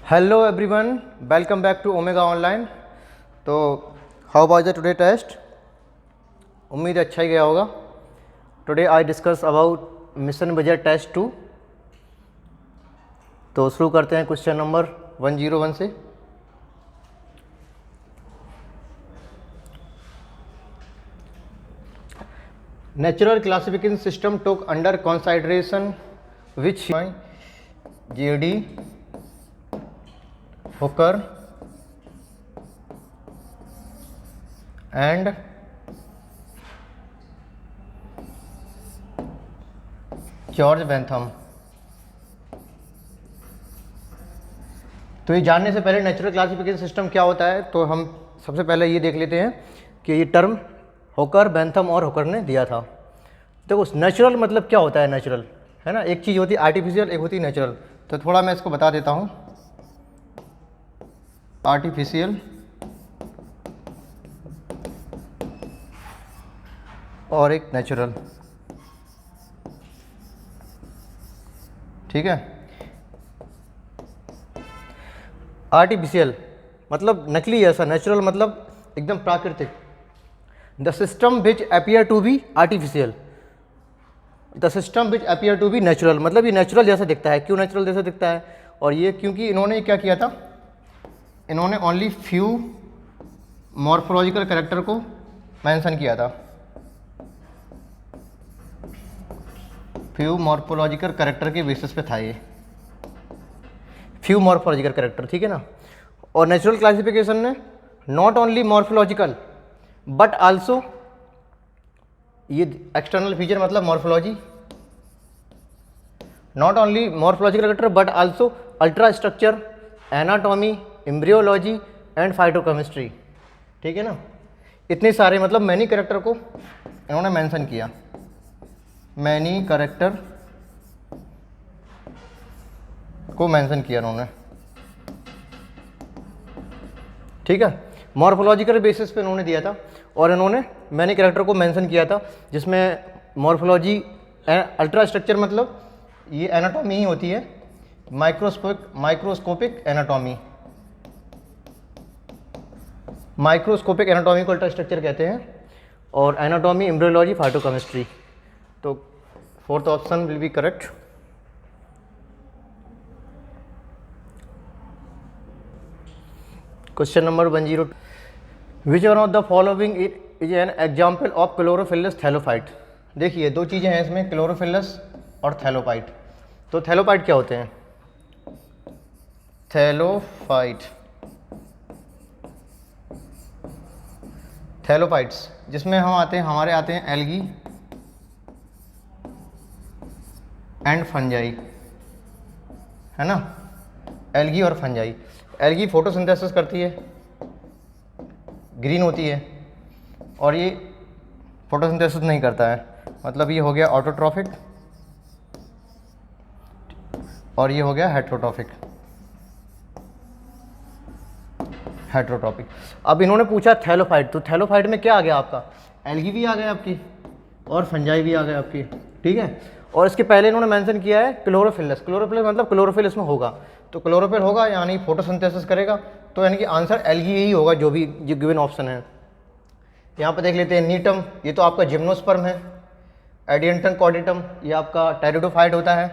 Hello everyone, welcome back to Omega Online. तो how was the today test? उम्मीद अच्छा ही गया होगा. Today I discuss about mission budget test 2. तो शुरू करते हैं क्वेश्चन नंबर 101 से. Natural classification system took under consideration which JD, Hooker and George Bentham. तो ये जानने से पहले नेचुरल क्लासिफिकेशन सिस्टम क्या होता है, तो हम सबसे पहले ये देख लेते हैं कि ये टर्म होकर, बेंथम और होकर ने दिया था. देखो नेचुरल मतलब क्या होता है. नेचुरल है ना, एक चीज़ होती है आर्टिफिशियल, एक होती है नेचुरल. तो थोड़ा मैं इसको बता देता हूँ. आर्टिफिशियल और एक नेचुरल. ठीक है. आर्टिफिशियल मतलब नकली ऐसा, नेचुरल मतलब एकदम प्राकृतिक. The system which appear to be artificial, the system which appear to be natural मतलब ये नेचुरल जैसा दिखता है. क्यों नेचुरल जैसा दिखता है? और ये क्योंकि इन्होंने क्या किया था, इन्होंने ओनली फ्यू मॉर्फोलॉजिकल कैरेक्टर को मेंशन किया था. फ्यू मॉर्फोलॉजिकल कैरेक्टर के बेसिस पे था ये, फ्यू मॉर्फोलॉजिकल कैरेक्टर. ठीक है ना. और नेचुरल क्लासिफिकेशन ने not only morphological but also, ये एक्सटर्नल फीचर मतलब morphology, not only morphological character but also ultra structure, anatomy, embryology and phytochemistry. ठीक है ना. इतने सारे मतलब मैनी कैरेक्टर को इन्होंने मेंशन किया. मैनी कैरेक्टर को मेंशन किया उन्होंने. ठीक है. मॉर्फोलॉजिकल बेसिस पे उन्होंने दिया था और इन्होंने मैनी कैरेक्टर को मेंशन किया था, जिसमें मॉर्फोलॉजी, अल्ट्रा स्ट्रक्चर मतलब ये एनाटॉमी ही होती है, माइक्रोस्कोपिक एनाटॉमी, माइक्रोस्कोपिक एनाटॉमी को अल्ट्रा स्ट्रक्चर कहते हैं, और एनाटॉमी, एम्ब्रियोलॉजी, फाइटोकेमिस्ट्री. तो fourth option will be correct. Question number 102. Which one of the following is an example of chlorophyllous thallophyte. देखिए दो चीज़ें हैं इसमें, क्लोरोफिलस और थैलोफाइट. तो थैलोफाइट क्या होते हैं? थैलोफाइट, थैलोफाइट्स जिसमें हम आते हैं, हमारे आते हैं एल्गी एंड फंजाई, है ना. एल्गी और फंजाई. एल्गी फोटोसिंथेसिस करती है, ग्रीन होती है, और ये फोटोसिंथेसिस नहीं करता है, मतलब ये हो गया ऑटोट्रॉफिक और ये हो गया हेट्रोट्रॉफिक, हेट्रोट्रॉपिक. अब इन्होंने पूछा थैलोफाइट, तो थैलोफाइट में क्या आ गया आपका? एल्गी भी आ गया आपकी और फंजाई भी आ गया आपकी. ठीक है. और इसके पहले इन्होंने मेंशन किया है क्लोरोफिलस. क्लोरोफिलस मतलब क्लोरोफिल इसमें होगा, तो क्लोरोफिल होगा यानी फोटोसिंथेसिस करेगा, तो यानी कि आंसर एल्गी ही होगा, जो भी जो गिवन ऑप्शन है. यहाँ पर देख लेते हैं नीटम, ये तो आपका जिम्नोस्पर्म है. एडियंटन कॉर्डिटम ये आपका टेरिडोफाइट होता है,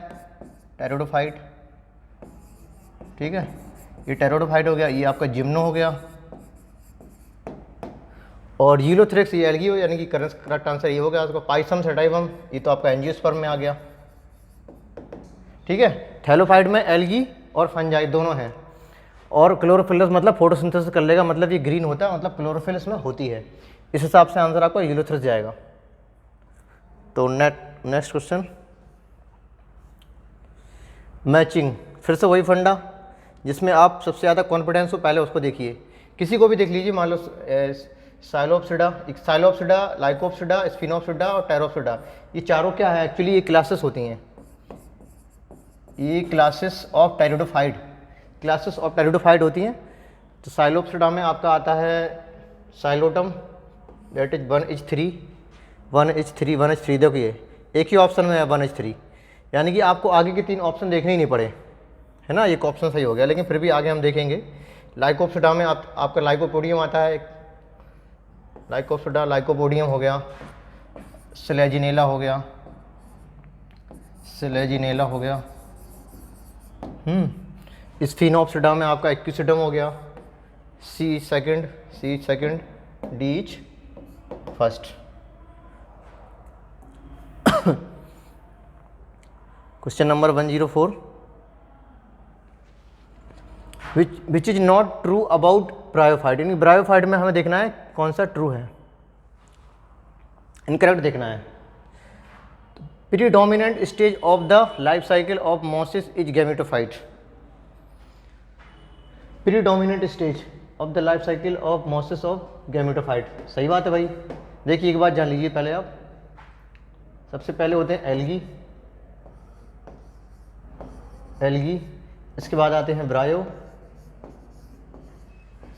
टेरिडोफाइट. ठीक है. ये टेरिडोफाइट हो गया, ये आपका जिम्नो हो गया. और यूलोथ्रेक्स ये एल्गी हो, यानी कि करेक्ट आंसर ये हो गया उसका. पाइसम सेटाइवम ये तो आपका एंजियोस्पर्म में आ गया. ठीक है. थैलोफाइट में एल्गी और फंजाई दोनों हैं, और क्लोरोफिलस मतलब फोटोसिंथेसिस कर लेगा, मतलब ये ग्रीन होता है, मतलब क्लोरोफिल इसमें होती है. इस हिसाब से आंसर आपका यूलोथ्रेक्स जाएगा. तो नेक्स्ट क्वेश्चन, मैचिंग. फिर से वही फंडा जिसमें आप सबसे ज़्यादा कॉन्फिडेंस हो, पहले उसको देखिए. किसी को भी देख लीजिए, मान लो साइलोप्सिडा, लाइकोप्सिडा, स्फिनोप्सिडा और टेरोप्सिडा, ये चारों क्या है एक्चुअली? ये क्लासेस होती हैं, ये classes of pteridophyte, classes of pteridophyte होती हैं. तो साइलोप्सिडा में आपका आता है Psilotum, that is 1H3, 1H3. देखिए एक ही ऑप्शन में है 1H3, यानी कि आपको आगे के तीन ऑप्शन देखने ही नहीं पड़े, है ना, एक ऑप्शन सही हो गया, लेकिन फिर भी आगे हम देखेंगे। लाइकोपिस्टा में आपका लाइकोपोडियम आता है, लाइकोपिस्टा, लाइकोपोडियम हो गया, स्लेजिनेला हो गया, स्लेजिनेला हो गया, स्फिनोप्सिडा में आपका एक्विसिडम हो गया, सी सेकंड, डीच first. Question number 104, which is not true about bryophyte. यानी ब्रायोफाइट में हमें देखना है कौन सा ट्रू है, इनकरेक्ट देखना है। Predominant stage of the life cycle of mosses is gametophyte. Predominant stage of the life cycle of mosses of gametophyte, सही बात है भाई। देखिए एक बात जान लीजिए पहले आप, सबसे पहले होते हैं एल्गी, इसके बाद आते हैं ब्रायो,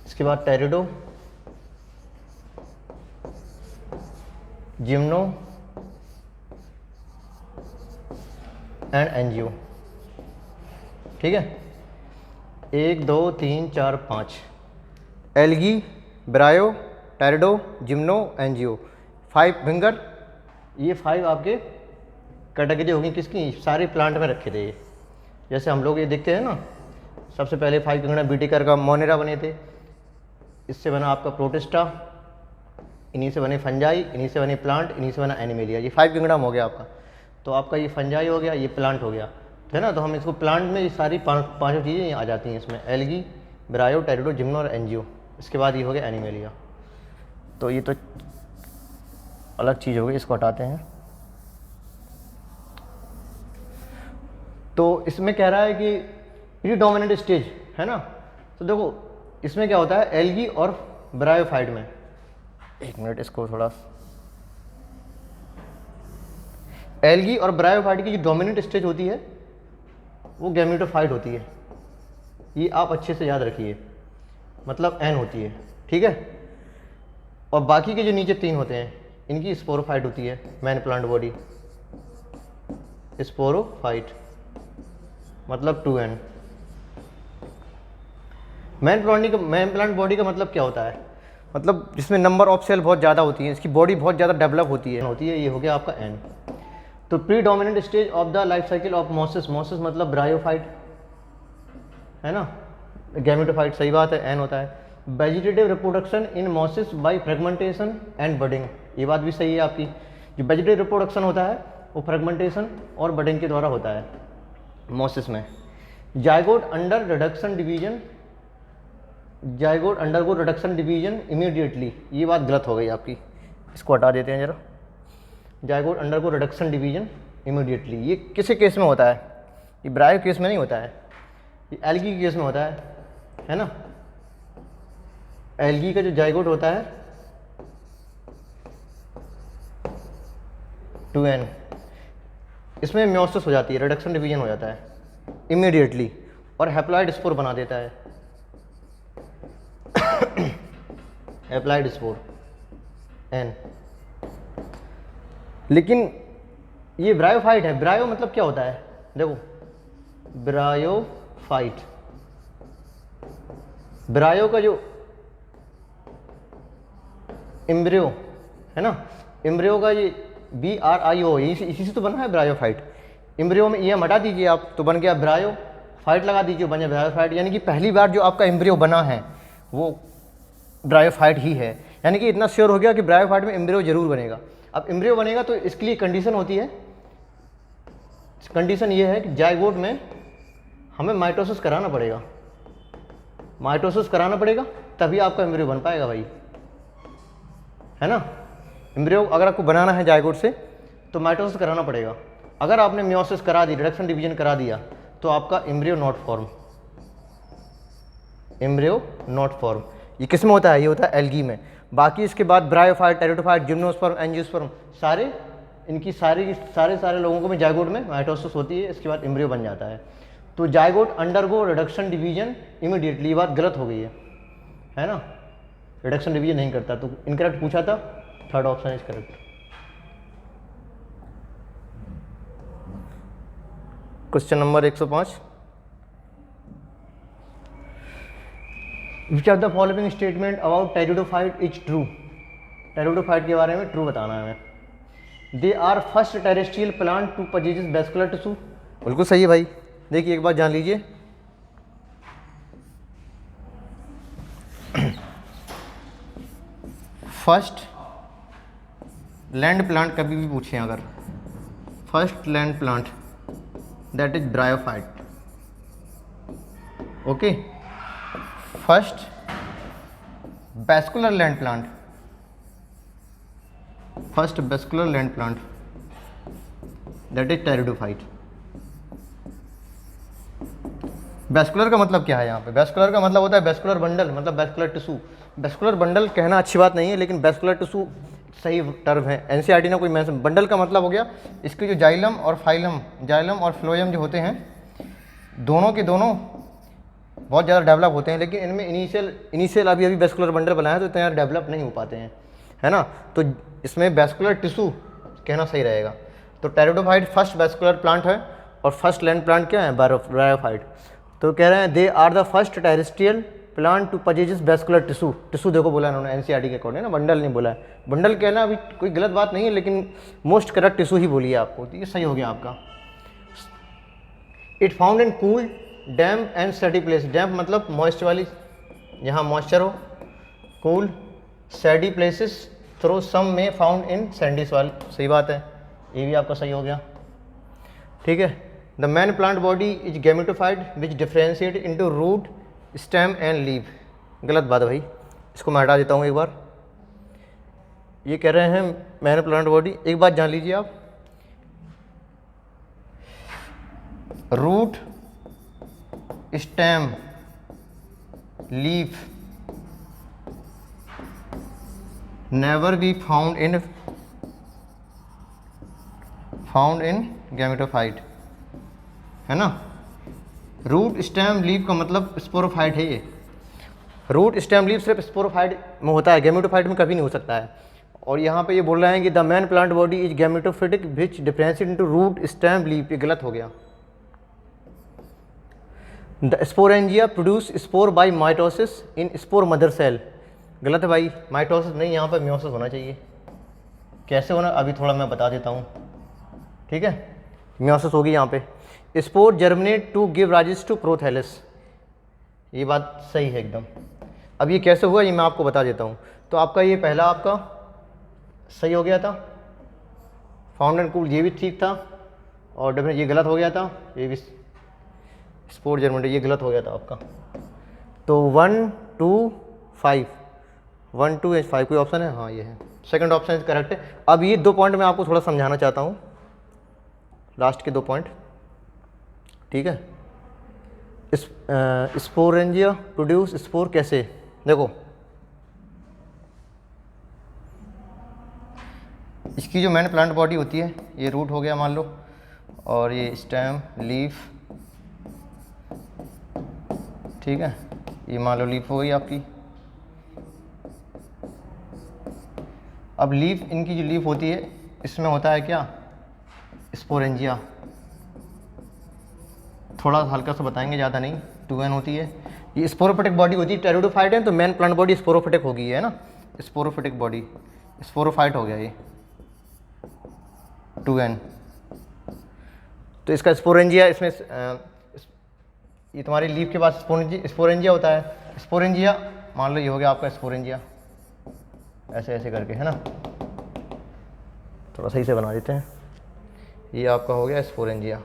इसके बाद टेरिडो, जिम्नो एंड एंजियो। ठीक है, 1 2 3 4 5, algae, bryo, pterido, gymno, angio, 5 finger. ये 5 आपके कैटेगरी होगी किसकी, सारे प्लांट में रखे थे। जैसे हम लोग ये देखते हैं ना, सबसे पहले 5 फिंगर बीटिकर का मोनेरा बने थे, इससे बना आपका प्रोटिस्टा, इन्हीं से बने फंजाई, इन्हीं से बने प्लांट, इन्हीं से बना एनिमेलिया। ये 5 किंगडम हो गया आपका। तो आपका ये फंजाई हो गया, ये प्लांट हो गया, तो है ना। तो हम इसको प्लांट में ये सारी पाँचों चीज़ें आ जाती हैं इसमें, एल्गी, ब्रायो, टेरिडो, जिम्नो और एंजियो। इसके बाद ये हो गया एनिमेलिया। तो ये तो अलग चीज़ हो गई, इसको हटाते हैं। तो इसमें कह रहा है कि प्रीडोमिनेंट स्टेज है ना। तो देखो इसमें क्या होता है, एल्गी और ब्रायोफाइट में, एक मिनट इसको थोड़ा, एल्गी और ब्रायोफाइट की जो डोमिनेंट स्टेज होती है वो गैमेटोफाइट होती है। ये आप अच्छे से याद रखिए, मतलब एन होती है, ठीक है। और बाकी के जो नीचे 3 होते हैं इनकी स्पोरोफाइट होती है, मैन प्लांट बॉडी, स्पोरोफाइट मतलब 2n। मैन प्लांट बॉडी का मतलब क्या होता है, मतलब जिसमें नंबर ऑफ सेल बहुत ज़्यादा होती है, इसकी बॉडी बहुत ज़्यादा डेवलप होती है, ये हो गया आपका n। तो predominant stage of the life cycle of mosses, mosses मतलब ब्रायोफाइट है ना, गैमेटोफाइट सही बात है, n होता है। Vegetative reproduction in mosses by fragmentation and budding, ये बात भी सही है आपकी। जो वेजिटेटिव रिप्रोडक्शन होता है वो फ्रेगमेंटेशन और बडिंग के द्वारा होता है मोसिस में। Zygote under reduction division, zygote undergo reduction division immediately, ये बात गलत हो गई आपकी, इसको हटा देते हैं जरा। Zygote undergo reduction division immediately, ये किसी केस में होता है, ये ब्रायो केस में नहीं होता है, ये एल्गी के केस में होता है ना। एल्गी का जो जाइगोट होता है 2n, इसमें म्योसिस हो जाती है, रिडक्शन डिवीजन हो जाता है इमीडिएटली, और हैप्लॉइड स्पोर बना देता है, हैप्लॉइड स्पोर n। लेकिन ये ब्रायोफाइट है, ब्रायो मतलब क्या होता है, देखो ब्रायोफाइट, ब्रायो का जो एम्ब्रियो है ना, एम्ब्रियो का ये BRIO, इसी से तो बना है ब्रायोफाइट। एम्ब्रियो में ये हटा दीजिए आप, तो बन गया ब्रायो, फाइट लगा दीजिए, बन गया ब्रायोफाइट। यानी कि पहली बार जो आपका एम्ब्रियो बना है वो ब्रायोफाइट ही है, यानी कि इतना श्योर हो गया कि ब्रायोफाइट में एम्ब्रियो जरूर बनेगा। अब एम्ब्रियो बनेगा तो इसके लिए कंडीशन होती है, कंडीशन ये है कि जाइगोट में हमें माइटोसिस कराना पड़ेगा, माइटोसिस कराना पड़ेगा तभी आपका एम्ब्रियो बन पाएगा भाई, है ना। एम्ब्रियो अगर आपको बनाना है जाइगोट से तो माइटोसिस कराना पड़ेगा। अगर आपने मियोसिस करा दी, रिडक्शन डिवीजन करा दिया, तो आपका embryo not form, embryo not form. ये किस में होता है, ये होता है एल्गी में। बाकी इसके बाद ब्रायोफाइट, टेरिडोफाइट, जिम्नोस्पर्म, एंजियोस्पर्म, सारे इनकी सारे लोगों में जाइगोट में माइटोसिस होती है, इसके बाद एम्ब्रियो बन जाता है। तो zygote undergo reduction division immediately, ये बात गलत हो गई है ना, रिडक्शन डिवीजन नहीं करता। तो इनकरेक्ट पूछा था, third option is correct. Question number 105, which of the following statement about pteridophyte is true. Pteridophyte के बारे में ट्रू बताना है हमें। They are first terrestrial plant to possess vascular tissue. बिल्कुल सही है भाई। देखिए एक बात जान लीजिए, फर्स्ट लैंड प्लांट कभी भी पूछें अगर, first land plant that is bryophyte. Okay, first vascular land plant, first vascular land plant that is pteridophyte. Vascular का मतलब क्या है यहाँ पे? वेस्कुलर का मतलब होता है वेस्कुलर बंडल, मतलब वेस्कुलर टिश्यू। वेस्कुलर बंडल कहना अच्छी बात नहीं है, लेकिन वेस्कुलर टिश्यू सही टर्म है। एनसीईआरटी ने कोई मेंशन, बंडल का मतलब हो गया इसके जो जाइलम और फाइलम, जाइलम और फ्लोएम जो होते हैं, दोनों के दोनों बहुत ज़्यादा डेवलप होते हैं, लेकिन इनमें इनिशियल अभी वेस्कुलर बंडल बनाया तो इतना डेवलप नहीं हो पाते हैं, है ना। तो इसमें वेस्कुलर टिश्यू कहना सही रहेगा। तो टेरिडोफाइट फर्स्ट वेस्कुलर प्लांट है और फर्स्ट लैंड प्लांट क्या है? ब्रायोफाइट। तो कह रहे हैं they are the first terrestrial plant to possess vascular tissue. Tissue देखो बोला इन्होंने एनसीईआरटी के अकॉर्डिंग ना, बंडल नहीं बोला है। बंडल कहना अभी कोई गलत बात नहीं है, लेकिन मोस्ट करेक्ट टिश्यू ही बोली है आपको, तो ये सही हो गया आपका। It found in cool damp and shady place. Damp मतलब मॉइस्ट वाली, जहाँ मॉइस्चर हो। कूल सैडी प्लेसेस थ्रो सम में फाउंड इन सैंडी सॉइल। सही बात है, ये भी आपका सही हो गया। ठीक है। The main plant body is gametophyte which differentiate into root stem and leave. गलत बात है भाई, इसको मैं हटा देता हूँ एक बार। ये कह रहे हैं मैन प्लांट बॉडी, एक बात जान लीजिए आप, root stem leaf never be found in gametophyte, है ना। रूट स्टेम लीफ का मतलब स्पोरोफाइट है ये। रूट स्टेम लीफ सिर्फ स्पोरोफाइट में होता है, गैमेटोफाइट में कभी नहीं हो सकता है। और यहाँ पे ये बोल रहे हैं कि the main plant body is gametophytic which differentiate into root stem leaf, ये गलत हो गया। The sporangia produce spore by mitosis in spore mother cell. गलत है भाई, माइटोसिस नहीं, यहाँ पर म्योसिस होना चाहिए। कैसे होना अभी थोड़ा मैं बता देता हूँ, ठीक है। म्योसिस होगी यहाँ पे। Spore germinate to give rise to prothallus, ये बात सही है एकदम। अब ये कैसे हुआ ये मैं आपको बता देता हूँ। तो आपका ये पहला आपका सही हो गया था, फाउंड एंड कूल ये भी ठीक था, और डेफिनेट ये गलत हो गया था, ये भी स्पोर जर्मिनेट ये गलत हो गया था आपका। तो 1 2 5 1 2 5 कोई ऑप्शन है? हाँ ये है, सेकंड ऑप्शन करेक्ट है। अब ये 2 पॉइंट मैं आपको थोड़ा समझाना चाहता हूँ, लास्ट के 2 पॉइंट, ठीक है। स्पोरेंजिया प्रोड्यूस स्पोर कैसे? देखो इसकी जो मैन प्लांट बॉडी होती है, ये रूट हो गया मान लो, और ये स्टेम लीफ, ठीक है, ये मान लो लीफ हो गई आपकी। अब लीफ, इनकी जो लीफ होती है इसमें होता है क्या? स्पोरेंजिया। थोड़ा हल्का सा बताएंगे, ज़्यादा नहीं, 2n होती है। ये स्पोरोफिटिक बॉडी होती है, टेरिडोफाइट है तो मैन प्लांट बॉडी स्पोरोफिटिक होगी, है ना। स्पोरोफिटिक बॉडी, स्पोरोफाइट हो गया ये 2n। तो इसका स्पोरेंजिया, इसमें ये तुम्हारी लीफ के पास स्पोरेंजिया होता है। स्पोरेंजिया मान लो ये हो गया आपका स्पोरेंजिया, ऐसे ऐसे करके, है ना। थोड़ा सही से बना देते हैं, ये आपका हो गया स्पोरेंजिया।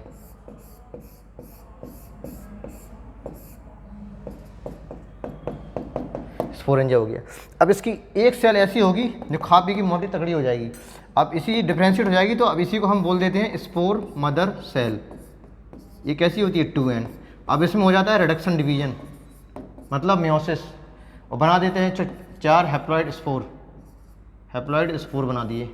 स्पोरेंजिया हो गया। अब इसकी एक सेल ऐसी होगी जो खा पी की मोटी तगड़ी हो जाएगी। अब इसी डिफ्रेंशिएट हो जाएगी, तो अब इसी को हम बोल देते हैं स्पोर मदर सेल। ये कैसी होती है? 2n। अब इसमें हो जाता है रिडक्शन डिवीजन, मतलब मियोसिस, और बना देते हैं 4 हैप्लॉइड स्पोर। हैप्लॉइड स्पोर बना दिए,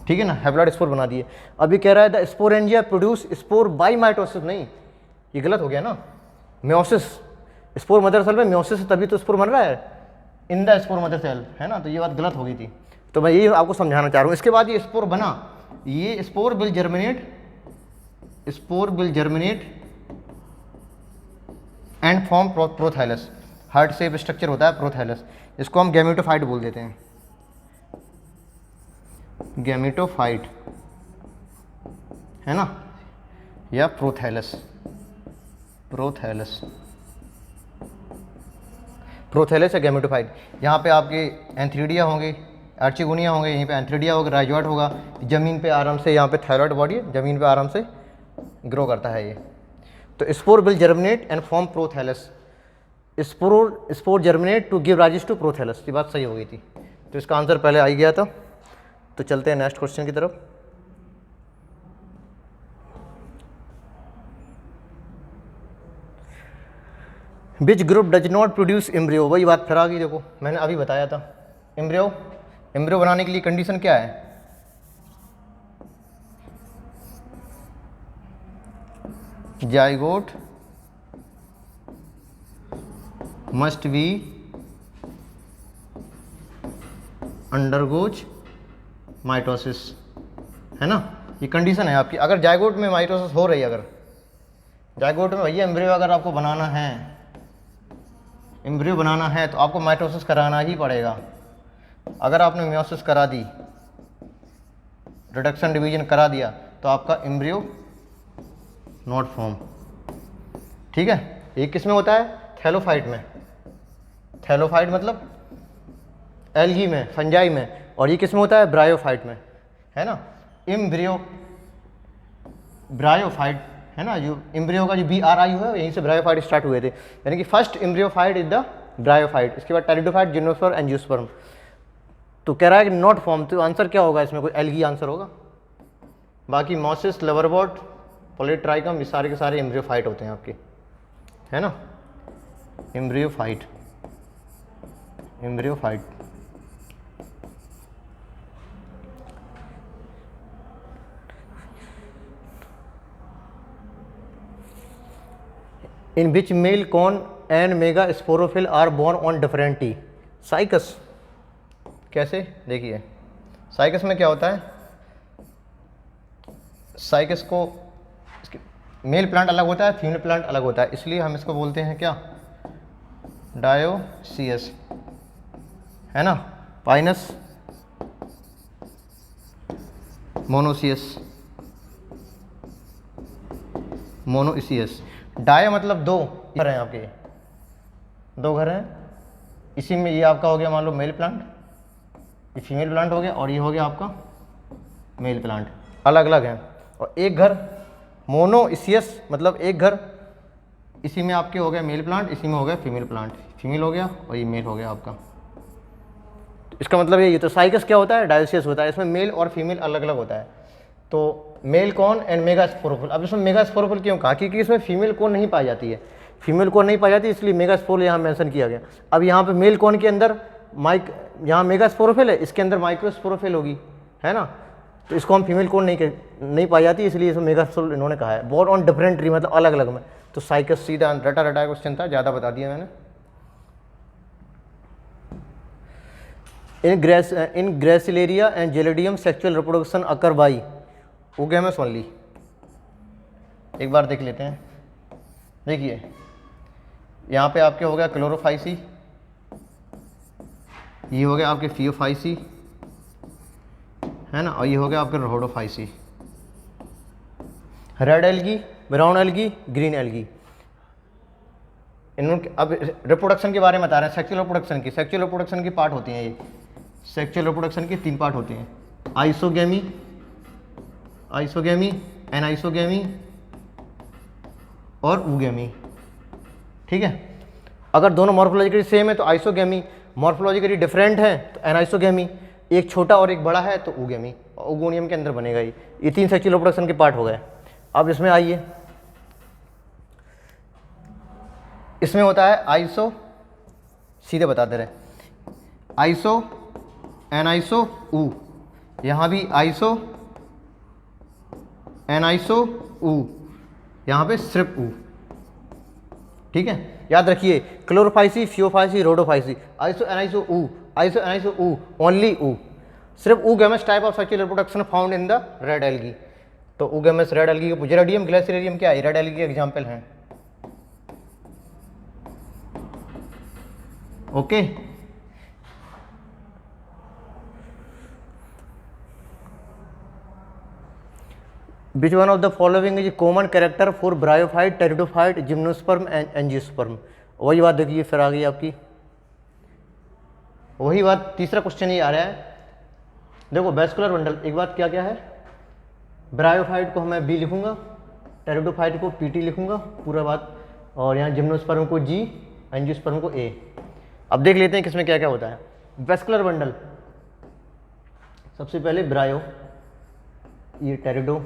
ठीक है ना, हैप्लॉइड स्पोर बना दिए। अभी कह रहा है the sporangia produce spore by mitosis, नहीं ये गलत हो गया ना। मियोसिस, स्पोर मदर सेल में मियोसिस, तभी तो स्पोर बन रहा है in the spore mother cell, है ना। तो ये बात गलत हो गई थी, तो मैं यही आपको समझाना चाह रहा हूँ। इसके बाद ये स्पोर बना, ये spore will germinate and form prothallus, heart shape structure होता है प्रोथैलस, इसको हम गैमेटोफाइट बोल देते हैं, गैमेटोफाइट है ना, या प्रोथैलस, प्रोथैलस, प्रोथैलस या गैमेटोफाइट। यहाँ पे आपके एंथ्रीडिया होंगे, आर्चिगोनिया होंगे, यहीं पे एंथ्रीडिया होगा, राइजॉइट होगा, ज़मीन पे आराम से, यहाँ पे थायराइड बॉडी है, ज़मीन पे आराम से ग्रो करता है ये। तो spore will germinate and form prothallus, spore germinate to give rise to prothallus, ये बात सही हो गई थी। तो इसका आंसर पहले आ ही गया था। तो चलते हैं नेक्स्ट क्वेश्चन की तरफ। Which group does not produce embryo, वही बात फिर आ गई, देखो मैंने अभी बताया था। एम्ब्रियो बनाने के लिए कंडीशन क्या है, zygote must be undergoes mitosis, है ना, ये कंडीशन है आपकी। अगर जाइगोट में माइटोसिस हो रही है, अगर जाइगोट में भैया एम्ब्रियो अगर आपको बनाना है, एम्ब्रियो बनाना है तो आपको माइटोसिस कराना ही पड़ेगा। अगर आपने मियोसिस करा दी, रिडक्शन डिवीजन करा दिया, तो आपका एम्ब्रियो नॉट फॉर्म, ठीक है। ये किस में होता है, थैलोफाइट में, थैलोफाइट मतलब एल्गी में, फंजाई में, और ये किस में होता है, ब्रायोफाइट में, है ना। एम्ब्रियो ब्रायोफाइट है ना, जो एम्ब्रियो का जो BRI हुआ है यहीं से ब्रायोफाइट स्टार्ट हुए थे, यानी कि फर्स्ट एम्ब्रियोफाइट इज द ब्रायोफाइट, इसके बाद टेरिडोफाइट, जिम्नोस्पर्म, एंजियोस्पर्म। तो कह रहा है कि नॉट फॉर्म, तो आंसर क्या होगा इसमें, कोई एल्गी आंसर होगा। बाकी मॉसिस, लवरबॉट, पोलिट्राइकम, ये सारे के सारे एम्ब्रियोफाइट होते हैं आपके, है ना, embryophyte, embryophyte. In which male cone and mega sporophyll are borne on different tree, Cycas. कैसे, देखिए साइकस में क्या होता है, साइकस को मेल प्लांट अलग होता है, फीमेल प्लांट अलग होता है, इसलिए हम इसको बोलते हैं क्या, डायोसियस, है ना, पाइनस, मोनोसियस, मोनोइसियस। डाय मतलब दो घर हैं आपके, दो घर हैं, इसी में ये आपका हो गया मान लो मेल प्लांट, ये फीमेल प्लांट हो गया, और ये हो गया आपका मेल प्लांट, अलग अलग हैं। और एक घर मोनोइसियस मतलब एक घर, इसी में आपके हो गया मेल प्लांट, इसी में हो गया फीमेल प्लांट, फीमेल हो गया और ये मेल हो गया आपका। इसका मतलब ये तो साइकस क्या होता है, डायोसियस होता है, इसमें मेल और फीमेल अलग अलग होता है। तो male cone and mega sporophyll, अब इसमें मेगा स्पोरोफिल क्यों कहा, क्योंकि इसमें फीमेल कॉर्न नहीं पाई जाती है, फीमेल कॉर्न नहीं पाई जाती, इसलिए मेगा स्पोर यहाँ मेंशन किया गया। अब यहाँ पे मेल कॉर्न के अंदर यहाँ मेगा स्पोरोफिल है, इसके अंदर माइक्रो स्पोरोफिल होगी, है ना, तो इसको हम फीमेल कॉर्न नहीं पाई जाती, इसलिए इसमें मेगा स्पोर इन्होंने कहा है। बोर्न ऑन डिफरेंट ट्री मतलब अलग अलग में, तो साइकस सीधा रटा रटा क्वेश्चन था, ज़्यादा बता दिया मैंने। In Gracilaria and Gelidium sexual reproduction occur by oogamous only, एक बार देख लेते हैं। देखिए यहाँ पे आपके हो गया क्लोरोफाइसी, ये हो गया आपके फियोफाइसी, है ना, और ये हो गया आपके Rhodophyceae. Red algae, brown algae, green algae. इन्होंने अब रिप्रोडक्शन के बारे में बता रहे हैं, सेक्सुअल रिप्रोडक्शन की, सेक्सुअल रिप्रोडक्शन की पार्ट होती हैं ये, सेक्सुअल रिप्रोडक्शन की 3 पार्ट होते हैं, आइसोगेमी, आइसोगेमी, एनाइसोगेमी और ऊगेमी, ठीक है। अगर दोनों मॉर्फोलॉजिकली सेम है तो आइसोगेमी, मॉर्फोलॉजिकली डिफरेंट है तो एनाइसोगेमी, एक छोटा और एक बड़ा है तो ऊगेमी, और ओगोनियम के अंदर बनेगा ये 3 सेक्सुअल रिप्रोडक्शन के पार्ट हो गए। अब इसमें आइए, इसमें होता है आइसो, सीधे बताते रहे, आइसो, एनाइसो, ऊ, यहाँ भी आइसो, एनाइसो, ऊ, यहाँ पे सिर्फ ऊ, ठीक है। याद रखिए chlorophyceae, phaeophyceae, rhodophyceae, iso aniso oo, iso aniso oo, only oo, सिर्फ oogamous type of sexual reproduction found in the red algae. तो oogamous red algae, Gelidium, Gracilaria क्या है, रेड एल्गी के एग्जाम्पल हैं। Okay. Which one of the following is common character for bryophyte, pteridophyte, gymnosperm and angiosperm. वही बात देखिए फिर आ गई आपकी, वही बात, तीसरा क्वेश्चन ये आ रहा है। देखो वेस्कुलर बंडल, एक बात क्या क्या है, ब्रायोफाइट को मैं बी लिखूंगा, टेरिडोफाइट को पीटी लिखूंगा पूरा बात, और यहाँ जिम्नोस्पर्म को जी, एंजियोस्पर्म को ए। अब देख लेते हैं किसमें क्या क्या होता है। वेस्कुलर बंडल, सबसे पहले ब्रायो, ये टेरिडो,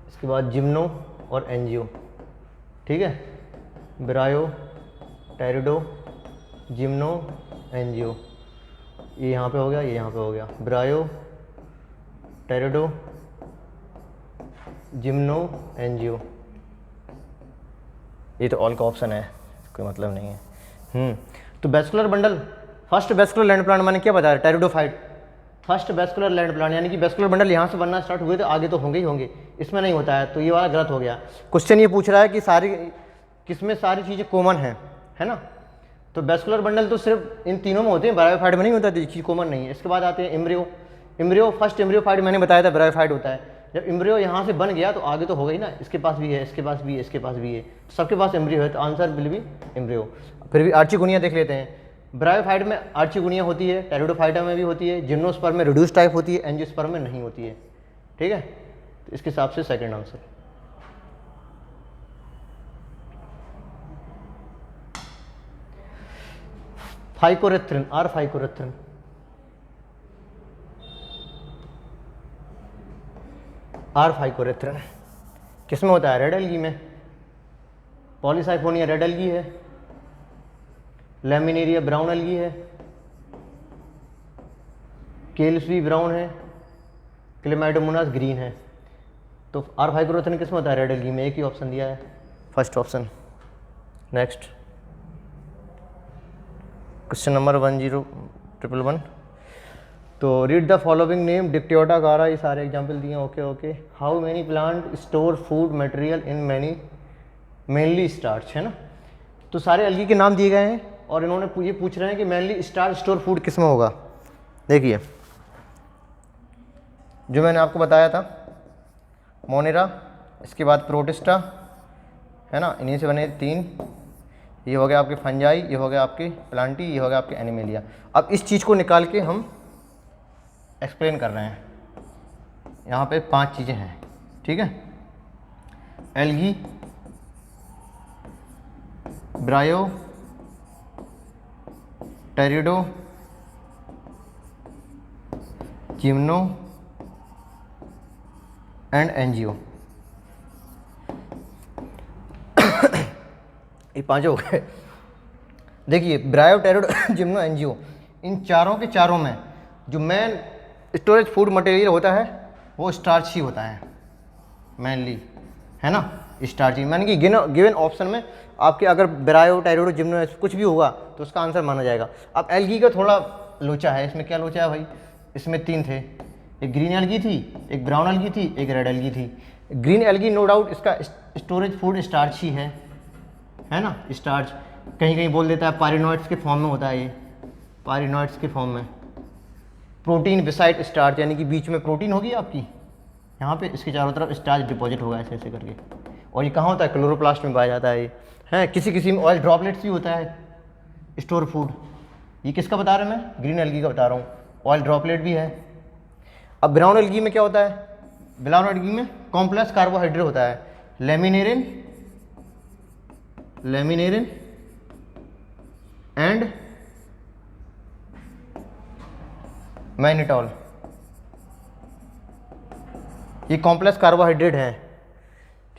इसके बाद जिम्नो और एंजियो, ठीक है, ब्रायो, टेरिडो, जिम्नो, एंजियो, ये यहाँ पे हो गया, ये यहाँ पे हो गया, ब्रायो, टेरिडो, जिम्नो, एंजियो। ये तो ऑल का ऑप्शन है, कोई मतलब नहीं है। तो vascular bundle, first vascular land plant मैंने क्या बताया, pteridophyte, first vascular land plant, यानी कि वेस्कुलर बंडल यहाँ से बनना स्टार्ट हुए तो आगे तो होंगे ही होंगे, इसमें नहीं होता है, तो ये वाला गलत हो गया। क्वेश्चन ये पूछ रहा है कि सारी किसमें सारी चीज़ें कॉमन है ना, तो वेस्कुलर बंडल तो सिर्फ इन तीनों में होते हैं, ब्रायोफाइट में नहीं होता, चीज़ कॉमन नहीं है। इसके बाद आते हैं एम्ब्रियो, एम्ब्रियो फर्स्ट एम्ब्रियोफाइट मैंने बताया था ब्रायोफाइट होता है। जब एम्ब्रियो यहाँ से बन गया तो आगे तो हो गई ना, इसके पास भी है, इसके पास भी है, इसके पास भी है, सबके पास एम्ब्रियो है, तो आंसर विल बी एम्ब्रियो। फिर भी आर्चिगोनिया देख लेते हैं। ब्रायोफाइट में आर्चिगोनिया होती है, टेरिडोफाइटा में भी होती है, जिम्नोस्पर्म में रिड्यूस टाइप होती है, एंजियोस्पर्म में नहीं होती है, ठीक है। तो इसके हिसाब से सेकंड आंसर। फाइकोरेथ्रिन, आर फाइकोरेथ्रिन, आर फाइकोरेथ्रिन किसमें होता है, रेड एल्गी में। पॉलीसाइफोनिया रेड एल्गी है, लैमिनेरिया ब्राउन एल्गी है, केल्सबी ब्राउन है, क्लेमाइडोमोनास ग्रीन है। तो आर फाइकोरेथ्रिन किसमें होता है, रेड एल्गी में, एक ही ऑप्शन दिया है, first option. Next question number 10111। तो read the following name, Dictyota, गारा, ये सारे एग्जाम्पल दिए, okay okay. How many plant store food material in mainly starch, है ना। तो सारे एल्गी के नाम दिए गए हैं और इन्होंने ये पूछ रहे हैं कि मेनली स्टार्च स्टोर फूड किस में होगा। देखिए जो मैंने आपको बताया था, मोनेरा, इसके बाद प्रोटिस्टा, है ना, इन्हीं से बने तीन, ये हो गया आपके फंजाई, ये हो गया आपके प्लांटी, ये हो गया आपके एनिमेलिया। अब इस चीज़ को निकाल के हम एक्सप्लेन कर रहे हैं। यहाँ पे 5 चीज़ें हैं, ठीक है, algae, bryo, pterido, gymno and angio. ये 5 हो गए। देखिए ब्रायो, टेरिडो, जिम्नो, एंजियो, इन चारों के चारों में जो मेन स्टोरेज फूड मटेरियल होता है वो स्टार्च ही होता है मेनली, है ना, स्टार्च ही। मैंने कि गिवन ऑप्शन में आपके अगर ब्रायो, टायरोडो, जिम्नो कुछ भी होगा तो उसका आंसर माना जाएगा। अब एल्गी का थोड़ा लोचा है, इसमें क्या लोचा है भाई, इसमें 3 थे, एक ग्रीन एल्गी थी, एक ब्राउन एल्गी थी, एक रेड एल्गी थी। ग्रीन एल्गी नो डाउट इसका स्टोरेज फूड स्टार्च ही है ना, स्टार्च। कहीं कहीं बोल देता है पायरिनॉइड्स के फॉर्म में होता है, ये पायरिनॉइड्स के फॉर्म में, प्रोटीन बिसाइड स्टार्च, यानी कि बीच में प्रोटीन होगी आपकी, यहाँ पे इसके चारों तरफ स्टार्च डिपॉजिट होगा ऐसे ऐसे करके। और ये कहाँ होता है, क्लोरोप्लास्ट में पाया जाता है ये, है। किसी में ऑयल ड्रॉपलेट्स भी होता है स्टोर फूड। ये किसका बता रहा हूँ मैं, ग्रीन एल्गी का बता रहा हूँ, ऑयल ड्रॉपलेट भी है। अब ब्राउन एल्गी में क्या होता है, ब्राउन एल्गी में कॉम्प्लेक्स कार्बोहाइड्रेट होता है, लेमिनेरिन एंड मैनिटॉल, ये कॉम्प्लेक्स कार्बोहाइड्रेट हैं,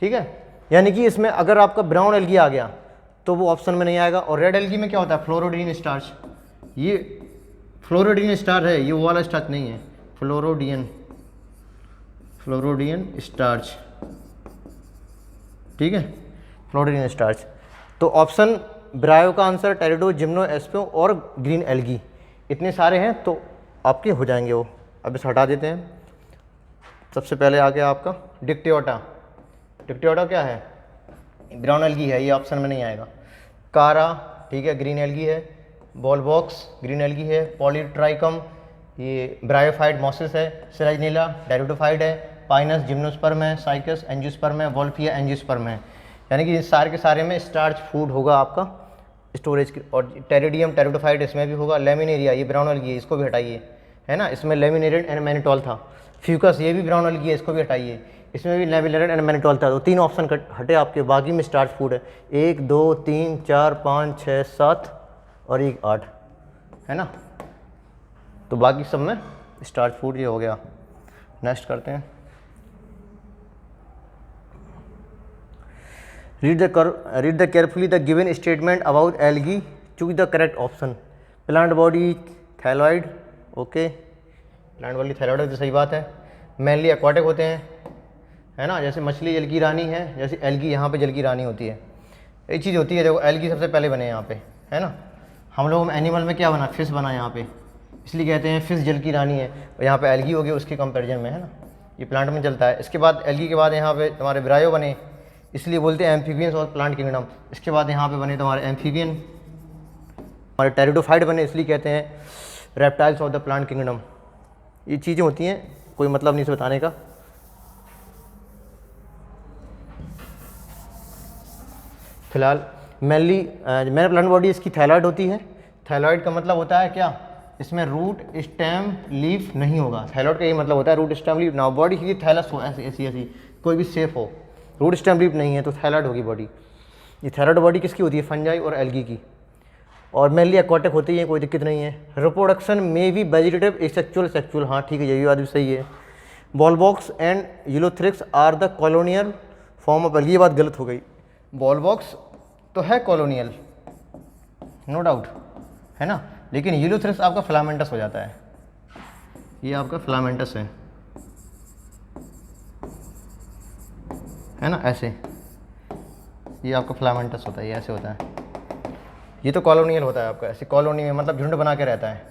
ठीक है। यानी कि इसमें अगर आपका ब्राउन एल्गी आ गया तो वो ऑप्शन में नहीं आएगा। और रेड एल्गी में क्या होता है, फ्लोरोडिन स्टार्च, ये फ्लोरोडिन स्टार्च है, ये वो वाला स्टार्च नहीं है, फ्लोरोडियन स्टार्च, ठीक है, फ्लोरोडिन स्टार्च। तो ऑप्शन ब्रायो का आंसर टेरिडो, जिम्नो, एस्पो और ग्रीन एल्गी, इतने सारे हैं तो आपके हो जाएंगे वो। अब इसे हटा देते हैं। सबसे पहले आ गया आपका डिक्टियोटा। डिक्टियोटा क्या है, ब्राउन एल्गी है, ये ऑप्शन में नहीं आएगा। कारा, ठीक है, ग्रीन एल्गी है। बॉल बॉक्स ग्रीन एल्गी है। पॉलीट्राइकम ये ब्रायोफाइट मॉसिस है। सिराजनीला डायरिडोफाइट है। पाइनस जिम्नोस्पर्म है। साइकस एंजियोस्पर्म है। वोल्फिया एंजियोस्पर्म है। यानी कि इस सारे के सारे में स्टार्च फूड होगा आपका स्टोरेज की। और टेरिडियम टेरिडोफाइट इसमें भी होगा। लेमिनेरिया ये ब्राउन एल्गी है, इसको भी हटाइए, है ना, इसमें लेमिनेरियड एंड मैनिटोल था। फ्यूकस ये भी ब्राउन एल्गी है, इसको भी हटाइए, इसमें भी लेमिनेरियड एंड मैनिटोल था। तो 3 ऑप्शन हटे आपके, बाकी में स्टार्च फूड है। 1 2 3 4 5 6 7 और 1 8, है ना। तो बाकी सब में स्टार्च फूड ये हो गया। नेक्स्ट करते हैं। Read the carefully the given statement about algae, choose the correct option. Plant body thalloid, okay, plant body thalloid तो सही बात है। मेनली एक्वाटिक होते हैं, है ना, जैसे मछली जल की रानी है, जैसे एल्गी यहाँ पे जल की रानी होती है। एक चीज़ होती है, देखो एल्गी सबसे पहले बने यहाँ पे, है ना। हम लोग एनिमल में क्या बना, फिश बना यहाँ पे, इसलिए कहते हैं फिश जल की रानी है। और यहाँ पे एल्गी हो गई उसके कंपैरिजन में, है ना, ये प्लांट में चलता है। इसके बाद एल्गी के बाद यहाँ पे तुम्हारे ब्रायो बने, इसलिए बोलते हैं एम्फीबियंस और प्लांट किंगडम। इसके बाद यहाँ पे बने तुम्हारे एम्फीबियन, हमारे टेरिडोफाइट बने, इसलिए कहते हैं reptiles of the plant kingdom. ये चीज़ें होती हैं, कोई मतलब नहीं इसे बताने का। फिलहाल मेनली मैंने प्लांट बॉडी इसकी थैलॉइड होती है। थैलॉइड का मतलब होता है क्या, इसमें रूट स्टेम लीफ नहीं होगा। थैलॉइड का ये मतलब होता है रूट स्टेम लीफ ना हो। बॉडी की थैलस हो, ऐसी ऐसी ऐसी कोई भी शेप हो, रूट स्टेम लीफ नहीं है तो थैलॉइड होगी बॉडी। ये थैलॉइड बॉडी किसकी होती है, फंजाई और एल्गी की। और मेनली एक्वाटिक होती है, कोई दिक्कत नहीं है। रिप्रोडक्शन में भी वेजिटेटिव एसेक्सुअल सेक्सुअल, हाँ ठीक है, ये भी बात भी सही है। Volvox and Ulothrix are the colonial form of algae, ये बात गलत हो गई। बॉल बॉक्स तो है कॉलोनियल, नो डाउट, है ना, लेकिन यूलोथ्रिक्स आपका फिलामेंटस हो जाता है। ये आपका फिलामेंटस है ना, ऐसे, ये आपका फिलामेंटस होता है, ये ऐसे होता है। ये तो कॉलोनियल होता है आपका, ऐसे कॉलोनी में मतलब झुंड बना के रहता है।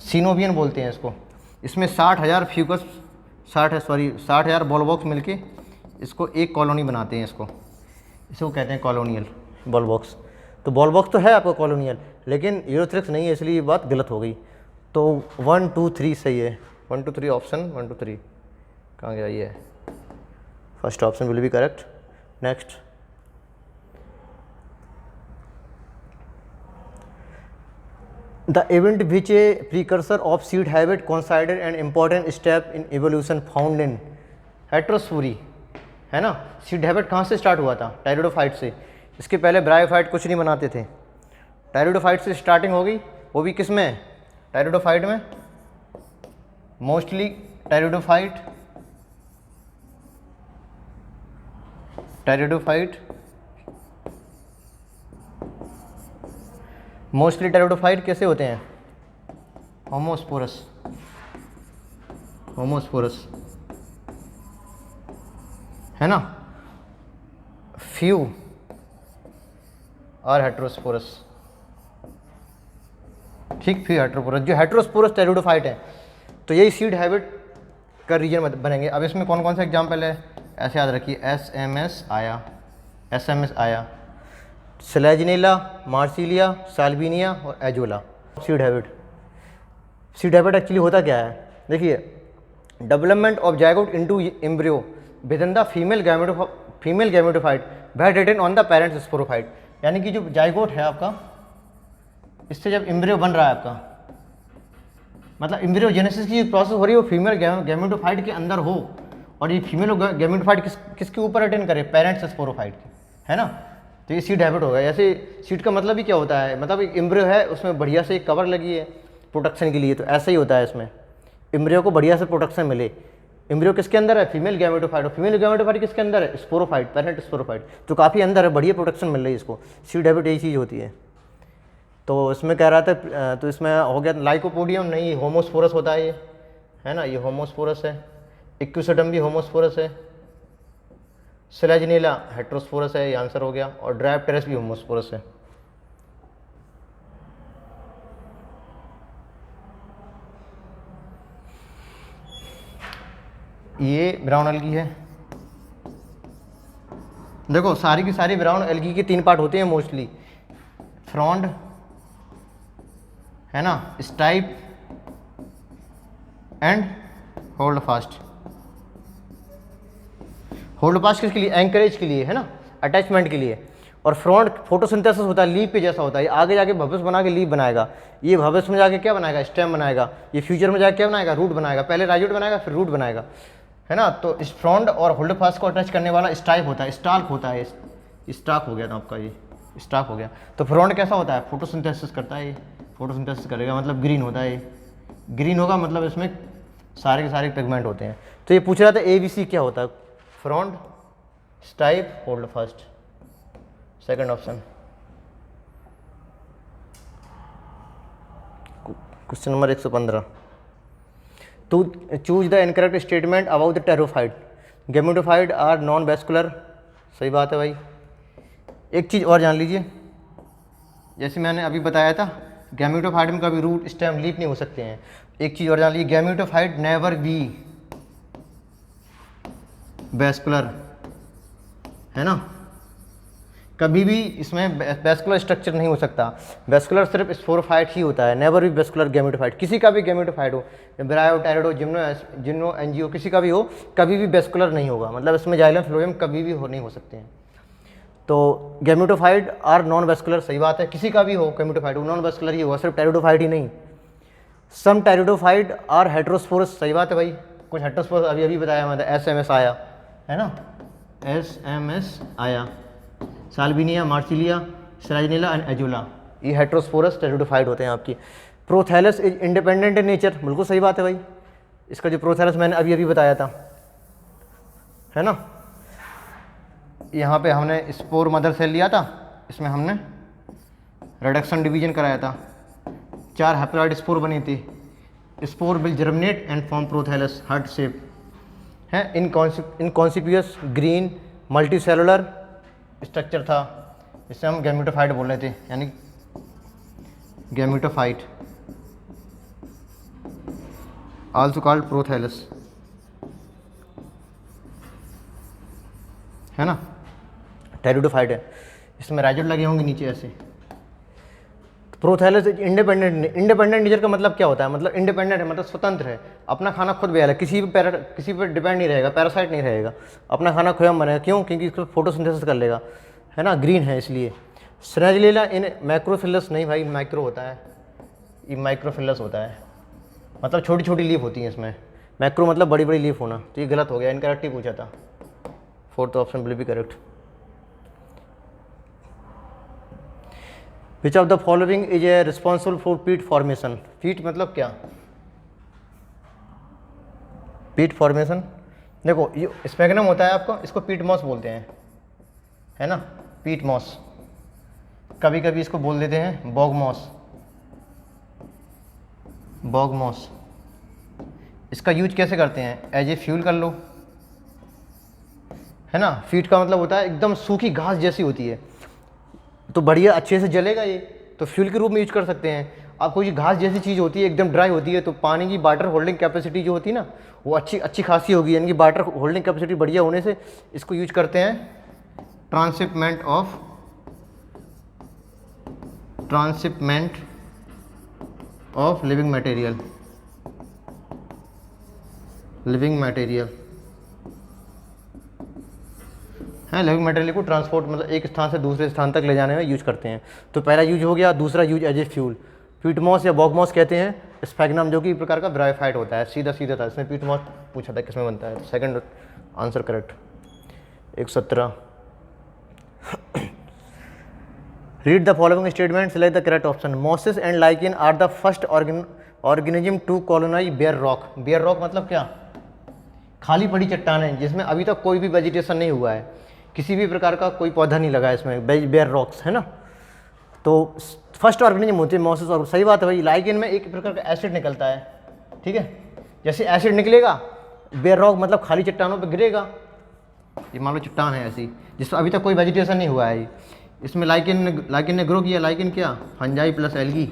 सीनोवियन बोलते हैं इसको। इसमें 60,000 फ्यूकस 60,000 बॉल बॉक्स मिलके इसको एक कॉलोनी बनाते हैं। इसको कहते हैं कॉलोनियल बॉल बॉक्स। तो बॉल बॉक्स तो है आपका कॉलोनियल, लेकिन यूरोथ्रिक्स नहीं है, इसलिए ये बात गलत हो गई। तो 1 2 3 सही है। 1 2 3 ऑप्शन 1 2 3 कहाँ गया, ये है first option will be correct. Next, the event which a precursor of seed habit considered an important step in evolution found in heterospory, है ना। सीड हैबिट कहाँ से स्टार्ट हुआ था, टेरिडोफाइट से। इसके पहले ब्रायोफाइट कुछ नहीं बनाते थे, टेरिडोफाइट से स्टार्टिंग हो गई, वो भी किस में, टेरिडोफाइट में, मोस्टली टेरिडोफाइट मोस्टली टेरिडोफाइट कैसे होते हैं, होमोस्पोरस है ना, फ्यू और हेट्रोस्पोरस, ठीक, फ्यू हेट्रोस्पोरस। जो हेट्रोस्पोरस टेरिडोफाइट है, तो यही सीड हैबिट का रीजन बनेंगे। अब इसमें कौन कौन से एग्जाम्पल है, ऐसे याद रखिए, एसएमएस आया, स्लेजनेला, मार्सिलिया, साल्विनिया और एजोला। सीड हैबिट एक्चुअली होता क्या है, देखिए, development of zygote into embryo within the female gametophyte where retained on the parents sporophyte. यानी कि जो जाइगोट है आपका, इससे जब एम्ब्रियो बन रहा है आपका, मतलब एम्ब्रियोजेनेसिस की प्रोसेस हो रही है, वो फीमेल गैमेटोफाइट के अंदर हो, और ये फीमेल गैमेटोफाइट किसके ऊपर अटेंड करे, पेरेंट्स स्पोरोफाइट के, है ना। तो ये सीड हैबिट होगा। ऐसे सीड का मतलब ही क्या होता है, मतलब एक एम्ब्रियो है, उसमें बढ़िया से एक कवर लगी है प्रोटेक्शन के लिए, तो ऐसा ही होता है इसमें, एम्ब्रियो को बढ़िया से प्रोटेक्शन मिले। एम्ब्रियो किसके अंदर है, फीमेल गैमेटोफाइट, और फीमेल गैमेटोफाइट किसके अंदर है, स्पोरोफाइट, पेरेंट स्पोरोफाइट, तो काफ़ी अंदर है, बढ़िया प्रोटेक्शन मिल रही है इसको। सीड हैबिट यही चीज़ होती है। तो इसमें कह रहा था, तो इसमें हो गया लाइकोपोडियम, नहीं, होमोस्पोरस होता है ये, है ना, ये होमोस्पोरस है। इक्विसेटम भी होमोस्पोरस है। स्लेजनेला हेट्रोस्पोरस है, ये आंसर हो गया। और ड्रायोप्टेरस भी होमोस्पोरस है। ये ब्राउन एल्गी है, देखो सारी की सारी ब्राउन एल्गी के 3 पार्ट होते हैं मोस्टली, फ्रॉन्ड है ना, stipe and hold fast. Hold fast किसके लिए? एंकरेज के लिए है ना, अटैचमेंट के लिए। और फ्रॉन्ट फोटोसिंथेसिस होता है, लीफ के जैसा होता है, ये आगे जाके भविष्य बना के लीफ बनाएगा, ये भविष्य में जाके क्या बनाएगा? स्टेम बनाएगा, ये फ्यूचर में जाके क्या बनाएगा? रूट बनाएगा, पहले राइजोट बनाएगा फिर रूट बनाएगा, है ना। तो इस फ्रॉन्ट और होल्ड फास्ट को अटैच करने वाला स्टाइप होता है, स्टाक होता है, स्टाक हो गया था आपका, ये स्टाक हो गया। तो फ्रॉन्ट कैसा होता है? फोटोसिंथेसिस करता है, ये फोटोसिंथेसिस करेगा मतलब ग्रीन होता है, ये ग्रीन होगा मतलब इसमें सारे के सारे पिगमेंट होते हैं। तो ये पूछ रहा था ABC क्या होता है? Frond, stipe, holdfast, second option. Question number 115, to choose the incorrect statement about the pteridophyte. Gametophyte are non vascular, सही बात है भाई। एक चीज़ और जान लीजिए, जैसे मैंने अभी बताया था गैमेटोफाइट में कभी रूट स्टेम लीफ नहीं हो सकते हैं। एक चीज़ और जान लीजिए, गैमेटोफाइट नेवर बी वैस्कुलर, है ना, कभी भी इसमें वैस्कुलर स्ट्रक्चर नहीं हो सकता। वैस्कुलर सिर्फ स्पोरोफाइट ही होता है, नेवर भी वैस्कुलर गैमेटोफाइट। किसी का भी गैमेटोफाइट हो, ब्रायो, टेरिडो, जिम्नो, एंजियो, किसी का भी हो, कभी भी वैस्कुलर नहीं होगा, मतलब इसमें जाइलम फ्लोएम कभी भी नहीं हो सकते हैं। तो गैमेटोफाइट आर नॉन वैस्कुलर, सही बात है, किसी का भी हो गैमेटोफाइट वो नॉन वैस्कुलर ही होगा, सिर्फ टेरिडोफाइट ही नहीं। सम टेरिडोफाइट आर हेटेरोस्पोरस, सही बात है भाई, कुछ हेटेरोस्पोरस अभी अभी बताया मतलब SMS आया है ना, SMS आया, साल्विनिया, मार्सिलिया, सिराजिनेला एंड एजुला, ये हेटेरोस्पोरस टेरिडोफाइट होते हैं आपकी। Prothallus is independent in nature, बिल्कुल सही बात है भाई, इसका जो प्रोथैलस मैंने अभी अभी बताया था, है ना। यहाँ पे हमने स्पोर मदर सेल लिया था, इसमें हमने रिडक्शन डिवीजन कराया था, 4 हैप्लॉइड स्पोर बनी थी। Spore will germinate and form prothallus, heart shape है, इनकॉन्सिपियस ग्रीन मल्टीसेलुलर स्ट्रक्चर था, इससे हम गैमेटोफाइट बोल रहे थे, यानी गैमेटोफाइट आल्सो कॉल्ड प्रोथैलस, है ना। टेरिडोफाइट है, इसमें राइजोट लगे होंगे नीचे ऐसे। प्रोथैलस इंडिपेंडेंट, इंडिपेंडेंट नेचर का मतलब क्या होता है? मतलब इंडिपेंडेंट है, मतलब स्वतंत्र है, अपना खाना खुद बेल है, किसी पर डिपेंड नहीं रहेगा, पैरासाइट नहीं रहेगा, अपना खाना स्वयं बनेगा। क्यों? क्योंकि इसको फोटोसिंथेसिस कर लेगा, है ना, ग्रीन है इसलिए। सिराजिनेला इन मैक्रोफिलस, नहीं भाई माइक्रो होता है, ये माइक्रोफिलस होता है, मतलब छोटी छोटी लीफ होती है इसमें, मैक्रो मतलब बड़ी बड़ी लीफ होना, तो ये गलत हो गया, इनकरेक्ट ही पूछा था, fourth option will be correct. Which of the following is a responsible for पीट फॉर्मेशन। पीट मतलब क्या? पीट फॉर्मेशन, देखो ये स्पैगनम होता है आपका, इसको पीट मॉस बोलते हैं, है ना, पीट मॉस, कभी कभी इसको बोल देते हैं बॉग मॉस, बॉग मॉस। इसका यूज कैसे करते हैं? एज ए फ्यूल कर लो, है ना। फीट का मतलब होता है एकदम सूखी घास जैसी होती है, तो बढ़िया अच्छे से जलेगा ये, तो फ्यूल के रूप में यूज कर सकते हैं। अब कोई घास जैसी चीज़ होती है एकदम ड्राई होती है, तो पानी की वाटर होल्डिंग कैपेसिटी जो होती है ना, वो अच्छी खासी होगी, यानी कि वाटर होल्डिंग कैपेसिटी बढ़िया होने से इसको यूज करते हैं ट्रांसशिपमेंट ऑफ लिविंग मटेरियल, है, लिविंग मटेरियल को ट्रांसपोर्ट मतलब एक स्थान से दूसरे स्थान तक ले जाने में यूज करते हैं। तो पहला यूज हो गया, दूसरा use as a fuel. Peat moss या बॉगमॉस कहते हैं स्फैगनम, जो कि एक प्रकार का ब्रायोफाइट होता है, सीधा सीधा था। इसमें पीटमॉस पूछा था किसमें बनता है, second answer correct. 117, read the following statement, select the correct option. Mosses and lichen are the first organism to colonise bare rock. Bare rock मतलब क्या? खाली पड़ी चट्टान है जिसमें अभी तक कोई भी वेजिटेशन नहीं हुआ है, किसी भी प्रकार का कोई पौधा नहीं लगा है इसमें, बेयर रॉक्स, है ना। तो फर्स्ट ऑर्गेनिज्म होते हैं मॉसेस, और सही बात है भाई, लाइकेन में एक प्रकार का एसिड निकलता है, ठीक है, जैसे एसिड निकलेगा बेयर रॉक मतलब खाली चट्टानों पे गिरेगा। ये मान लो चट्टान है ऐसी जिसमें अभी तक कोई वेजिटेशन नहीं हुआ है, इसमें लाइकेन ने ग्रो किया। लाइकेन क्या? फंजाई प्लस एल्गी,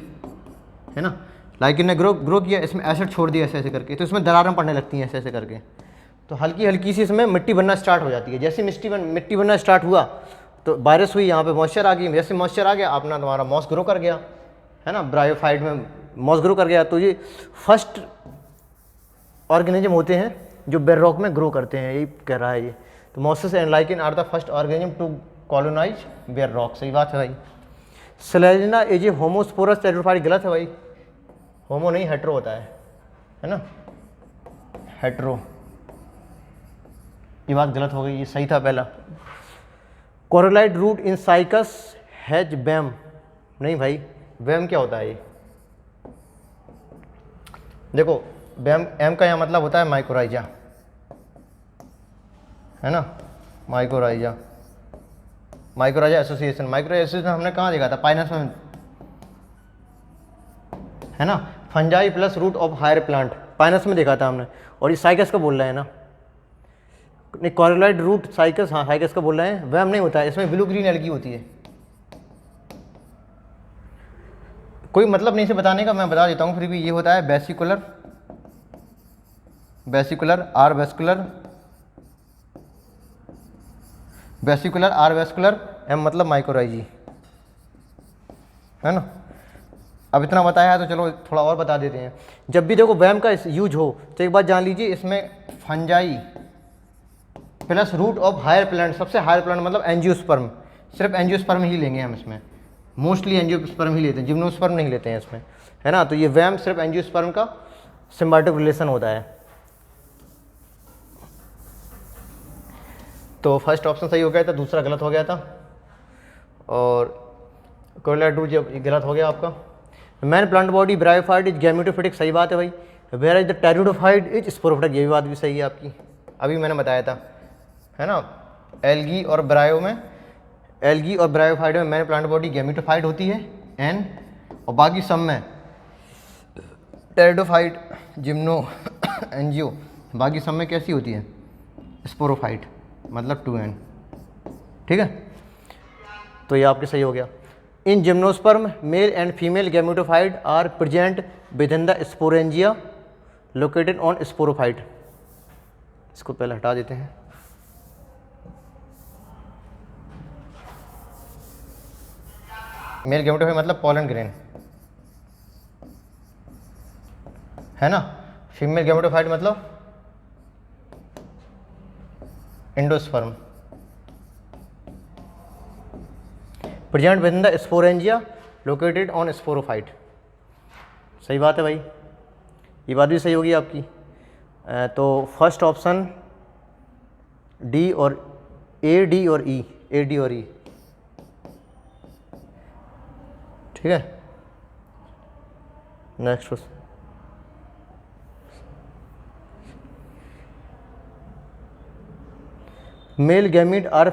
है ना। लाइकेन ने ग्रो किया, इसमें एसिड छोड़ दिया ऐसे ऐसे करके, तो इसमें दरारें पड़ने लगती हैं ऐसे ऐसे करके, तो हल्की हल्की सी इसमें मिट्टी बनना स्टार्ट हो जाती है। जैसे मिट्टी बनना स्टार्ट हुआ तो बारिश हुई, यहाँ पे मॉइस्चर आ गई, जैसे मॉइस्चर आ गया अपना तुम्हारा मॉस ग्रो कर गया, है ना, ब्रायोफाइट में मॉस ग्रो कर गया। तो ये फर्स्ट ऑर्गेनिज्म होते हैं जो बेड रॉक में ग्रो करते हैं, यही कह रहा है ये। तो mosses and lichen are the first organism to colonise bed rock. सही बात है भाई। Selaginella is a homosporous pteridophyte. गलत है भाई, होमो नहीं हेट्रो होता है ना, हेट्रो, ये बात गलत हो गई, ये सही था पहला। कोरोलाइट रूट इन साइकस हैज बैम। नहीं भाई, बैम क्या होता है ये? देखो बैम, एम का यहाँ मतलब होता है माइकोराइजा, है ना, mycorrhiza, mycorrhiza association. Mycorrhiza association हमने कहाँ देखा था? पाइनस में, है ना। Fungi plus root of higher plant, Pinus में देखा था हमने। और ये साइकस का बोल रहे हैं ना, नहीं कोरोलाइट रूट साइकस, हाँ साइकस का बोल रहे हैं। वैम नहीं होता है, इसमें ब्लू ग्रीन एल्गी होती है। कोई मतलब नहीं से बताने का, मैं बता देता हूँ फिर भी। ये होता है vesicular, vesicular arbuscular, vesicular arbuscular, M मतलब माइकोराइजी, है ना। अब इतना बताया है तो चलो थोड़ा और बता देते हैं। जब भी देखो वैम का यूज हो तो एक बात जान लीजिए, इसमें fungi plus root of higher plant, सबसे हायर प्लांट मतलब एंजियोस्पर्म, सिर्फ एंजियोस्पर्म ही लेंगे हम इसमें, मोस्टली एंजियोस्पर्म ही लेते हैं, जिम्नोस्पर्म नहीं लेते हैं इसमें, है ना। तो ये वैम सिर्फ एंजियोस्पर्म का सिम्बायोटिक रिलेशन होता है। तो फर्स्ट ऑप्शन सही हो गया था, दूसरा गलत हो गया था। और कोरोलाइट रूट जब गलत हो गया आपका। Main plant body bryophyte is gametophytic, सही बात है भाई। Whereas the pteridophyte is sporophytic, ये भी बात भी सही है आपकी, अभी मैंने बताया था, है ना। एल्गी और ब्रायो में, एल्गी और ब्रायोफाइट में मैन प्लांट बॉडी गैमेटोफाइट होती है एन, और बाकी सब में टेरिडोफाइट, जिम्नो, एंजियो, बाकी सब में कैसी होती है? स्पोरोफाइट, मतलब 2n, ठीक है। तो ये आपके सही हो गया। In gymnosperm male and female gametophyte are present within the sporangia located on sporophyte. इसको पहले हटा देते हैं। मेल गैमेटोफाइट मतलब पॉलन ग्रेन, है ना। फीमेल गैमेटोफाइट मतलब endosperm, present within the sporangia located on sporophyte. सही बात है भाई, ये बात भी सही होगी आपकी। तो फर्स्ट ऑप्शन डी और ए, डी और ई, ए डी और ई, ठीक है। Next question, male gamete are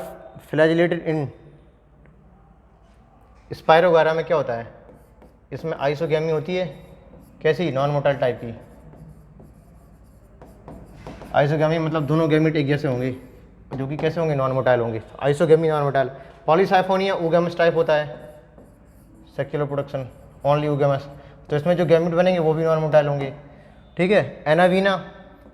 flagellated in, Spirogyra में क्या होता है? इसमें आइसोगैमी होती है, कैसी? नॉन मोटाइल टाइप की। आइसोगैमी मतलब दोनों गैमीट एक जैसे होंगे, जो कि कैसे होंगे? नॉन मोटाइल होंगे। Isogamy non motile. Polysiphonia oogamous type होता है, सेक्युलर प्रोडक्शन ओनली oogamous, तो इसमें जो गैमीट बनेंगे वो भी नॉन मोटाइल होंगे, ठीक है। एनावीना,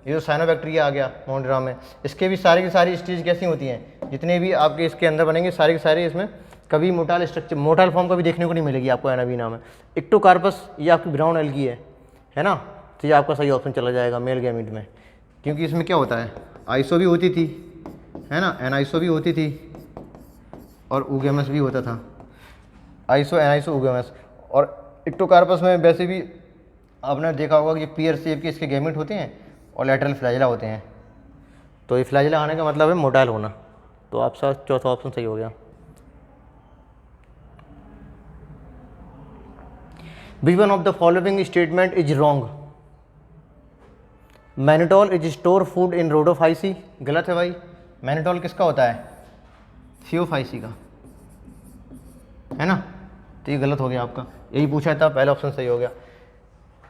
ये जो साइनोबैक्टीरिया आ गया मोन्ड्रा में, इसके भी सारी की सारी स्टेज कैसी होती हैं? जितने भी आपके इसके अंदर बनेंगे सारे के सारे, इसमें कभी मोटाइल स्ट्रक्चर, मोटाइल फॉर्म कभी देखने को नहीं मिलेगी आपको एनावीना में। इक्टोकार्पस, ये आपकी ब्राउन एल्गी है ना। तो ये आपका सही ऑप्शन चला जाएगा मेल गैमीट में, क्योंकि इसमें क्या होता है? आइसो भी होती थी, है ना, एनाइसो भी होती थी, और oogamous भी होता था। Iso, aniso, oogamous। और इक्टोकार्पस में वैसे भी आपने देखा होगा कि पियर शेप के इसके गैमेट होते हैं और लैटरल फ्लैजिला होते हैं। तो ये फ्लैजिला आने का मतलब है मोटाइल होना। तो आपका चौथा ऑप्शन सही हो गया। Which one of the following statement is wrong? Mannitol is store food in Rhodophyceae, गलत है भाई। मैनिटोल किसका होता है? थियोफाइसी का, है ना। तो ये गलत हो गया आपका, यही पूछा था, पहला ऑप्शन सही हो गया।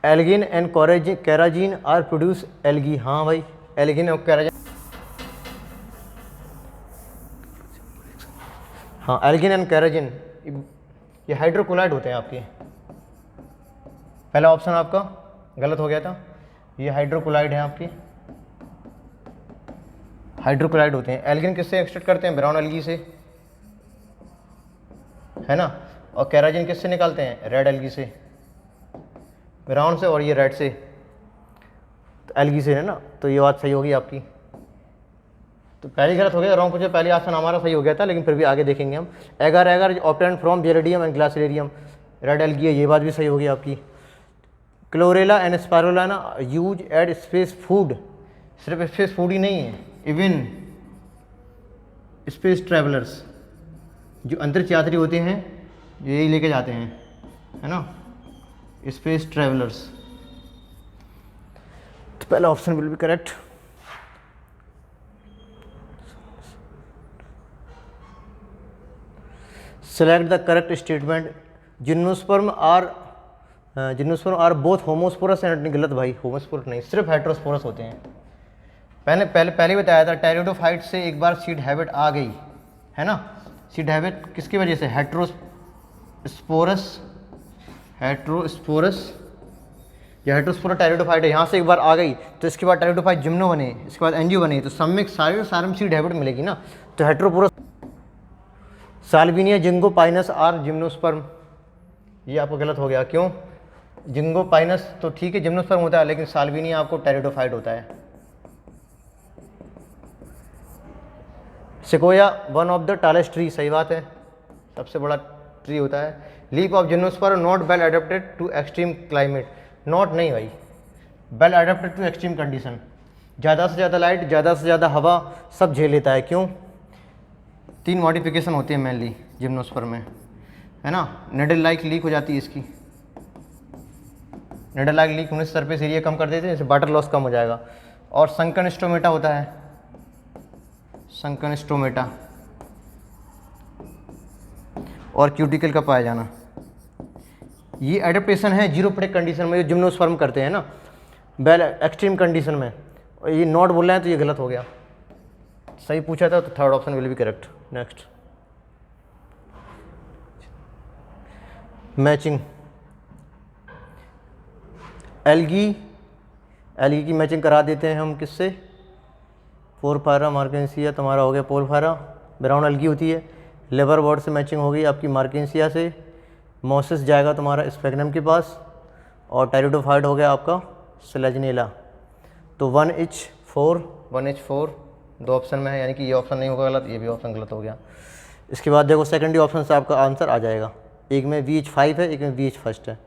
Algin and carrageen are produce algae, हाँ भाई, एल्गिन और कैराजीन, हाँ एल्गिन एंड कैराजीन ये हाइड्रोक्लोराइड होते हैं आपके। पहला ऑप्शन आपका गलत हो गया था, ये हाइड्रोक्लोराइड है आपकी, हाइड्रोक्लोराइड होते हैं। एल्गिन किससे एक्सट्रैक्ट करते हैं? ब्राउन एल्गी से, है ना। और केराजिन किससे निकालते हैं? रेड एल्गी से, ब्राउन से और ये रेड से, तो एल्गी से, है ना। तो ये बात सही होगी आपकी। तो पहली गलत हो गया, रॉन्ग पूछे, पहली ऑप्शन हमारा सही हो गया था, लेकिन फिर भी आगे देखेंगे हम। Agar agar obtained from Gelidium and Gracilaria, red algae है, ये बात भी सही होगी आपकी। Chlorella and Spirulina used space food, सिर्फ स्पेस फूड ही नहीं है, इवन स्पेस ट्रैवलर्स, जो अंतरिक्ष यात्री होते हैं जो यही लेके जाते हैं, है ना, स्पेस ट्रैवलर्स। तो पहला option will be correct. Select the correct statement. Gymnosperm are both homosporous and, गलत भाई, होमोस्पोरस नहीं, सिर्फ हेट्रोस्पोरस होते हैं। पहले बताया था, टेरिडोफाइट से एक बार सीड हैबिट आ गई, है ना। सीड हैबिट किसकी वजह से? हेट्रोस्पोरस या हेट्रोस्पोरा टेरिडोफाइट है, यहाँ से एक बार आ गई तो इसके बाद टेरिडोफाइट जिम्नो बने, इसके बाद एंजियो बने, तो सम्मिक सारम सीड हैबिट मिलेगी ना। तो हेट्रोपोरस। साल्विनिया जिंगोपाइनस आर जिम्नोस्पर्म, ये आपको गलत हो गया। क्यों? जिंगोपाइनस तो ठीक है जिम्नोस्पर्म होता है, लेकिन साल्विनिया आपको टेरिडोफाइट होता है। Sequoia one of the tallest tree, सही बात है, सबसे बड़ा ट्री होता है। Leaf of gymnosperm not well adapted to extreme climate, not नहीं भाई, well adapted to extreme condition. ज़्यादा से ज़्यादा लाइट, ज़्यादा से ज़्यादा हवा सब झेल लेता है। क्यों? 3 मॉडिफिकेशन होती है मेनली जिम्नोस्पर्म में, है ना। नेडल लाइक लीक हो जाती है इसकी, नेडल लाइक लीक होने से सरफेस एरिया कम कर देते हैं, जैसे वाटर लॉस कम हो जाएगा। और संकन स्टोमेटा होता है, संकन स्टोमेटा, और क्यूटिकल का पाया जाना। ये एडेप्टेशन है जीरो प्रेक कंडीशन में, जो जिम्नोस्पर्म करते हैं ना, वेल एक्सट्रीम कंडीशन में। और ये नॉट बोल रहे हैं तो ये गलत हो गया, सही पूछा था, तो third option will be correct. Next, matching. Algae की मैचिंग करा देते हैं हम किससे? पोरफायरा मार्केंसिया, तुम्हारा हो गया पोरफायरा, ब्राउन एल्गी होती है। लेबर बर्ड से मैचिंग होगी आपकी मार्केंसिया से। मोसिस जाएगा तुम्हारा स्पेगनम के पास, और टेरिडोफाइट हो गया आपका सेलेजनेला। तो 1H4 दो ऑप्शन में है, यानी कि ये ऑप्शन नहीं होगा गलत, ये भी ऑप्शन गलत हो गया। इसके बाद देखो सेकेंडरी ऑप्शन से आपका आंसर आ जाएगा, एक में VH5 है, एक में VH फर्स्ट है,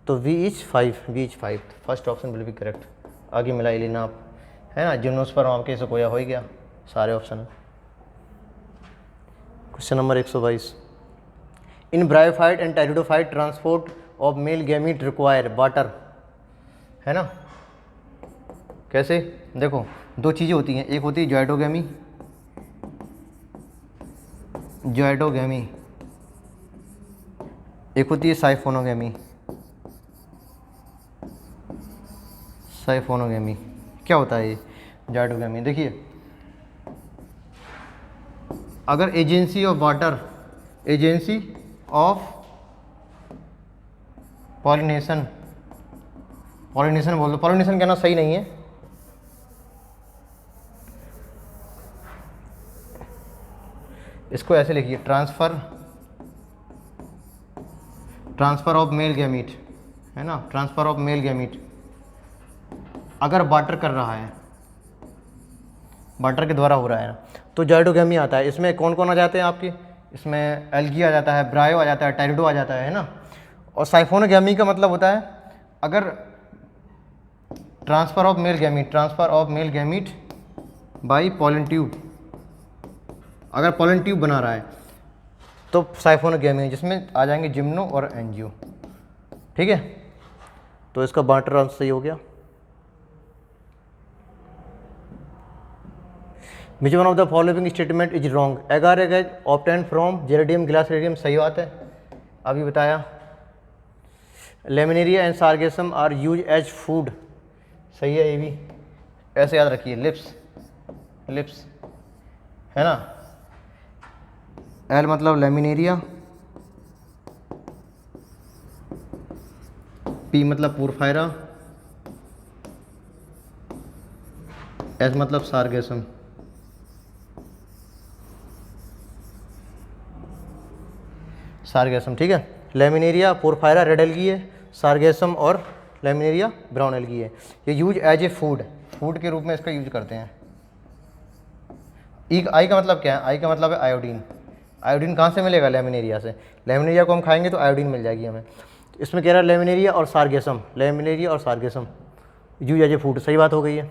तो VH5 first option will be correct. आगे मिला एलिना आप, है ना, जिम्नोस्पर्म आपके सिकोया हो ही गया सारे option. Question number 122, in bryophyte and pteridophyte transport of male gamete require water, है ना। कैसे? देखो दो चीज़ें होती हैं, एक होती है जॉइडोगैमी, एक होती है साइफोनोगैमी। क्या होता है ये जॉइडोगैमी? देखिए, अगर एजेंसी ऑफ पॉलिनेशन बोल दो, पॉलिनेशन कहना सही नहीं है, इसको ऐसे लिखिए, ट्रांसफ़र ऑफ मेल गैमीट, है ना, ट्रांसफ़र ऑफ मेल गैमीट। अगर वाटर कर रहा है, वाटर के द्वारा हो रहा है ना, तो जॉइडोगैमी आता है। इसमें कौन कौन आ जाते हैं आपके? इसमें एल्गी आ जाता है, ब्रायो आ जाता है, टेरिडो आ जाता है ना। और साइफोनोगैमी का मतलब होता है अगर transfer of male gamete by pollen tube, अगर पॉलन ट्यूब बना रहा है तो साइफोनोगैमी है, जिसमें आ जाएंगे जिम्नो और एंजियो। ठीक है, तो इसका बाटर आंसर सही हो गया। Which one of the following statement is wrong? Agar agar obtain from Gelidium Gracilaria, सही बात है, अभी बताया। Laminaria and Sargassum are use as food, सही है ये भी, ऐसे याद रखिए। लिप्स है ना, एल मतलब लेमिनेरिया, पी मतलब पोरफायरा, एस मतलब सार्गेसम। सार्गेसम, ठीक है। लेमिनेरिया पोरफायरा रेड एल्गी है, सार्गेसम और लेमिनेरिया ब्राउन एल्गी है। ये use as a food, food के रूप में इसका यूज करते हैं। आई का मतलब क्या है? आई का मतलब है आयोडीन। आयोडीन कहाँ से मिलेगा? लेमिनेरिया से। लेमिनेरिया को हम खाएंगे तो आयोडीन मिल जाएगी हमें। इसमें कह रहा है लेमिनेरिया और सार्गेसम, लेमिनेरिया और sargassum use as a food, सही बात हो गई है।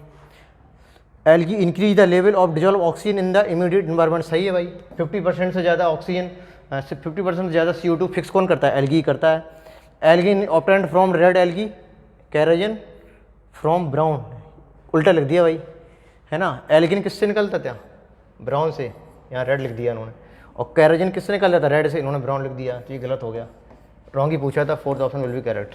Algae increase the level of dissolve oxygen in the immediate environment, सही है भाई। 50% से ज़्यादा ऑक्सीजन, 50% से ज़्यादा CO2 फिक्स कौन करता है? एल्गी करता है। Algae obtained from red algae, carrageen from brown, उल्टा लिख दिया भाई, है ना। एल्गिन किससे निकलता था? ब्राउन से, यहाँ रेड लिख दिया इन्होंने। और केराजिन किससे निकलता था? रेड से, इन्होंने ब्राउन लिख दिया, तो ये गलत हो गया, रॉन्ग ही पूछा था। Fourth option will be correct.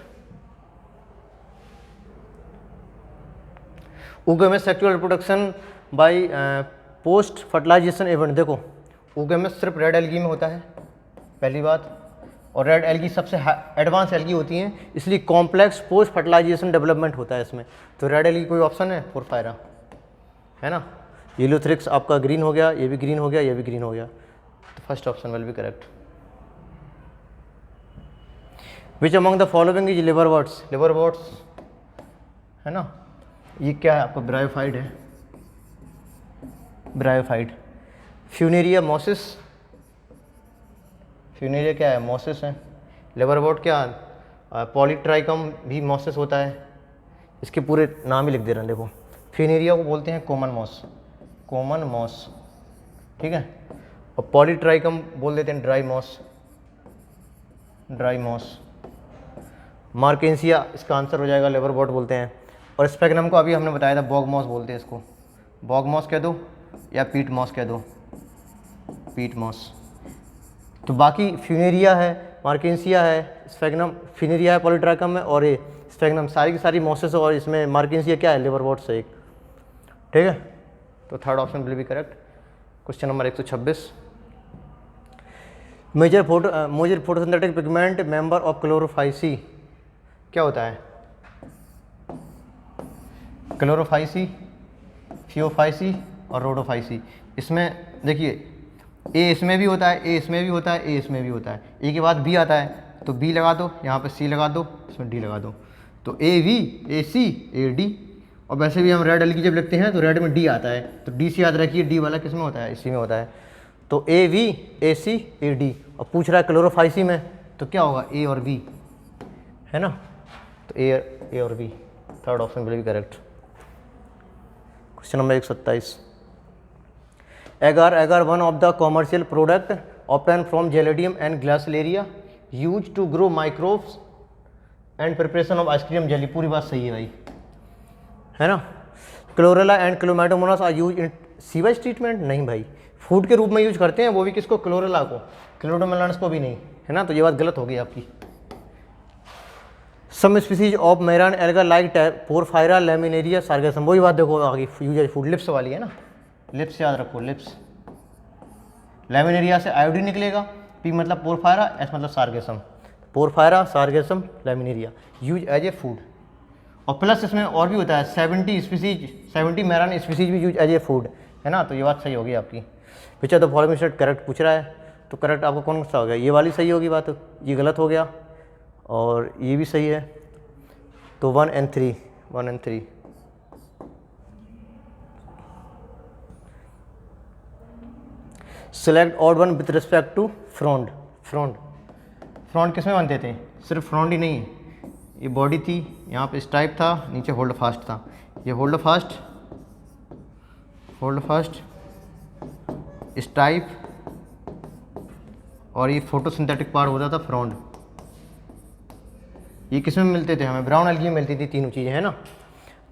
Oogamous sexual reproduction by post fertilization event, देखो ऊगेमस सिर्फ रेड एल्गी में होता है, पहली बात। और रेड एल्गी सबसे एडवांस एल्गी होती हैं, इसलिए कॉम्प्लेक्स पोस्ट फर्टिलाइजेशन डेवलपमेंट होता है इसमें। तो रेड एल्गी कोई ऑप्शन है? पोरफायरा, है ना। येलोथ्रिक्स आपका ग्रीन हो गया, ये भी ग्रीन हो गया, ये भी ग्रीन हो गया, तो first option will be correct. Which among the following is liverworts, liverworts है ना। ये क्या है आपका? ब्रायोफाइट है, ब्रायोफाइट। फ्यूनेरिया मोसिस, फ्यूनेरिया क्या है? मोसिस है। लिवरवॉर्ट क्या? पॉलीट्राइकम भी मोसिस होता है। इसके पूरे नाम ही लिख दे रहे हैं, देखो। फ्यूनेरिया को बोलते हैं कॉमन मॉस, कॉमन मॉस, ठीक है। और पॉलीट्राइकम बोल देते हैं dry moss, dry moss. Marchantia इसका आंसर हो जाएगा, लिवरवॉर्ट बोलते हैं। और स्पेगनम को अभी हमने बताया था बॉग मॉस बोलते हैं इसको, बॉग मॉस कह दो या पीट मॉस कह दो, पीट मॉस। तो बाकी फ्यूनेरिया है, मार्केंसिया है, स्पेगनम, फ्यूनेरिया है पॉलीट्राइकम में, और ये स्पेगनम, सारी की सारी मॉसेस। और इसमें मार्केंसिया क्या है? लिवरवॉर्ट से एक, ठीक है। तो third option will be correct. Question number 126, major photosynthetic pigment member of chlorophyceae क्या होता है? क्लोरोफाइसी, फियोफाइसी और रोडोफाइसी। इसमें देखिए, ए इसमें भी होता है, ए इसमें भी होता है, ए इसमें भी होता है। ए के बाद बी आता है तो बी लगा दो, यहाँ पे सी लगा दो, इसमें डी लगा दो, तो A V, A C, A D. और वैसे भी हम रेड एल्गी जब लिखते हैं तो रेड में डी आता है, तो डी से याद रखिए, डी वाला किस में होता है? इसी में होता है। तो A V, A C, A D. और पूछ रहा है क्लोरोफाइसी में, तो क्या होगा? ए और बी, है ना। तो ए और B, third option will be correct. Question number 127, agar one of the commercial product obtained from Gelidium and Gracilaria use to grow microbes and preparation of ice cream jelly, पूरी बात सही है भाई, है ना। Chlorella and Chlamydomonas are use in sewage treatment, नहीं भाई, food के रूप में यूज करते हैं, वो भी किसको? क्लोरेला को, क्लोरोमेलान्स को भी नहीं, है ना। तो ये बात गलत हो गई आपकी। Some species of marine alga like Porphyra, Laminaria, Sargassum, वही बात देखो आगे, यूज फूड, लिप्स वाली है ना, लिप्स याद रखो, लिप्स। लेमिनेरिया से आयोडीन निकलेगा, पी मतलब पोरफायरा, एस मतलब sargassum, porphyra, sargassum, laminaria use as a food. और प्लस इसमें और भी होता है, 70 स्पीसीज, 70 मैरान स्पीसीज भी यूज एज ए फूड, है ना। तो ये बात सही होगी आपकी। Picture the following state correct पूछ रहा है, तो करेक्ट आपको कौन सा हो गया? ये वाली सही होगी बात, ये गलत हो गया, और ये भी सही है। तो 1 and 3, 1 and 3। Select odd one with respect to frond, frond, frond किस में बनते थे? सिर्फ फ्रॉन्ड ही नहीं, ये बॉडी थी, यहाँ पे स्टाइप था, नीचे होल्ड फास्ट था। ये hold fast, hold fast, stipe, और ये फोटोसिंथेटिक पार्ट होता था फ्रॉन्ड। ये किस में मिलते थे? हमें ब्राउन एल्गी में मिलती थी तीनों चीज़ें, है ना।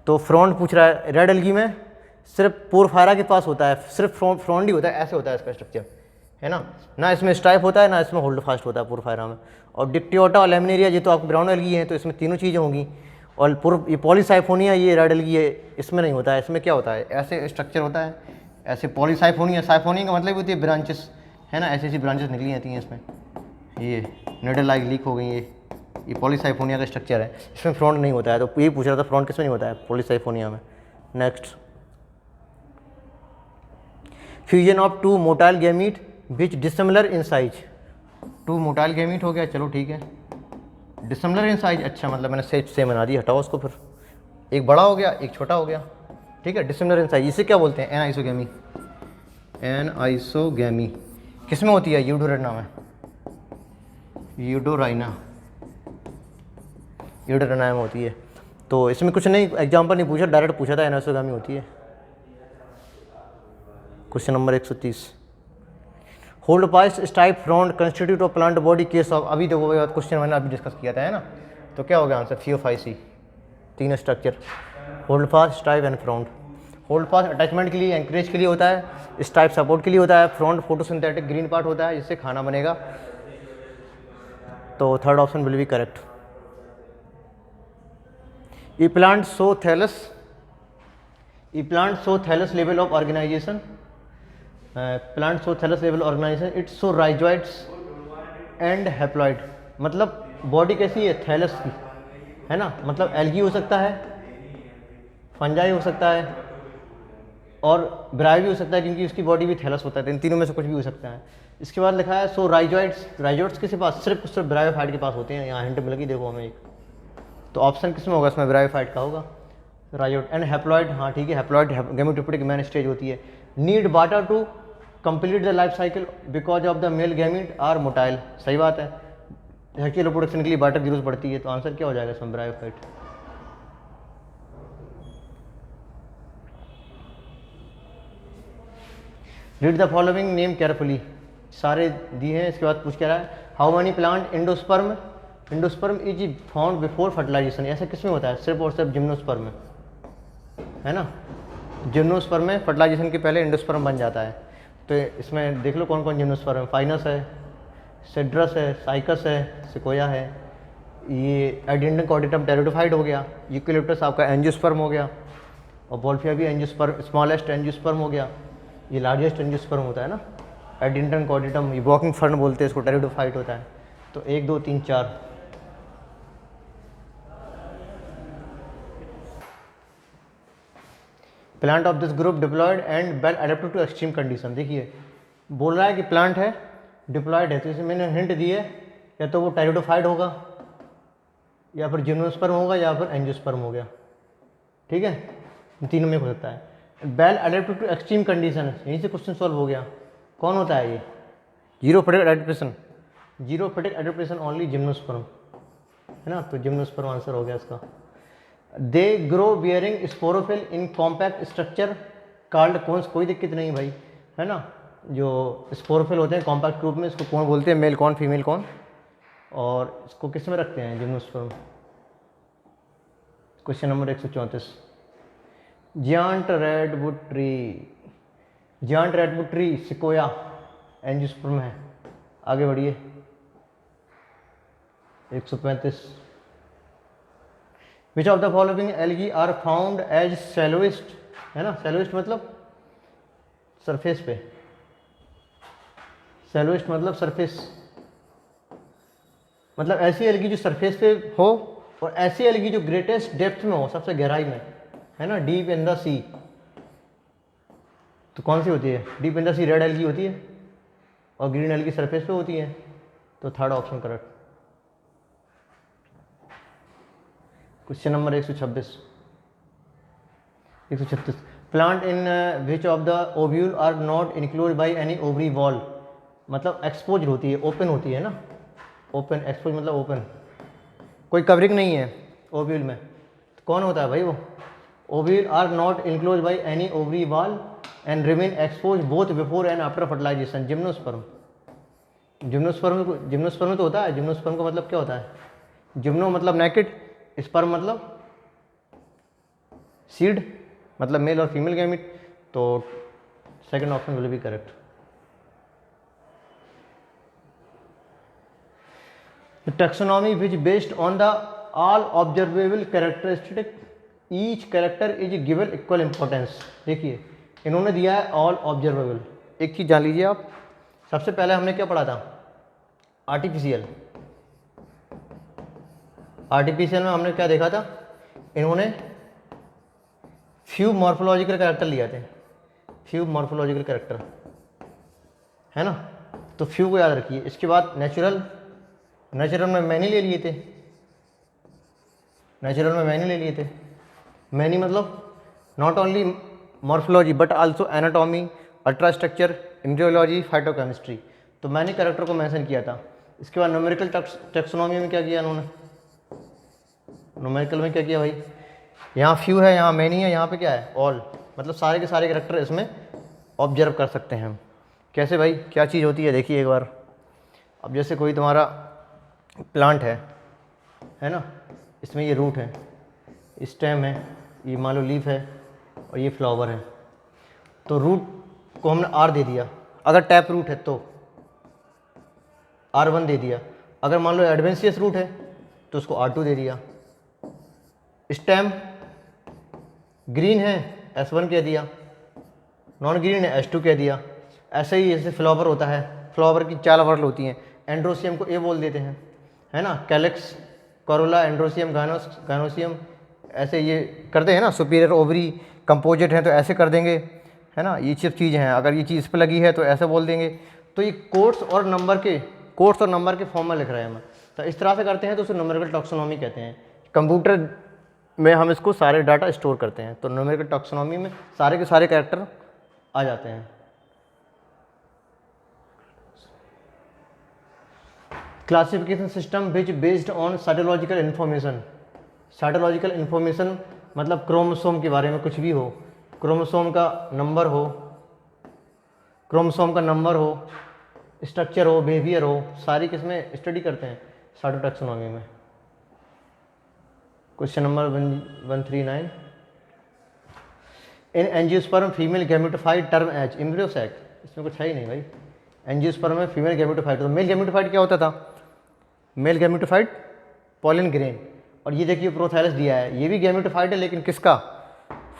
तो फ्रॉन्ड पूछ रहा है, रेड एल्गी में सिर्फ पोरफायरा के पास होता है, सिर्फ फ्रॉन्ड ही होता है, ऐसे होता है इसका स्ट्रक्चर, है ना इसमें स्टाइप होता है, ना इसमें होल्ड फास्ट होता है पोरफायरा में। और डिक्टियोटा और लेमिनेरिया, ये तो आपको ब्राउन एल्गी है, तो इसमें तीनों चीज़ें होंगी। और ये पॉलीसाइफोनिया, ये रेड एल्गी है, इसमें नहीं होता है। इसमें क्या होता है? ऐसे स्ट्रक्चर होता है, ऐसे पॉलीसाइफोनिया, साइफोनिया का मतलब होती है ब्रांचेस, है ना, ऐसी ऐसी ब्रांचेस निकली जाती हैं इसमें। ये निडल लाइक लीक हो गई, ये पॉलीसाइफोनिया का स्ट्रक्चर है, इसमें फ्रॉन्ड नहीं होता है। तो ये पूछ रहा था फ्रॉन्ड किस में नहीं होता है? पॉलीसाइफोनिया में। Next, fusion of to motile gamete which dissimilar in size, 2 motile gamete हो गया, चलो ठीक है। डिसमिलर इन साइज, अच्छा मतलब मैंने सेम बना दिया, हटाओ उसको फिर। एक बड़ा हो गया, एक छोटा हो गया, ठीक है। डिसमिलर इन साइज, इसे क्या बोलते हैं? N isogamy. एन आइसोगैमी किस में होती है? यूडोराइना में, यूडोराइना, यूडोराइना में होती है। तो इसमें कुछ नहीं, एग्जाम्पल नहीं पूछा, डायरेक्ट पूछा था एन आइसोगैमी होती है। Question number 130, hold past stipe frond constitute of plant body case of, अभी देखो क्वेश्चन मैंने अभी डिस्कस किया था, है ना। तो क्या हो गया answer? Phaeophyceae, 3 structure, hold fast, stipe and frond. Hold fast attachment के लिए, एंकरेज के लिए होता है, स्टाइप सपोर्ट के लिए होता है, फ्रॉन्ड फोटोसिंथेटिक ग्रीन पार्ट होता है जिससे खाना बनेगा। तो third option will be correct. E plant so thallus, E plant so thallus level of organisation, plant so thallus level organisation, it's so rhizoids and haploid. मतलब बॉडी कैसी है? Thallus की, है ना। मतलब एल्गी हो सकता है, फंजाई हो सकता है और ब्राई भी हो सकता है, क्योंकि उसकी बॉडी भी थैलस होता है। इन तीनों में से कुछ भी हो सकता है। इसके बाद लिखा है सो राइजॉइड्स, राइजॉइड्स किसके पास? सिर्फ ब्रायोफाइट के पास होते हैं। यहाँ हिंट मिल गई देखो हमें एक, तो ऑप्शन किस में होगा? इसमें ब्रायोफाइट का होगा, राइजॉइड। एंड हैप्लॉइड, हाँ ठीक है, हैप्लॉइड गैमेटोफिटिक मैन स्टेज होती है। Need water to complete the life cycle because of the male gamete are motile, सही बात है। सेक्सुअल रिप्रोडक्शन के लिए वाटर की जरूरत पड़ती है, तो आंसर क्या हो जाएगा इसमें? Bryophyte. Read the following name carefully, सारे दिए हैं। इसके बाद पूछ क्या रहा है? How many plant endosperm, endosperm is found before fertilisation, ऐसा किस में होता है? सिर्फ और सिर्फ जिम्नोस्पर्म में, है ना। जिम्नोस्पर्म में फर्टिलाइजेशन के पहले एंडोस्पर्म बन जाता है। तो इसमें देख लो कौन कौन जिम्नोस्पर्म है। फाइनस है, सेड्रस है, साइकस है, सिकोया है, ये एडेंडन कॉर्डिटम टेरिडोफाइट हो गया, यूकेलिप्टस आपका एंजियोस्पर्म हो गया, और बॉल्फिया भी एंजियोस्पर्म, स्मॉलेस्ट एंजियोस्पर्म हो गया, ये लार्जेस्ट एंजियोस्पर्म होता है ना। एडेंडन कॉर्डिटम, ये वॉकिंग फर्न बोलते हैं इसको, टेरिडोफाइट होता है। तो 1 2 3 4। Plant of this group diploid and well adapted to extreme condition. देखिए बोल रहा है कि प्लांट है, डिप्लॉयड है, तो इसे मैंने हिंट दी है, या तो वो टेरिडोफाइट होगा, या फिर जिम्नोस्पर्म होगा, या फिर एंजियोस्पर्म हो गया, ठीक है। इन तीनों में हो सकता है। Well adapted to extreme condition, यहीं से क्वेश्चन सॉल्व हो गया। कौन होता है ये? Xerophytic adaptation, xerophytic adaptation only gymnosperm, है ना। तो जिम्नोस्पर्म आंसर हो गया इसका। They grow bearing sporophyll in compact structure called कौन, कोई दिक्कत नहीं भाई, है ना। जो स्पोरोफिल होते हैं कॉम्पैक्ट रूप में, इसको कौन बोलते हैं? मेल कौन, फीमेल कौन, और इसको किस में रखते हैं? Gymnosperm. Question number 134, giant redwood tree, giant redwood tree Sequoia angiosperm है। आगे बढ़िए। 135, which of the following algae are found as सैलोइस्ट, है ना। सैलोइस्ट मतलब सरफेस पे, सैलोइस्ट मतलब सरफेस, मतलब ऐसी एल्गी जो सरफेस पे हो, और ऐसी एल्गी जो ग्रेटेस्ट डेप्थ में हो, सबसे गहराई में, है ना, डीप इन द सी। तो कौन सी होती है? Deep in the sea red algae होती है, और ग्रीन एल्गी सरफेस पे होती है। तो third option correct. Question number 136, plant in which of the ovule are not include by any ovary wall, मतलब एक्सपोज होती है, ओपन होती है ना। ओपन, एक्सपोज मतलब ओपन, कोई कवरिंग नहीं है ओव्यूल में। तो कौन होता है भाई वो? Ovule are not enclose by any ovary wall and remain expose both before and after fertilisation, gymnosperm. Gymnosperm तो होता है। जिम्नोस्पर्म का मतलब क्या होता है? जिम्नो मतलब नेकेड, स्पर्म मतलब सीड, मतलब मेल और फीमेल गैमिट। तो second option will be correct. Taxonomy which based on the all observable characteristic each character is given equal importance. देखिए इन्होंने दिया है ऑल ऑब्जर्वेबल। एक चीज़ जान लीजिए आप, सबसे पहले हमने क्या पढ़ा था? आर्टिफिशियल। आर्टिफिशियल में हमने क्या देखा था? इन्होंने फ्यू मॉर्फोलॉजिकल कैरेक्टर लिए थे, फ्यू मॉर्फोलॉजिकल कैरेक्टर, है ना। तो फ्यू को याद रखिए। इसके बाद नेचुरल, नेचुरल में मैनी ले लिए थे, नेचुरल में मैनी ले लिए थे। मैनी मतलब not only morphology but also anatomy, ultrastructure, embryology, phytochemistry. तो मैंने कैरेक्टर को मेंशन किया था। इसके बाद न्यूमेरिकल टेक्सोनॉमी में क्या किया इन्होंने, न्यूमेरिकल में क्या किया भाई, यहाँ फ्यू है, यहाँ मैनी है, यहाँ पे क्या है ऑल, मतलब सारे के सारे कैरेक्टर इसमें ऑब्जर्व कर सकते हैं हम। कैसे भाई, क्या चीज़ होती है देखिए एक बार। अब जैसे कोई तुम्हारा प्लांट है ना, इसमें ये रूट है, स्टेम है, ये मान लो लीफ है और ये फ्लावर है। तो रूट को हमने आर दे दिया, अगर टैप रूट है तो R1 दे दिया, अगर मान लो एडवेंशियस रूट है तो उसको R2 दे दिया। स्टेम ग्रीन है S1 कह दिया, नॉन ग्रीन है S2 कह दिया। ऐसे ही जैसे फ्लावर होता है, फ्लावर की 4 वर्ल होती हैं, एंड्रोसियम को ए बोल देते हैं, है ना, कैलेक्स, कोरोला, एंड्रोसियम, गायनोसियम, ऐसे ये करते हैं ना। सुपीरियर ओवरी कंपोजिट है तो ऐसे कर देंगे, है ना, ये सब चीज़ें हैं। अगर ये चीज़ इस पर लगी है तो ऐसे बोल देंगे। तो ये कोट्स और नंबर के फॉर्म में लिख रहे हैं हम, तो इस तरह से करते हैं तो उसे न्यूमेरिकल टैक्सोनॉमी कहते हैं। कंप्यूटर में हम इसको सारे डाटा स्टोर करते हैं, तो न्यूमेरिकल टैक्सोनॉमी में सारे के सारे कैरेक्टर आ जाते हैं। Classification system which based on cytological information. Cytological information मतलब क्रोमोसोम के बारे में कुछ भी हो, क्रोमोसोम का नंबर हो, स्ट्रक्चर हो, बिहेवियर हो, सारी किसमें स्टडी करते हैं, साइटोटैक्सोनॉमी में। Question number 139, in angiosperm female gametophyte term as embryo sac. इसमें कुछ है ही नहीं भाई। एंजियोस्पर्म में फीमेल गैमेटोफाइट, तो मेल गैमेटोफाइट क्या होता था, मेल गैमेटोफाइट पॉलन ग्रेन। और ये देखिए प्रोथैलस दिया है, ये भी गैमेटोफाइट है लेकिन किसका,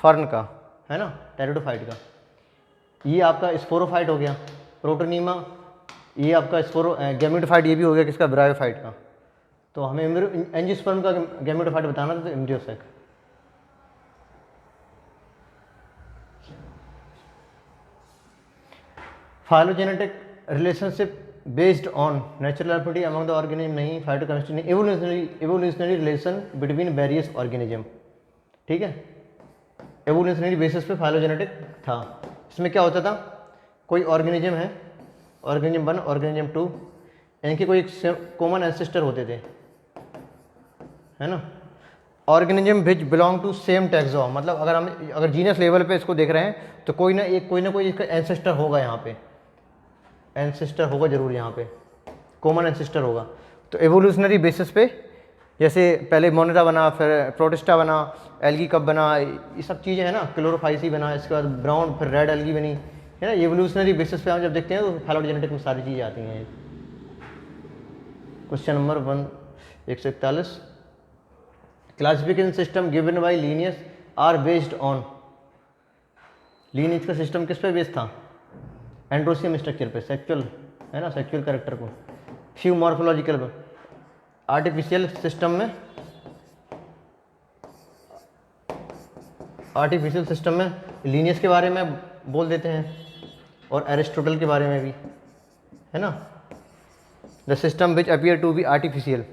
फर्न का, है ना, टेरिडोफाइट का। ये आपका स्पोरोफाइट हो गया, प्रोटोनीमा। ये आपका गैमेटोफाइट ये भी हो गया किसका, ब्रायोफाइट का। तो हमें एंजियोस्पर्म का गैमेटोफाइट बताना था, तो embryo sac. Phylogenetic relationship based on natural affinity among the organism नहीं, फाइटोकेमिस्ट्री नहीं, evolutionary relation between various organism. ठीक है, एवोल्यूशनरी बेसिस पे फाइलोजेनेटिक था। इसमें क्या होता था, कोई ऑर्गेनिज्म है, ऑर्गेनिज्म 1, ऑर्गेनिज्म 2, इनके कोई कॉमन एंसेस्टर होते थे, है ना। Organism which belong to same taxon, मतलब अगर जीनस लेवल पे इसको देख रहे हैं तो कोई ना कोई इसका एंसेस्टर होगा, यहाँ पे एंसेस्टर होगा जरूर, यहाँ पे कॉमन एंसेस्टर होगा। तो एवोल्यूशनरी बेसिस पे जैसे पहले मोनेरा बना, फिर प्रोटिस्टा बना, एल्गी कब बना, ये सब चीज़ें हैं ना, क्लोरोफाइसी बना, इसके बाद ब्राउन, फिर रेड एल्गी बनी, है ना। एवोल्यूशनरी बेसिस पे हम जब देखते हैं तो फाइलोजेनेटिक में सारी चीज़ें आती हैं। Question number 141, classification system given by Linnaeus are based on. Linnaeus का सिस्टम किस पे बेस्ड था, एंड्रोसियम स्ट्रक्चर पे, सेक्सुअल, है ना, सेक्सुअल कैरेक्टर को। फ्यू मॉर्फोलॉजिकल पे। आर्टिफिशियल सिस्टम में लीनियस के बारे में बोल देते हैं और एरिस्टोटल के बारे में भी, है ना। The system which appear to be artificial,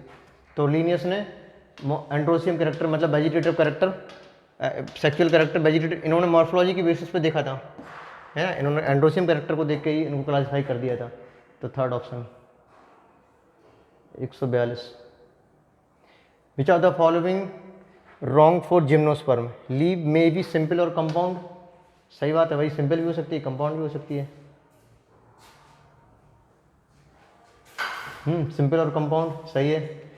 तो लीनियस ने एंड्रोसियम कैरेक्टर मतलब vegetative character, sexual character, vegetative, इन्होंने मॉर्फोलॉजी की बेसिस पे देखा था, है ना। इन्होंने एंड्रोसियम कैरेक्टर को देख के ही इनको क्लासीफाई कर दिया था। तो third option 142, which of the following wrong for gymnosperm, leave may be simple और कंपाउंड। सही बात है भाई, सिंपल भी हो सकती है, कंपाउंड भी हो सकती है। सिंपल और कंपाउंड सही है।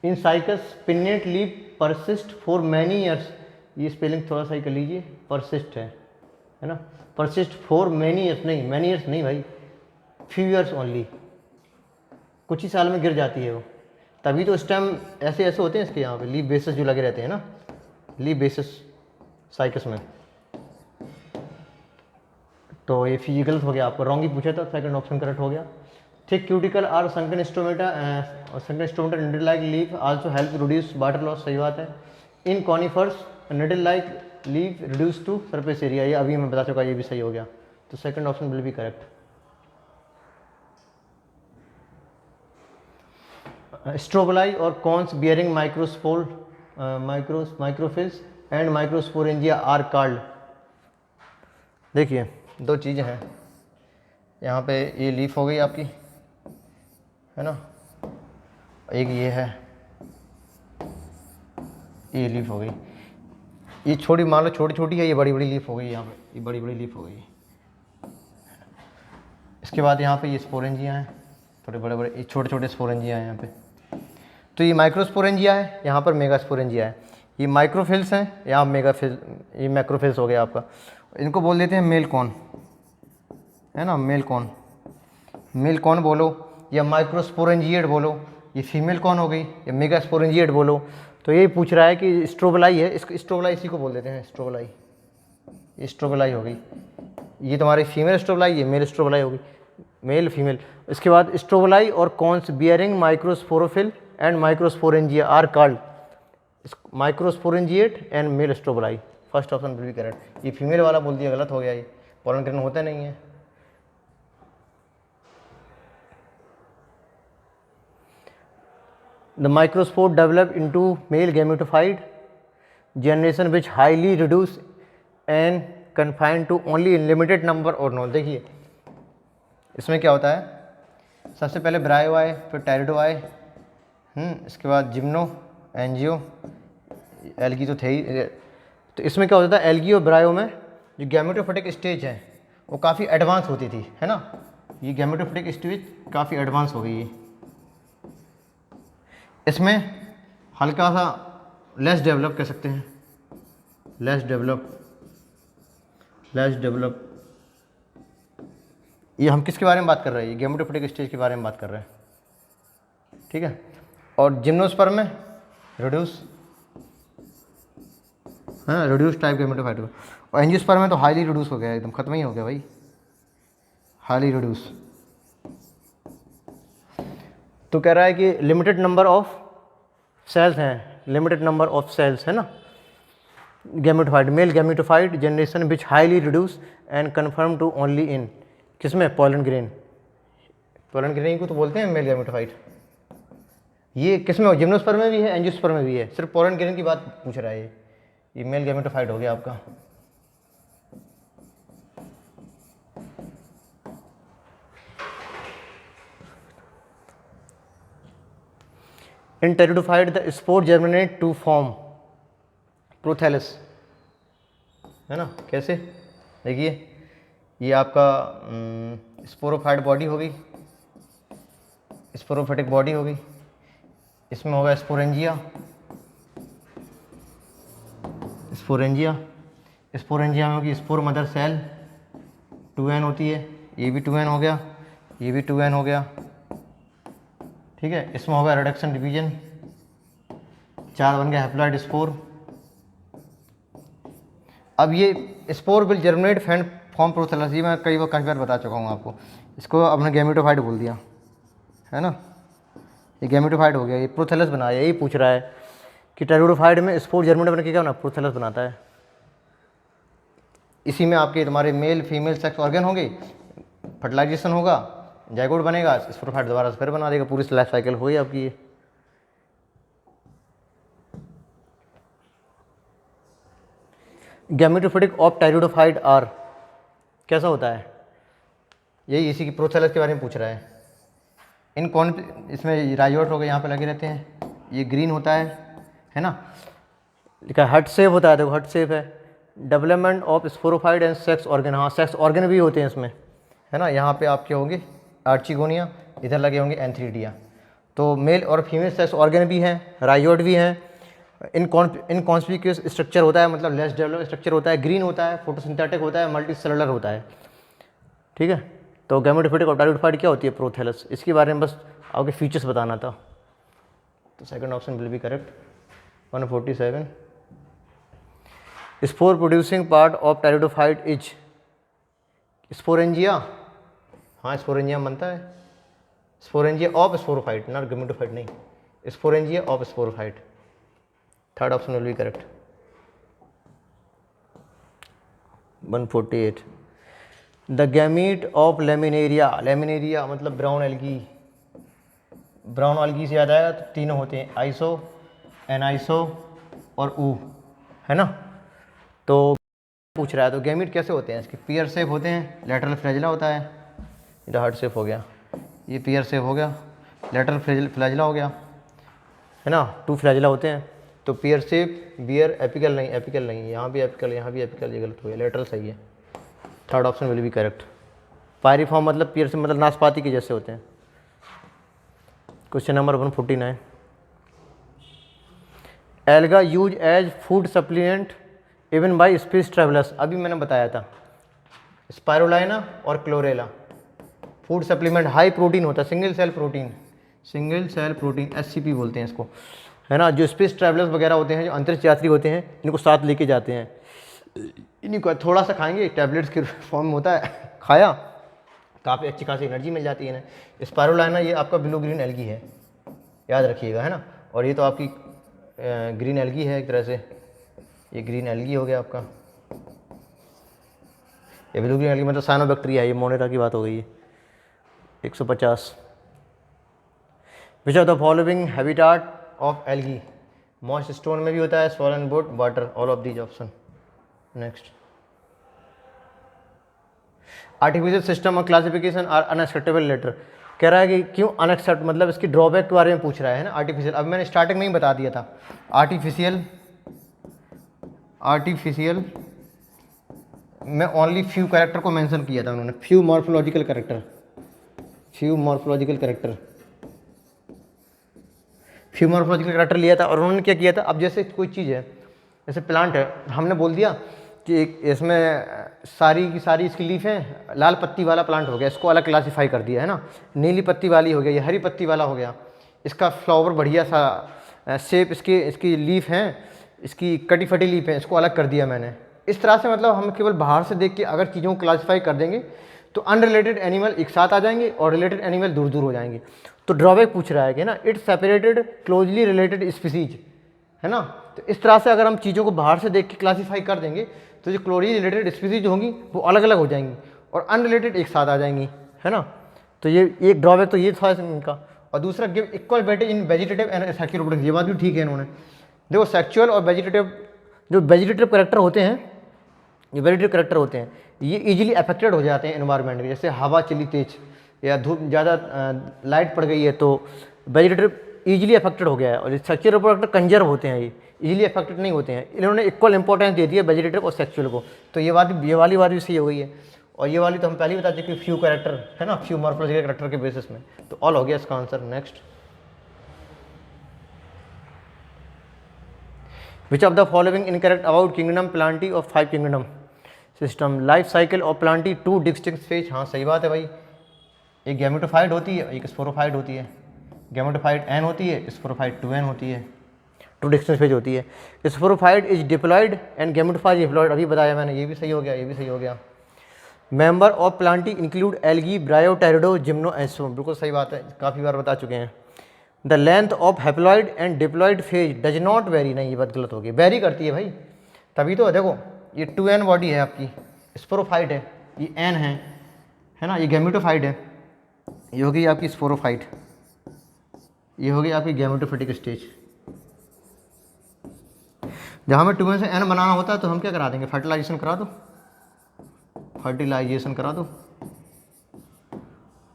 इन cycas pennate leave persist for many years, ये स्पेलिंग थोड़ा सा ही कर लीजिए, परसिस्ट है ना, परसिस्ट फॉर मैनी ईयर्स नहीं, मैनी ईयर्स नहीं भाई, फ्यू ईयर्स ओनली, कुछ ही साल में गिर जाती है वो। तभी तो स्टेम ऐसे होते हैं इसके यहाँ पे, लीव बेसिस जो लगे रहते हैं ना, लीव बेसिस साइकस में। तो ये फिजिकल हो गया, आपको रॉन्ग ही पूछा था, सेकंड ऑप्शन करेक्ट हो गया। Thick cuticle are sunken stomata, और sunken stomata needle like leaf also help reduce water loss, सही बात है। In conifers needle like leaf reduce to surface area, ये अभी मैं बता चुका, ये भी सही हो गया। तो second option will be correct. Strobili और cones bearing microspore microphylls and microsporangia are called. देखिए दो चीज़ें हैं यहाँ पे, ये लीफ हो गई आपकी, है ना, एक ये है, ये लीफ हो गई, ये छोटी मान लो छोटी छोटी है, ये बड़ी बड़ी लीफ हो गई, यहाँ पे ये बड़ी बड़ी लीफ हो गई। इसके बाद यहाँ पे ये स्पोरेंजिया हैं, थोड़े बड़े बड़े, ये छोटे छोटे स्पोरेंजिया हैं यहाँ पे। तो ये माइक्रोस्पोरेंजिया है, यहाँ पर मेगास्पोरेंजिया है। ये माइक्रोफिल्स हैं, यहाँ मेगाफिल, ये मैक्रोफिल्स हो गया आपका। इनको बोल देते हैं मेल कॉन, है ना, मेल कॉन, मेल कॉन बोलो या माइक्रोस्पोरेंजिएट बोलो, ये फीमेल कॉन हो गई, या मेगास्पोरेंजिएट बोलो। तो ये पूछ रहा है कि स्ट्रोबलाई है, इसको स्ट्रोबलाई इसी को बोल देते हैं, स्ट्रोबलाई, ये स्ट्रोबलाई हो गई। ये तुम्हारी फीमेल स्ट्रोबलाई, ये मेल स्ट्रोबलाई होगी, मेल फीमेल। इसके बाद स्ट्रोबलाई और cones bearing microsporophyll and microsporangia are called microsporangiate and male strobili. First option will be correct. ये फीमेल वाला बोल दिया, गलत हो गया, ये पोलन ग्रेन होता नहीं है। The microspore develop into male gametophyte generation which highly reduced and confined to only limited number or no। देखिए इसमें क्या होता है, सबसे पहले ब्रायो आए, फिर टेरिडो आए, इसके बाद जिम्नो, एंजियो, एल्गी तो थे ही। तो इसमें क्या होता था, एल्गी और ब्रायो में जो गैमेटोफिटिक स्टेज है वो काफ़ी एडवांस होती थी, है ना। ये गैमेटोफिटिक स्टेज काफ़ी एडवांस हो गई है। इसमें हल्का सा लेस डेवलप कह सकते हैं, लेस डेवलप। ये हम किसके बारे में बात कर रहे हैं, ये गैमेटोफिटिक स्टेज के बारे में बात कर रहे हैं, ठीक है। और जिम्नोस्पर्म में रिड्यूस, हाँ रिड्यूस टाइप गैमेटोफाइट। और एंजियोस्पर्म में तो हाईली रिड्यूस हो गया, एकदम खत्म ही हो गया भाई, हाईली रिड्यूस। तो कह रहा है कि लिमिटेड नंबर ऑफ सेल्स हैं, लिमिटेड नंबर ऑफ सेल्स है ना, gametophyte, male gametophyte generation which highly reduce and confirm to only in, किसमें, पोलन ग्रेन, पोलन ग्रेन को तो बोलते हैं मेल गैमेटोफाइट। ये किसमें हो, जिम्नोस्पर्म में भी है, एंजियोस्पर्म में भी है, सिर्फ पोलन ग्रेन की बात पूछ रहा है। ये मेल गैमेटोफाइट हो गया आपका। In pteridophyte the spore germinate to form prothallus, है ना। कैसे, देखिए ये आपका स्पोरोफाइट बॉडी होगी, स्पोरोफाइटिक बॉडी होगी, इसमें होगा स्पोरेंजिया, स्पोरेंजिया, स्पोरेंजिया में होगी स्पोर मदर सेल, 2n होती है, ये भी 2n हो गया, ये भी 2n हो गया, ठीक है। इसमें होगा रिडक्शन डिवीजन, 4 बन गया हैप्लॉइड स्पोर। अब ये spore will germinate and form prothallus, ये मैं कई बार बता चुका हूँ आपको। इसको आपने गैमेटोफाइट बोल दिया, है ना, ये गैमेटोफाइट हो गया, ये प्रोथैलस बनाया। यही पूछ रहा है कि टेरिडोफाइट में स्पोर जर्मिनेट बन के क्या होना, प्रोथैलस बनाता है। इसी में आपके तुम्हारे मेल फीमेल सेक्स ऑर्गन होंगे, फर्टिलाइजेशन होगा, जाइगोट बनेगा, स्पोरोफाइट दोबारा से फिर बना देगा, पूरी लाइफ साइकिल हो गई आपकी। ये गैमेटोफिटिक ऑफ टेरिडोफाइट आर कैसा होता है, यही इसी की प्रोथैलस के बारे में पूछ रहा है। इन कौन, इसमें राइजोट हो गए, यहाँ पे लगे रहते हैं, ये ग्रीन होता है ना, लिखा हट सेफ होता है, देखो हट सेफ है। Development of sporophyte and sex organ, हाँ सेक्स ऑर्गन भी होते हैं इसमें, है ना। यहाँ पे आपके होंगे आर्चिगोनिया, इधर लगे होंगे एंथ्रीडिया। तो मेल और फीमेल सेक्स ऑर्गन भी हैं, राइजोट भी हैं। इनकॉन्स्पिक्यूअस स्ट्रक्चर होता है, मतलब लेस डेवलप स्ट्रक्चर होता है, ग्रीन होता है, फोटोसिंथेटिक होता है, मल्टी सेलुलर होता है, ठीक है। तो गैमेटोफिटिक और टेरिडोफाइट क्या होती है, प्रोथैलस, इसके बारे में बस आपके फीचर्स बताना था। तो second option will be correct, 147। Spore producing part of pteridophyte is sporangia, हाँ स्पोरेंजिया बनता है, sporangia of sporophyte, not gametophyte नहीं, sporangia of sporophyte. Third option will be correct, 148। The gamete of Laminaria, Laminaria मतलब brown algae, brown algae से याद आएगा तो तीनों होते हैं, आइसो, एनाइसो और ऊ, है ना। तो पूछ रहा है तो गैमीट कैसे होते हैं इसके, पियर शेप होते हैं, लेटरल फ्लैजिला होता है, ये हार्ट शेप हो गया, ये पियर शेप हो गया, लेटरल फ्लैजिला हो गया, है ना, 2 फ्लैजिला होते हैं। तो पियर शेप, बियर, एपिकल नहीं, यहाँ भी एपिकल, यहाँ भी एपिकल, ये गलत हो गया, लेटरल सही है, third option will be correct. Pyriform मतलब पियर शेप मतलब नाशपाती के जैसे होते हैं। Question number 149, alga use as food supplement even by space travellers, अभी मैंने बताया था, स्पाइरुलाइना और Chlorella food supplement, high protein होता है, सिंगल सेल प्रोटीन, SCP बोलते हैं इसको, है ना। जो स्पेस ट्रैवलर्स वगैरह होते हैं, जो अंतरिक्ष यात्री होते हैं, इनको साथ लेके जाते हैं, इनको थोड़ा सा खाएंगे, टैबलेट्स के फॉर्म में होता है, खाया काफ़ी अच्छी खासी एनर्जी मिल जाती है ना। स्पाइरुलाइना ये आपका ब्लू ग्रीन एल्गी है, याद रखिएगा, है ना। और ये तो आपकी ग्रीन एल्गी है एक तरह से, ये ग्रीन एल्गी हो गया आपका, ये ब्लू ग्रीन एल्गी मतलब साइनोबैक्टीरिया है, ये मोनेरा की बात हो गई है। 150, विच of the following habitat of algae, moist stone में भी होता है, soil boat, water, all of these option. Next, artificial system और क्लासिफिकेशन आर अनएक्सेप्टेबल लेटर, कह रहा है कि क्यों अनएक्सेप्ट, मतलब इसकी ड्रॉबैक के बारे में पूछ रहा है ना। आर्टिफिशियल, अब मैंने स्टार्टिंग में ही बता दिया था, आर्टिफिशियल में ओनली फ्यू कैरेक्टर को मेंशन किया था उन्होंने, few morphological character, few morphological character लिया था। और उन्होंने क्या किया था, अब जैसे कोई चीज़ है, जैसे प्लांट है, हमने बोल दिया कि इसमें सारी की सारी इसकी लीफ हैं, लाल पत्ती वाला प्लांट हो गया, इसको अलग क्लासीफाई कर दिया, है ना। नीली पत्ती वाली हो गया, ये हरी पत्ती वाला हो गया, इसका फ्लावर बढ़िया सा शेप, इसकी लीफ हैं, इसकी कटी फटी लीफ है, इसको अलग कर दिया मैंने। इस तरह से मतलब हम केवल बाहर से देख के अगर चीज़ों को क्लासीफाई कर देंगे तो अनरिलेटेड एनिमल एक साथ आ जाएंगे और रिलेटेड एनिमल दूर दूर हो जाएंगे। तो ड्रॉबैक पूछ रहा है कि ना, it's separated closely related species, है ना। तो इस तरह से अगर हम चीज़ों को बाहर से देख के क्लासीफाई कर देंगे तो जो क्लोजली रिलेटेड स्पीसीज होंगी वो अलग अलग हो जाएंगी और अनरिलेटेड एक साथ आ जाएंगी, है ना। तो ये एक ड्रॉबैक तो ये था इनका। और दूसरा, give equal weightage in vegetative and sexual reproduction, ये बात भी ठीक है इन्होंने। देखो सेक्सुअल और वेजिटेटिव, जो वेजिटेटिव करेक्टर होते हैं, ये इजीली अफेक्टेड हो जाते हैं एनवायरनमेंट में, जैसे हवा चली तेज या धूप ज़्यादा, लाइट पड़ गई है तो वेजिटेटिव इजीली अफेक्टेड हो गया है। और सेक्सुअल रिप्रोडक्टर कंजर्व होते हैं, ये इजीली अफेक्टेड नहीं होते हैं। इन्होंने इक्वल इंपॉर्टेंस दे दी है वेजिटेटिव और सेक्सुअल को, तो ये वाली बात भी सही हो गई है। और ये वाली तो हम पहले ही बता चुके, फ्यू कैरेक्टर, है ना, फ्यू मॉर्फोलॉजिकल कैरेक्टर के बेसिस में। तो ऑल हो गया इसका answer. Next, which of the following incorrect about kingdom Plantae of 5 kingdom system, life cycle of Plantae 2 distinct phase. हाँ सही बात है भाई, एक गैमेटोफाइट होती है, एक स्पोरोफाइट होती है। गैमेटोफाइट N होती है, स्पोरोफाइट 2N होती है, 2 डिस्टिंक्ट फेज होती है। Sporophyte is diploid and gametophyte diploid, अभी बताया मैंने, ये भी सही हो गया, ये भी सही हो गया। Member of Plantae include algae, ब्रायोटेरिडो, जिम्नोएंसोम, बिल्कुल सही बात है, काफ़ी बार बता चुके हैं। The length of haploid and diploid phase does not vary, नहीं ये बात गलत होगी, वेरी करती है भाई, तभी तो देखो ये 2N बॉडी है आपकी, स्पोरोफाइट है, ये N है ना, ये गैमेटोफाइट है, ये होगी आपकी स्पोरोफाइट, ये होगी आपकी गैमेटोफिटिक स्टेज। जब हमें 2N से N बनाना होता है तो हम क्या करा देंगे, फर्टिलाइजेशन करा दो,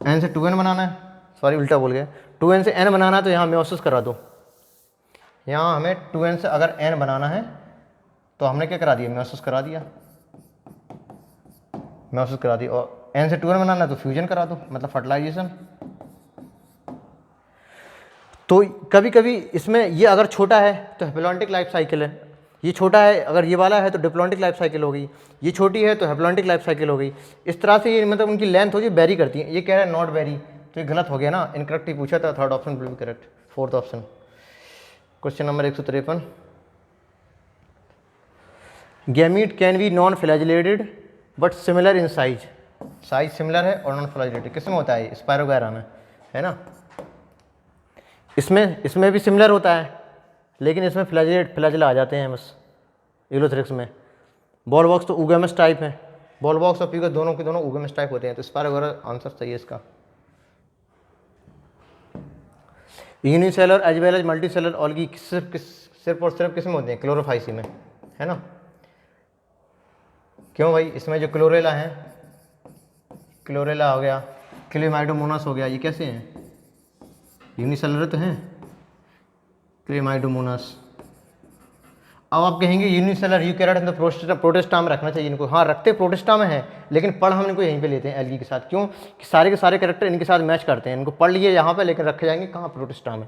N से 2N बनाना है, सॉरी उल्टा बोल गया, 2N से N बनाना है तो यहाँ मेयोसिस करा दो। यहाँ हमें 2N से अगर N बनाना है तो हमने क्या करा दिया, मेयोसिस करा दिया, और N से 2N बनाना है तो फ्यूजन करा दो, मतलब फर्टिलाइजेशन। तो कभी कभी इसमें ये अगर छोटा है तो हैप्लॉन्टिक लाइफ साइकिल है, ये छोटा है, अगर ये वाला है तो डिप्लॉन्टिक लाइफ साइकिल हो गई, ये छोटी है तो हैप्लॉन्टिक लाइफ साइकिल हो गई। इस तरह से ये मतलब उनकी लेंथ होगी, वेरी करती है। ये कह रहा है नॉट वेरी, तो ये गलत हो गया ना, इनकरेक्ट ही पूछा था, third option will be correct, fourth option. Question number 153, gamete can be non flagellated but similar in size, size similar है और नॉन फ्लैजिलेटेड, किस में होता है, स्पायरोगैरा में, है ना। इसमें भी सिमिलर होता है लेकिन इसमें फ्लैजिला आ जाते हैं बस, इलोथ्रिक्स में। बॉल बॉक्स तो उगेमस टाइप है, बॉल बॉक्स और पीकर दोनों के दोनों उगेमस टाइप होते हैं, तो स्पायरोगैरा आंसर सही है इसका। Unicellular as well as multicellular algae सिर्फ और सिर्फ किस में होते हैं? क्लोरोफाइसी में, है ना। क्यों भाई? इसमें जो क्लोरेला है, क्लोरेला हो गया, क्लेमाइडोमोनास हो गया, ये कैसे हैं? यूनिसेलर तो हैं, क्लेमाइडोमोनास। अब आप कहेंगे यूनिसेलर यूकैरियोट तो प्रोटिस्टा में रखना चाहिए इनको। हाँ, रखते प्रोटिस्टा में है, लेकिन पढ़ हम इनको यहीं पे लेते हैं एल्गी के साथ। क्यों? कि सारे के सारे कैरेक्टर इनके साथ मैच करते हैं। इनको पढ़ लिए यहाँ पे, लेकिन रखे जाएंगे कहाँ? प्रोटिस्टा में।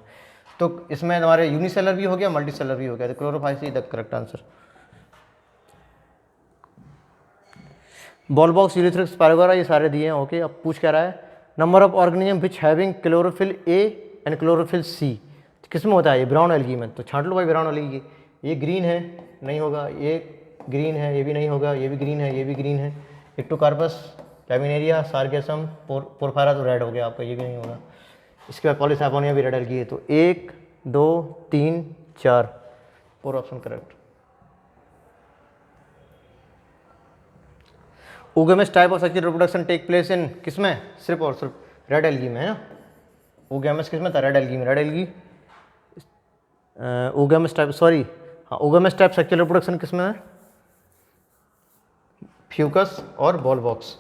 तो इसमें हमारे यूनिसेलर भी हो गया, मल्टी सेलर भी हो गया, तो chlorophyceae the correct answer. Volvox, Ulothrix, Spirogyra, ये सारे दिए हैं। ओके, अब पूछ क्या रहा है? Number of organism which having chlorophyll a and chlorophyll c, किस में होता है ये? ब्राउन एल्गी में। तो छांट लो भाई ब्राउन एल्गी। ये ग्रीन है, नहीं होगा। ये ग्रीन है, ये भी नहीं होगा। ये भी ग्रीन है, ये भी ग्रीन है। इक्टोकार्पस, लैमिनेरिया, सार्गेसम, पोरफायरा तो रेड हो गया आपका, ये भी नहीं होगा। इसके बाद पॉलीसाइफोनिया भी रेड एल्गी है। तो 1 2 3 4 4 option correct. Oogamous type of sexual reproduction take place in किस में? सिर्फ और सिर्फ रेड एल्गी में, है ना। ओगेमस किस में था? रेड एल्गी में। रेड एल्गी ओगेमस टाइप, सॉरी, हाँ, ओगेमस टाइप सेक्सुअल रिप्रोडक्शन किस में है? फ्यूकस और बॉल बॉक्स।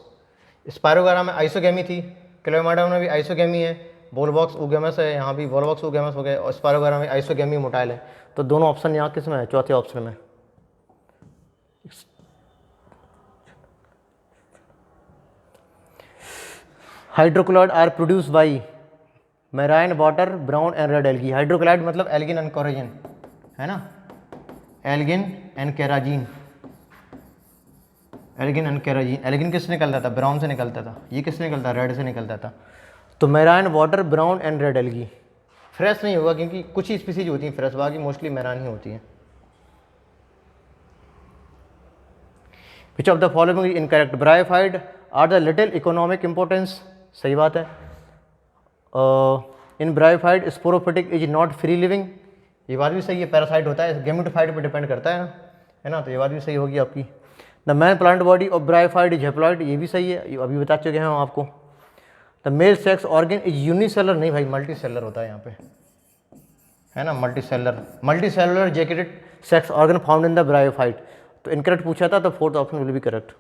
स्पायरोगारा में आइसोगेमी थी, क्लेमाइडा में भी आइसोगेमी है, बॉल बॉक्स ओगेमस है, यहाँ भी बॉल बॉक्स ओगेमस हो गए, और स्पायरोगारा में आइसोगेमी मोटाइल है। तो दोनों ऑप्शन यहाँ किस में है? चौथे ऑप्शन में। Hydrochloride are produce by marine water brown and red algae. Hydrochloride मतलब एल्गिन एंड कोराजिन, है ना। Algin and carrageen, algin and carrageen. Algin किससे निकलता था? ब्राउन से निकलता था। ये किससे निकलता? रेड से निकलता था। तो marine water brown and red algae. Fresh नहीं होगा, क्योंकि कुछ ही स्पीसीज होती हैं फ्रेश, बाकी मोस्टली मैराइन ही होती हैं। Which of the following is incorrect? Bryophyte are the little economic importance, सही बात है। In bryophyte sporophytic is not free living, ये बात भी सही है। पैरासाइट होता है, गेमेटोफाइट पर डिपेंड करता है ना, तो ये बात भी सही होगी आपकी। The main plant body of bryophyte is haploid, ये भी सही है, ये अभी बता चुके हैं हम आपको। The male sex organ is unicellular, नहीं भाई, मल्टी सेलर होता है यहाँ पे, है ना। Multicellular jacketed sex organ found in the bryophyte. तो इनकरेक्ट पूछा था, तो fourth option will be correct.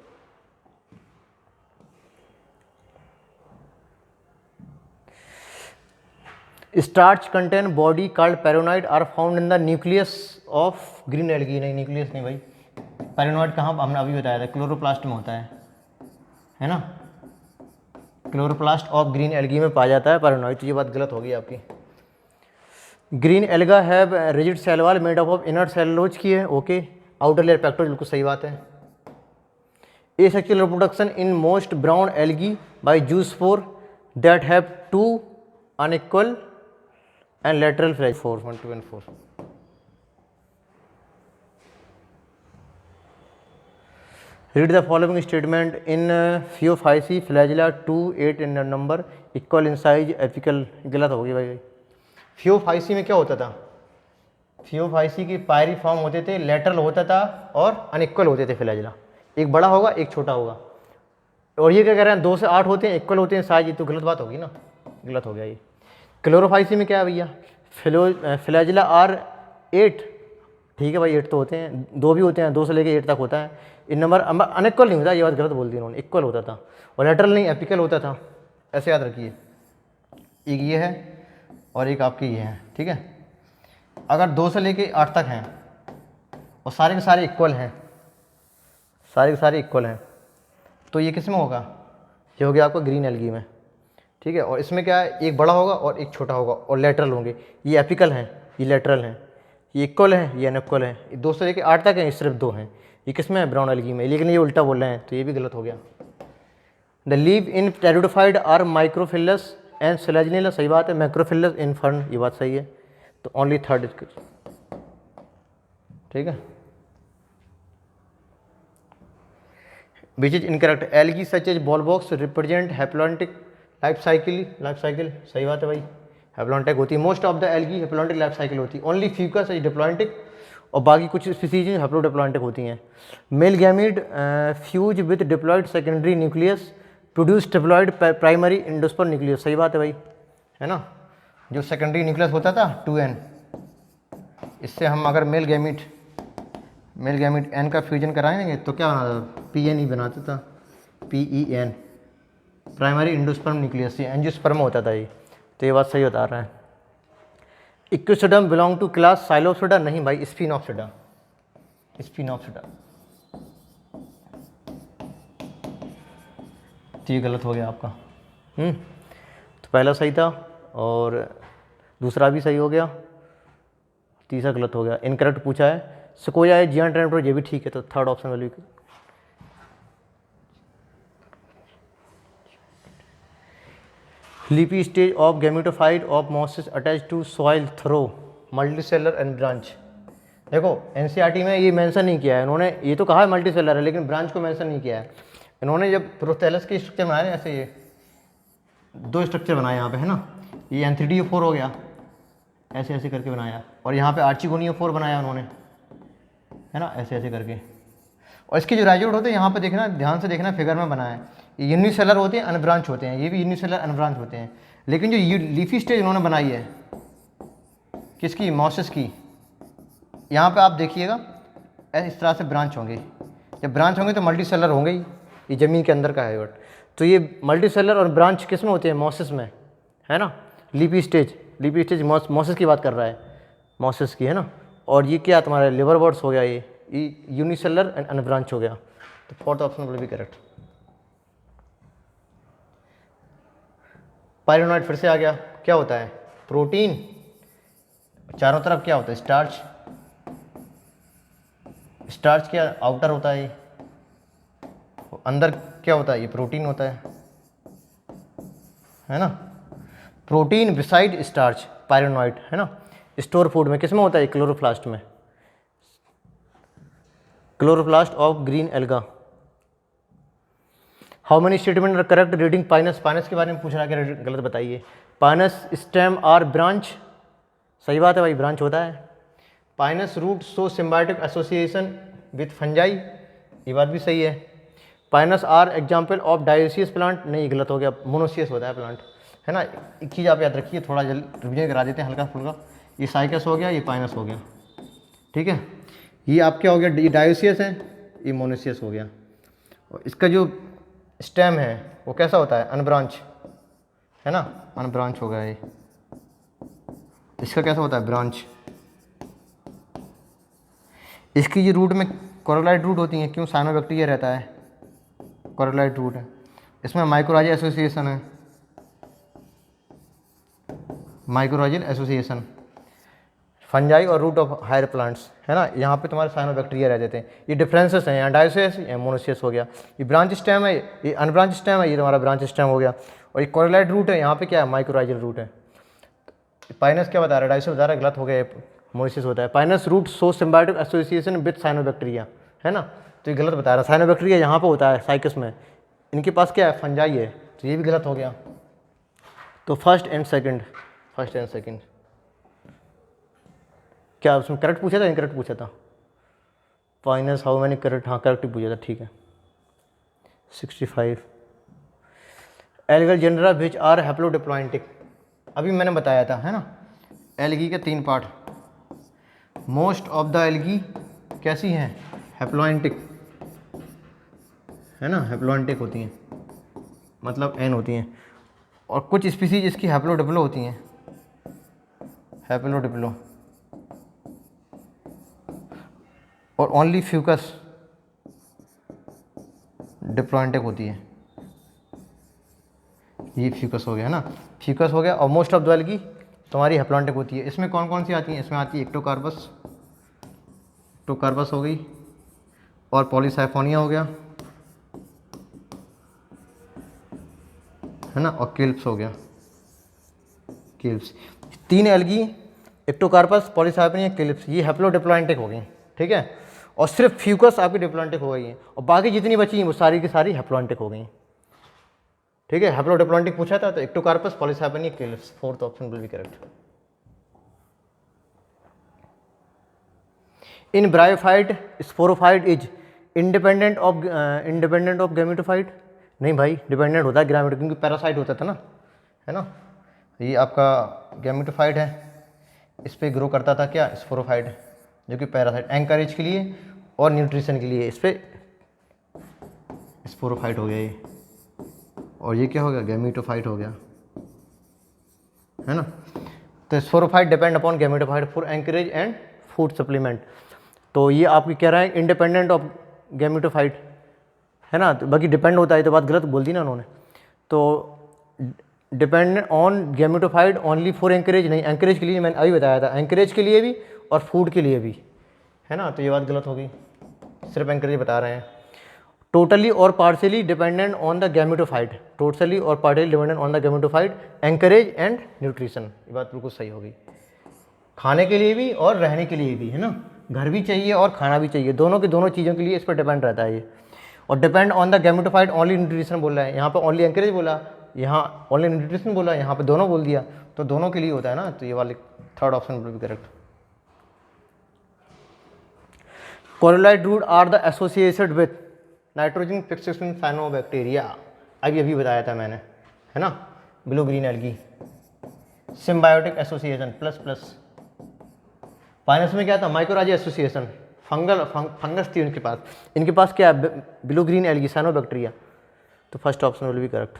Starch contain body called pyrenoid are found in the nucleus of green algae, नहीं न्यूक्लियस नहीं भाई। पेरोनोइड कहाँ? हमने अभी बताया था, क्लोरोप्लास्ट में होता है ना। क्लोरोप्लास्ट ऑफ ग्रीन एल्गी में पाया जाता है पेरोनोइड। तो ये बात गलत होगी आपकी। Green alga have rigid cell wall made up of inner cellulose की है। ओके, आउटर लेयर पेक्टोज, बिल्कुल सही बात है। Asexual reproduction in most brown algae by zoospore that have 2 unequal and lateral flagella 4 1 2 and 4. Read the following statement in Phaeophyce flagella 2 8 in number equal in size apical, गलत होगी भाई। Phaeophyce में क्या होता था? Phaeophyce की पायरी फॉर्म होते थे, लेटरल होता था और अनइक्वल होते थे फ्लैजिला। एक बड़ा होगा, एक छोटा होगा। और ये क्या कह रहे हैं? 2 से 8 होते हैं, इक्वल होते हैं साइज, ये तो गलत बात होगी ना, गलत हो गया ये। क्लोरोफाइसी में क्या है भैया? फ्लैजिला आर 8, ठीक है भाई, 8 तो होते हैं, 2 भी होते हैं, 2 से लेके 8 तक होता है। इन नंबर अनइक्वल नहीं होता, ये बात गलत बोल दी उन्होंने, इक्वल होता था। और लेटरल नहीं, एपिकल होता था, ऐसे याद रखिए। एक ये है और एक आपकी ये है, ठीक है। अगर 2 से लेके 8 तक हैं और सारे के सारे इक्वल हैं, सारे के सारे इक्वल हैं, तो ये किस में होगा? ये हो गया आपका ग्रीन एल्गी में, ठीक है। और इसमें क्या है? एक बड़ा होगा और एक छोटा होगा, और लेटरल होंगे। ये एपिकल हैं, ये लेटरल हैं, ये इक्वल हैं, ये अनइक्वल हैं। 2 से लेके 8 तक हैं, ये सिर्फ 2 हैं। ये किस में है? ब्राउन एल्गी में। लेकिन ये उल्टा बोल रहे हैं, तो ये भी गलत हो गया। The leave in pteridophyte are microphylls and Selaginella, सही बात है। मैक्रोफिलस इन फर्न, ये बात सही है। तो ओनली थर्ड, ठीक है। Which is incorrect? Algae such as volvox represent haplontic life cycle, सही बात है भाई, हैप्लॉन्टिक होती है। Most of the algae haplontic life cycle होती है। ओनली फ्यूकस इज डिप्लॉन्टिक, और बाकी कुछ स्पीसीज हैप्लोडिप्लॉन्टिक होती हैं। Male gamete fuse with diploid secondary nucleus produce diploid primary endosperm nucleus, सही बात है भाई, है ना। जो सेकेंडरी न्यूक्लियस होता था 2n, इससे हम अगर मेल गैमीट n का फ्यूजन कराएंगे तो क्या बना था, PN ही बनाता था, PEN, प्राइमरी इंडोस्पर्म न्यूक्लियस, ये एंजियोस्पर्म होता था ये। तो ये बात सही बता रहा है। इक्विस्टिडम बिलोंग टू क्लास साइलोप्सिडा, नहीं भाई, स्पिनोप्सिडा, स्पिनोप्सिडा। तो ये गलत हो गया आपका। तो पहला सही था और दूसरा भी सही हो गया, तीसरा गलत हो गया, इनकरेक्ट पूछा है। सिकोया है, जियांट रैप्टर, ये भी ठीक है, तो third option value. Leafy stage of gametophyte of mosses attach to soil through multicellular and branch. देखो एनसीईआरटी में ये मेंशन नहीं किया है इन्होंने, ये तो कहा है मल्टीसेलर है लेकिन ब्रांच को मेंशन नहीं किया है इन्होंने। जब प्रोथैलस के स्ट्रक्चर बनाए हैं, ऐसे ये दो स्ट्रक्चर बनाए यहाँ पे, है ना, ये N3DO4 हो गया, ऐसे ऐसे करके बनाया, और यहाँ पे आर्चिगोनियो4 बनाया उन्होंने, है ना, ऐसे ऐसे करके। और इसके जो राइजोड होते हैं यहाँ पे देखना, ध्यान से देखना, फिगर में बनाया है, ये यूनिसेलर होते हैं, अनब्रांच होते हैं, ये भी यूनिसेलर अनब्रांच होते हैं। लेकिन जो लीफी स्टेज उन्होंने बनाई है किसकी, मॉसिस की, यहाँ पे आप देखिएगा इस तरह से ब्रांच होंगे, जब ब्रांच होंगे तो मल्टी सेलर होंगे ही, ये ज़मीन के अंदर का है बट। तो ये मल्टी सेलर और ब्रांच किस में होते हैं, मॉसिस में, है ना। लीपी स्टेज मॉसिस की बात कर रहा है, मॉसिस की, है ना। और ये क्या तुम्हारा लिवर बर्ड्स हो गया, ये यूनिसेलर एंड अनब्रांच हो गया। तो fourth option will be correct. Pyrenoid फिर से आ गया, क्या होता है, प्रोटीन, चारों तरफ क्या होता है, स्टार्च, स्टार्च क्या आउटर होता है, अंदर क्या होता है, ये प्रोटीन होता है ना। प्रोटीन बिसाइड स्टार्च, पायरोनोइड, है ना। स्टोर फूड में किस में होता है, क्लोरोप्लास्ट में, chloroplast of green alga. How many statement are correct reading pinus, pinus के बारे में पूछ रहा है, क्या गलत बताइए। पाइनस स्टेम आर ब्रांच, सही बात है भाई, ब्रांच होता है। Pinus root so symbiotic association with fungi, ये बात भी सही है। Pinus are example of dioecious plant, नहीं गलत हो गया, मोनोसियस होता है प्लांट, है ना। एक चीज़ आप याद रखिए, थोड़ा जल्द रिविजन करा देते हैं हल्का फुल्का। ये साइकस हो गया, ये पाइनस हो गया, ठीक है। ये आप क्या हो गया, ये डायोसियस है, ये मोनोसियस हो गया। और इसका जो स्टेम है वो कैसा होता है, अनब्रांच, है ना, अनब्रांच हो गया ये। इसका कैसा होता है, ब्रांच। इसकी जो रूट में कोरोलाइड रूट होती हैं, क्यों, साइनोबैक्टीरिया रहता है, कोरोलाइड रूट है। इसमें माइकोराइजल एसोसिएशन है, माइकोराइजल एसोसिएशन, फंजाई और रूट ऑफ हायर प्लांट्स, है ना। यहाँ पे तुम्हारे साइनोबैक्टीरिया रह जाते हैं। ये डिफरेंसेस हैं, यहाँ डायोसियस या मोनोसियस हो गया। ये ब्रांच स्टेम है, ये अनब्रांच स्टेम है, ये तुम्हारा ब्रांच स्टेम हो गया। और ये कोरोलाइड रूट है, यहाँ पे क्या है, माइकोराइजल रूट है। पाइनस क्या बता रहा है, डायोसियस बता रहा है, गलत हो गया, मोनोसियस होता है। Pinus root so symbiotic association with cyanobacteria, है ना, तो ये गलत बता रहा है। साइनोबैक्टीरिया यहाँ पे होता है साइकस में, इनके पास क्या है, फंजाई है, तो ये भी गलत हो गया। तो फर्स्ट एंड सेकंड क्या उसमें करेक्ट पूछा था, इनकरेक्ट पूछा था। पाइनस हाउ मैनी करेक्ट, हाँ करेक्ट ही पूछा था, ठीक है। 65 एल्गल जेनरा विच आर हैप्लोडिप्लॉयंटिक, अभी मैंने बताया था, है ना। एल्गी के 3 part, most of the algae कैसी हैं, हैप्लोइंटिक, है ना, हैप्लोइंटिक होती हैं, मतलब एन होती हैं। और कुछ स्पीसीज इसकी हैप्लोडिप्लो होती हैं, हैप्लोडिप्लो। और ओनली फ्यूकस डिप्लॉयंटिक होती है, ये फ्यूकस हो गया, है ना, फ्यूकस हो गया। और मोस्ट ऑफ द एल्गी तुम्हारी हैप्लॉइंटिक होती है। इसमें कौन कौन सी आती हैं, इसमें आती है एक्टोकार्पस, एक्टोकार्पस हो गई, और पॉलीसाइफोनिया हो गया, है ना, और किल्प्स हो गया, किल्प्स। 3 एल्गी, एक्टोकार्पस, पॉलीसाइफोनिया, किल्प्स, ये हैप्लोडिप्लॉयंटिक हो गई, ठीक है। और सिर्फ फ्यूकस आपकी डिप्लॉयंटिक हो गई है, और बाकी जितनी बची हैं वो सारी की सारी हैप्लॉयंटिक हो गई, ठीक है। हैप्लोडिप्लॉयंटिक पूछा था तो Ectocarpus, Polysiphonia, kelps, fourth option will be correct. In bryophyte sporophyte is independent of gametophyte, नहीं भाई डिपेंडेंट होता है ग्रामेटो, क्योंकि पैरासाइट होता था ना, है ना। ये आपका गैमेटोफाइट है, इस पर ग्रो करता था क्या, स्पोरोफाइट, जो कि पैरासाइट, एंकरेज के लिए और न्यूट्रिशन के लिए। इस पर स्पोरोफाइट हो गया ये, और ये क्या हो गया, गैमेटोफाइट हो गया, है ना। तो sporophyte depend upon gametophyte for anchorage and food supplement. तो ये आपकी कह रहा है इंडिपेंडेंट ऑफ गैमेटोफाइट, है ना। तो बाकी डिपेंड होता है, तो बात गलत बोल दी ना उन्होंने। तो depend on gametophyte only for anchorage, नहीं, एंकरेज के लिए मैंने अभी बताया था, एंकरेज के लिए भी और फूड के लिए भी, है ना। तो ये बात गलत होगी, सिर्फ एंकरेज बता रहे हैं। टोटली और partially dependent on the gametophyte, totally और partially dependent on the gametophyte, anchorage and nutrition. ये बात बिल्कुल सही होगी, खाने के लिए भी और रहने के लिए भी, है ना। घर भी चाहिए और खाना भी चाहिए, दोनों की दोनों चीज़ों के लिए इस पर डिपेंड रहता है ये। और depend on the gametophyte only nutrition बोल रहा है, यहाँ पे ओनली एंकरेज बोला, यहाँ ओनली न्यूट्रिशन बोला, यहाँ पे दोनों बोल दिया, तो दोनों के लिए होता है ना। तो ये वाले third option will be correct. Coralloid root are the associated with nitrogen fixation cyanobacteria, अभी बताया था मैंने, है ना। Blue green algae, symbiotic association plus plus. Finance में क्या था, माइक्रोराजी एसोसिएशन, फंगस थी उनके पास, इनके पास क्या है, ब्लू ग्रीन एल्गी साइनोबैक्टीरिया। तो first option will be correct.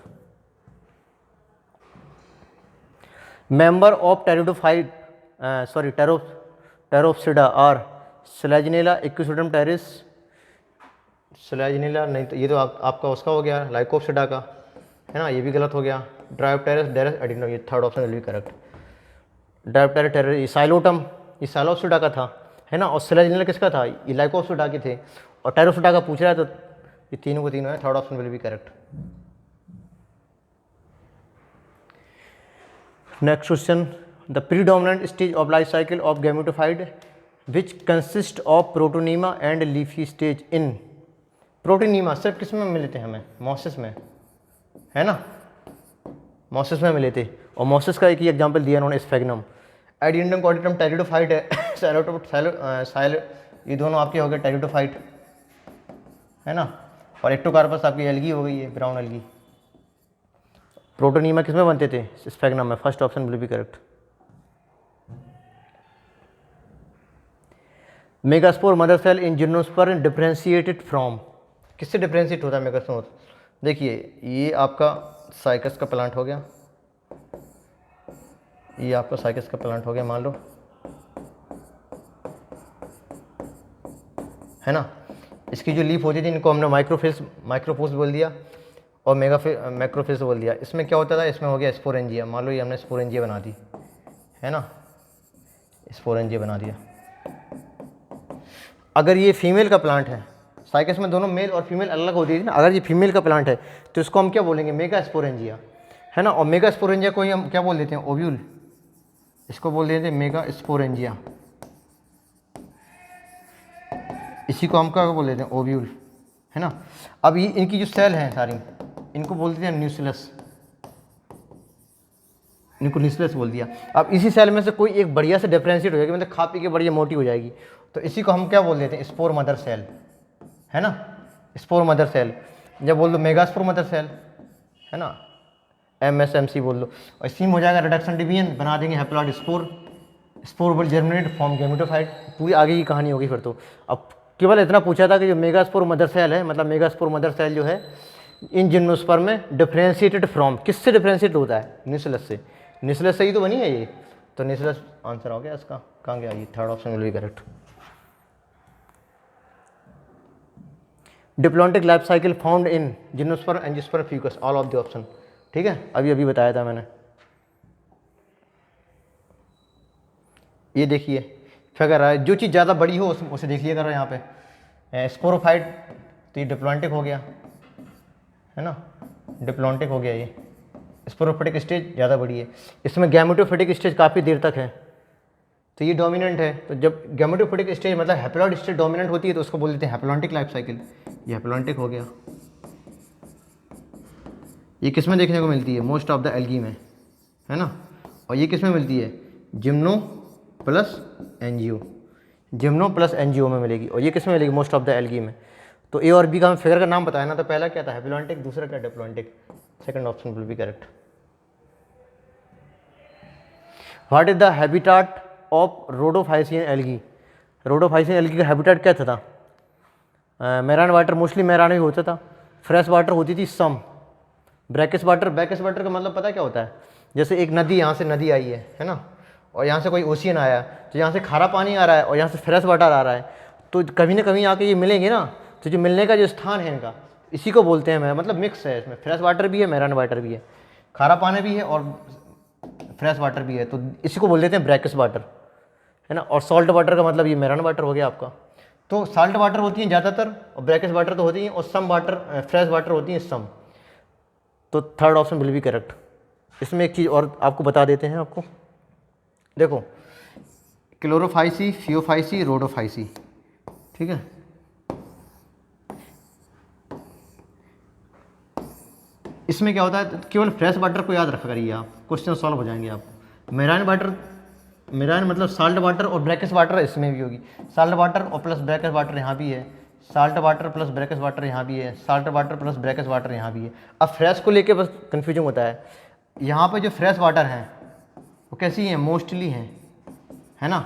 Member of pteridophyte Pteropsida are Selaginella, Equisetum Pteris, Selaginella नहीं, तो ये तो आपका उसका हो गया लाइकोप्सिडा का, है ना, ये भी गलत हो गया। ड्रायोप्टेरिस डेरस एडिनो, ये third option will be correct. Dryopteris pteris, psilotum ये साइलोप्सिडा का था, है ना। और स्लेजिनेला किसका था, ये लाइकोप्सिडा के थे, और टेरोप्सिडा का पूछ रहा है, तो ये तीनों को तीनों है, third option will be correct. Next question, the predominant stage of life cycle of gametophyte which consist of protonema and leafy stage in. Protonema सिर्फ किस में मिले थे हमें, मोसिस में, है ना, मोसिस में मिले थे। और मोसिस का एक ही एग्जांपल दिया उन्होंने, स्फेगनम। एडियंडम कॉर्डियम टेरिडोफाइट है, ये दोनों आपके हो गए टेरिडोफाइट, है ना। और एक्टोकार्पस आपकी एल्गी हो गई है, ब्राउन एल्गी। प्रोटोनीमा किस में बनते थे, स्फेगनम में, first option will be correct. Megaspore mother cell in gymnosperm differentiated from, किससे डिफरेंशिएट होता है मेगास्पोर। देखिए ये आपका साइकस का प्लांट हो गया, ये आपका साइकस का प्लांट हो गया मान लो, है ना। इसकी जो लीफ होती थी इनको हमने माइक्रोफोस बोल दिया, और मैक्रोफेस बोल दिया। इसमें क्या होता था, इसमें हो गया स्पोरेंजिया, मान लो ये हमने स्पोरेंजिया बना दी, है ना, स्पोरेंजिया बना दिया। अगर ये फीमेल का प्लांट है, साइकस में दोनों मेल और फीमेल अलग होती थी ना, अगर ये फीमेल का प्लांट है तो इसको हम क्या बोलेंगे, मेगा स्पोरेंजिया, है ना। और मेगा स्पोरेंजिया को ही हम क्या बोल देते हैं, ओव्यूल, इसको बोल देते हैं मेगा स्पोरेंजिया, इसी को हम क्या बोल देते हैं, ओव्यूल, है ना। अब ये इनकी जो सेल हैं सारी, इनको बोल देते हैं न्यूक्लियस, इनको न्यूक्लियस बोल दिया। अब इसी सेल में से कोई एक बढ़िया से डिफरेंशिएट हो जाएगी, मतलब खा पी के बढ़िया मोटी हो जाएगी, तो इसी को हम क्या बोल देते हैं, स्पोर मदर सेल, है ना, स्पोर मदर सेल। जब बोल दो मेगा स्पोर मदर सेल, है ना, MSMC बोल दो, और इसी में हो जाएगा रिडक्शन डिवीजन, बना देंगे haploid spore, spore will germinate form gametophyte, पूरी आगे की कहानी होगी फिर तो। अब केवल इतना पूछा था कि जो मेगा स्पोर मदर सेल है, मतलब मेगा स्पोर मदर सेल जो है इन जिम्नोस्पर्म में डिफरेंशिएटेड फ्रॉम, किससे डिफरेंशिएट होता है, न्यूक्लियस से, न्यूक्लियस से ही तो बनी है ये, तो न्यूक्लियस आंसर हो गया इसका, कहाँ गया ये, third option will be correct. Diplontic life cycle found in gymnosperm, angiosperm, Fucus, all of the option, ठीक है, अभी बताया था मैंने। ये देखिए फिगर है, जो चीज़ ज़्यादा बड़ी हो उसे देख लिया करो यहाँ पे। स्पोरोफाइट, तो ये डिप्लॉन्टिक हो गया, है ना, डिप्लॉन्टिक हो गया ये। स्पोरोफिटिक स्टेज ज़्यादा बड़ी है, इसमें गैमेटोफिटिक स्टेज काफ़ी देर तक है, तो ये डोमिनेंट है। तो जब गैमेटोफिटिक स्टेज मतलब हैप्लॉइड स्टेज डोमिनेंट होती है तो उसको बोल देते हैं हैप्लॉन्टिक लाइफ साइकिल, ये हैप्लॉन्टिक हो गया। ये किस में देखने को मिलती है, मोस्ट ऑफ द एल्गी में, है ना। और ये किस में मिलती है, gymno plus NGO, gymno plus NGO में मिलेगी। और ये किस में मिलेगी, मोस्ट ऑफ द एल्गी में। तो ए और बी का हम फिगर का नाम बताया ना, तो पहला क्या था हैप्लॉन्टिक, दूसरा क्या diplontic, second option will be correct. What is the habitat of rhodophycean algae? Rhodophycean algae का हैबिटाट क्या था? मैरान वाटर, मोस्टली मैरान ही होता था। फ्रेश वाटर होती थी सम। ब्रैकिश वाटर, ब्रैकिश वाटर का मतलब पता है क्या होता है? जैसे एक नदी, यहाँ से नदी आई है ना, और यहाँ से कोई ओशियन आया, तो यहाँ से खारा पानी आ रहा है और यहाँ से फ्रेश वाटर आ रहा है, तो कभी ना कभी आके ये मिलेंगे ना, तो जो मिलने का जो स्थान है इनका, इसी को बोलते हैं। मैं मतलब मिक्स है इसमें, फ्रेश वाटर भी है, मैरान वाटर भी है, खारा पानी भी है और फ्रेश वाटर भी है, तो इसी को बोल देते हैं ब्रैकिश वाटर, है ना। और सॉल्ट वाटर का मतलब ये मैरान वाटर हो गया आपका। तो सॉल्ट वाटर होती हैं ज़्यादातर और ब्रैकिश वाटर तो होती हैं, और सम वाटर, फ्रेश वाटर होती हैं सम। तो third option will be correct. इसमें एक चीज़ और आपको बता देते हैं आपको, देखो क्लोरोफाइसी, फियोफाइसी, रोडोफाइसी, ठीक है। इसमें क्या होता है, केवल फ्रेश वाटर को याद रखा करिए आप, क्वेश्चन सॉल्व हो जाएंगे आप। मैरान वाटर, मैरान मतलब साल्ट वाटर और ब्रैकिश वाटर इसमें भी होगी। साल्ट वाटर और प्लस ब्रैकिश वाटर यहाँ भी है, salt water plus brackish water यहाँ भी है, salt water plus brackish water यहाँ भी है। अब फ्रेश को लेके बस कन्फ्यूजन होता है। यहाँ पे जो फ्रेश वाटर हैं वो कैसी हैं? मोस्टली हैं, है ना।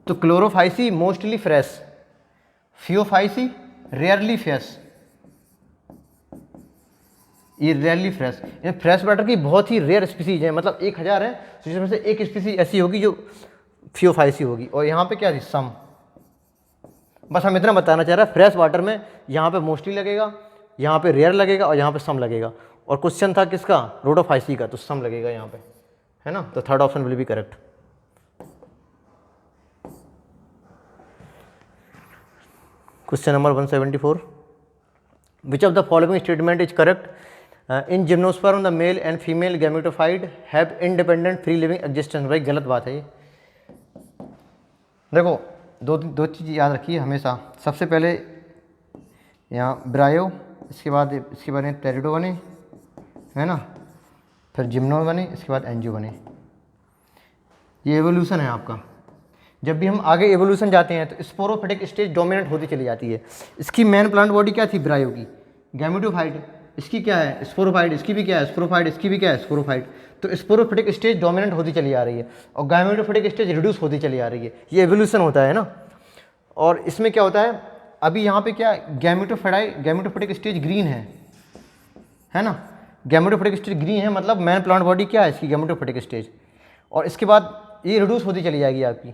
तो Chlorophyceae mostly fresh, Phaeophyceae rarely fresh, ये रेयरली फ्रेश। ये फ्रेश वाटर की बहुत ही रेयर स्पीसीज है, मतलब 1000 है, तो जिसमें से एक स्पीसीज ऐसी होगी जो फियोफाइसी होगी। और यहाँ पे क्या थी? सम। बस हम इतना बताना चाह रहे हैं, फ्रेश वाटर में यहाँ पे मोस्टली लगेगा, यहाँ पे रेयर लगेगा और यहाँ पे सम लगेगा। और क्वेश्चन था किसका? रोडोफाइसी का, तो सम लगेगा यहाँ पे, है ना। तो third option will be correct. Question number 174, which of the following statement is correct? In gymnosperm the mail and female gametophyte have independent free living existence. भाई गलत बात है ये। देखो दो चीज़ याद रखिए हमेशा। सबसे पहले यहाँ ब्रायो, इसके बाद में टेरिडो बने, है ना, फिर जिम्नो बने, इसके बाद एंजियो बने। ये एवोल्यूशन है आपका। जब भी हम आगे एवोल्यूशन जाते हैं तो स्पोरोफिटिक स्टेज डोमिनेंट होती चली जाती है। इसकी मेन प्लांट बॉडी क्या थी? ब्रायो की। गैमेटोफाइट इसकी क्या है? स्पोरोफाइट। इसकी भी क्या है? स्पोरोफाइट। इसकी भी क्या है? स्पोरोफाइट। तो स्पोरोफिटिक स्टेज डोमिनेंट होती चली आ रही है और गैमेटोफिटिक स्टेज रिड्यूस होती चली आ रही है। ये एवोल्यूशन होता है ना। और इसमें क्या होता है, अभी यहाँ पे क्या गैमेटोफिटिक स्टेज ग्रीन है ना। गैमेटोफिटिक स्टेज ग्रीन है, मतलब मेन प्लांट बॉडी क्या है इसकी? Gametophytic stage. और इसके बाद ये रिड्यूस होती चली जाएगी आपकी,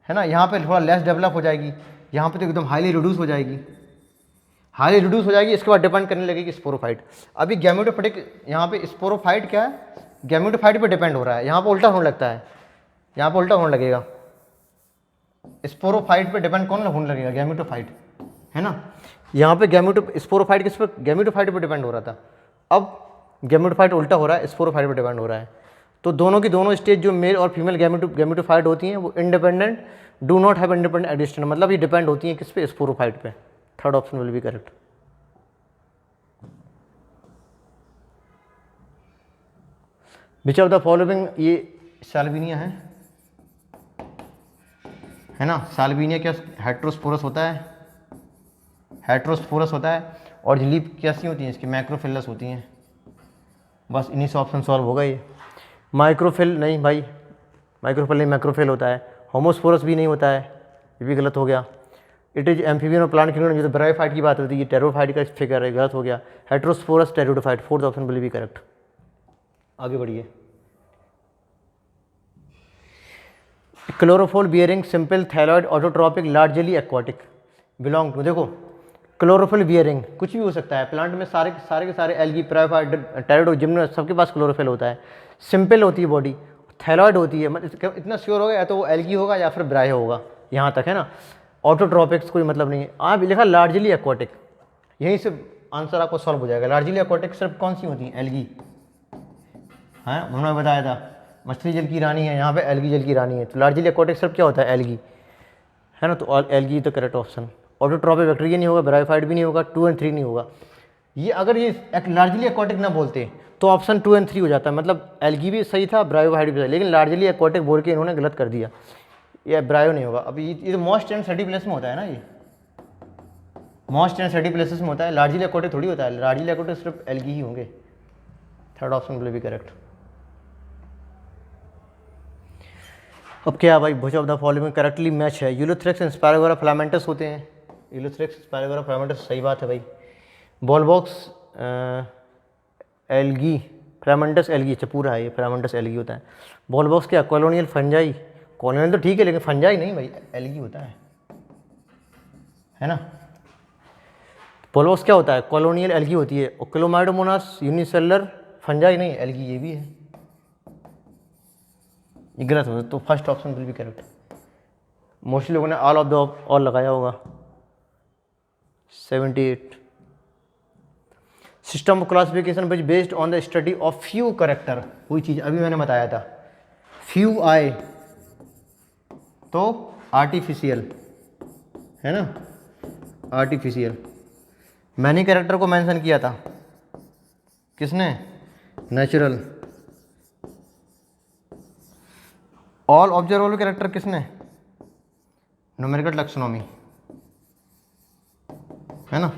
है ना। यहाँ पे थोड़ा लेस डेवलप हो जाएगी, यहाँ पे तो एकदम हाईली रिड्यूस हो जाएगी, हाईली रिड्यूस हो जाएगी। इसके बाद डिपेंड करने लगेगी स्पोरोफाइट। अभी गैमेटोफिटिक, यहाँ पे स्पोरोफाइट क्या है? गैमेटोफाइट पे डिपेंड हो रहा है। यहाँ पे उल्टा होने लगता है, यहाँ पे उल्टा होने लगेगा। स्पोरोफाइट पे डिपेंड कौन होने लगेगा? गैमेटोफाइट, है ना। यहाँ पे स्पोरोफाइट किस पर? गैमेटोफाइट पे डिपेंड हो रहा था। अब गैमेटोफाइट उल्टा हो रहा है, स्पोरोफाइट पे डिपेंड हो रहा है। तो दोनों की दोनों स्टेज जो मेल और फीमेल गैमेटोफाइट होती हैं वो independent, do not have independent addition, मतलब ये डिपेंड होती हैं किस पे? स्पोरोफाइट पे। Third option will be correct. Which of the following, ये साल्विनिया है ना। साल्विनिया क्या हेट्रोस्पोरस होता है, हेट्रोस्पोरस होता है। और लीफ कैसी होती हैं इसकी? मैक्रोफिलस होती हैं। बस इन्हीं से ऑप्शन सॉल्व होगा ये। माइक्रोफिल नहीं भाई, माइक्रोफिल नहीं, मैक्रोफिल होता है। होमोस्पोरस भी नहीं होता है, ये भी गलत हो गया। इट इज एम्फीबियन और प्लांट किंगडम, जो तो ब्रायोफाइट की बात होती है, ये टेरोफाइट का फिगर है, गलत हो गया। Heterosporous, pteridophyte. Fourth option will be correct. आगे बढ़िए। Chlorophyll bearing simple thalloid autotrophic largely aquatic belong to. देखो क्लोरोफिल बियरिंग कुछ भी हो सकता है प्लांट में, सारे के सारे एल्गी, ब्रायोफाइट, टेरिडो, जिम्नो, सबके पास क्लोरोफिल होता है। सिंपल होती है बॉडी, थैलॉइड होती है, मतलब इतना श्योर होगा या तो वो एल्गी होगा या फिर ब्रायो होगा, यहाँ तक है ना। ऑटोट्रॉपिक्स कोई मतलब नहीं है। आप लिखा लार्जली एक्वाटिक, यहीं से आंसर आपको सॉल्व हो जाएगा। लार्जली एक्वाटिक सिर्फ कौन सी होती है? एल्गी, हाँ हमने बताया था मछली जल की रानी है, यहाँ पे एल्गी जल की रानी है। तो लार्जली एक्वाटिक सिर्फ क्या होता है? एल्गी, है ना। तो एल्गी तो करेक्ट ऑप्शन। ऑटोट्रॉपिक बैक्टीरिया नहीं होगा, ब्रायोफाइट भी नहीं होगा, 2 और 3 नहीं होगा। ये अगर ये लार्जली एक्वाटिक ना बोलते तो ऑप्शन 2 और 3 हो जाता है, मतलब एल्गी भी सही था, ब्रायोफाइट भी सही, लेकिन लार्जली एक्वाटिक बोल के इन्होंने गलत कर दिया। ये ब्रायो नहीं होगा। अभी ये तो मोस्ट एंड सर्टी प्लेस में होता है ना, ये मोस्ट एंड सर्टी प्लेसेस में होता है। लार्जली एक्वाटिक थोड़ी होता है, लार्जली एक्वाटिक सिर्फ एल्गी ही होंगे। Third option will be correct. अब क्या भाई, विच of the following correctly match है? यूलोथ्रेक्स एंड स्पायरोगोरा फिलामेंटस होते हैं। यूलोथ्रेक्स स्पायरोगोरा फिलामेंटस सही बात है भाई। बॉलबॉक्स एल्गी, फिलामेंटस एल्गी, अच्छा पूरा है ये, फिलामेंटस एल्गी होता है। बॉलबॉक्स क्या? Colonial fungi. कॉलोनियल तो ठीक है लेकिन फंजाई नहीं भाई, एल्गी होता है ना। बॉलबॉक्स क्या होता है? कॉलोनियल एल्गी होती है। और क्लोमाइडोमोनास यूनिसेलुलर फंजाई नहीं, एल्गी ये भी है। ये गलत हो, तो first option will be correct. Mostly लोगों ने ऑल ऑफ द ऑल लगाया होगा। 78। System of classification which based on the study of few character. वही चीज़ अभी मैंने बताया था, फ्यू आए तो आर्टिफिशियल है ना, आर्टिफिशियल। मैनी कैरेक्टर को मेंशन किया था किसने? नेचुरल। ऑल ऑब्जर्वेबल कैरेक्टर किसने? न्यूमेरिकल टैक्सोनॉमी है ना।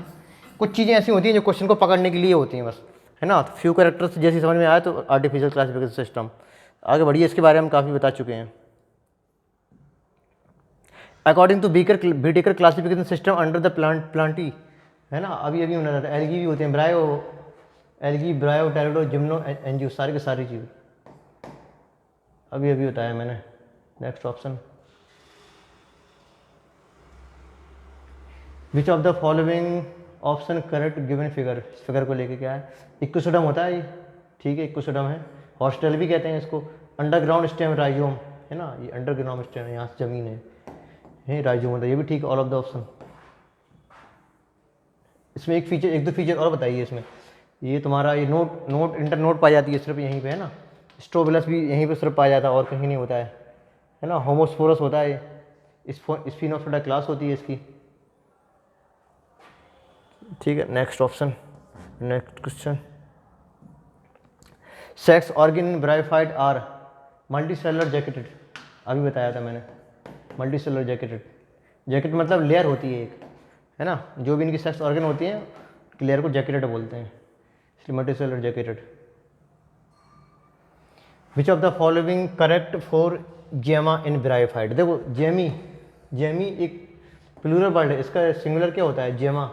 कुछ चीज़ें ऐसी होती हैं जो क्वेश्चन को पकड़ने के लिए होती हैं बस, है ना। तो फ्यू कैरेक्टर्स जैसी समझ में आया तो आर्टिफिशियल क्लासिफिकेशन सिस्टम। आगे बढ़िए, इसके बारे में काफ़ी बता चुके हैं। According to Whittaker classification system under the Plantae, है ना। अभी अभी होना था, एल्गी भी होते हैं, ब्रायो algae, bryo, pterido, gymno, angio, सारी की सारी चीज़ अभी अभी बताया मैंने। Next option, which of the following option correct given figure. Figure को लेके क्या है? इक्कोसोडम होता है ये, ठीक है, इक्कोसोडम है। हॉस्टल भी कहते हैं इसको। अंडरग्राउंड स्टेम राइजोम है ना, ये अंडरग्राउंड स्टेम है, यहाँ से जमीन है राइजोम होता है, ये भी ठीक, ऑल ऑफ द ऑप्शन। इसमें एक फीचर, एक दो फीचर और बताइए इसमें। ये तुम्हारा ये नोट इंटर नोट पाई जाती है सिर्फ यहीं पे, है ना। स्ट्रोबिलस भी यहीं पे सिर्फ पाया जाता है और कहीं नहीं होता है ना। होमोस्पोरस होता है ये, स्पिनोफोरा क्लास होती है इसकी, ठीक है। Next option, next question, sex organ in bryophyte are multicellular jacketed. अभी बताया था मैंने, मल्टीसेलुलर जैकेटेड। जैकेट मतलब लेयर होती है एक, है ना। जो भी इनकी सेक्स ऑर्गन होती हैं लेयर को जैकेटेड बोलते हैं, इसलिए multicellular jacketed. Which of the following correct for जेमा इन ब्रायोफाइट। देखो जेमी, जेमी एक प्लूरल वर्ड है, इसका सिंगुलर क्या होता है? जेमा,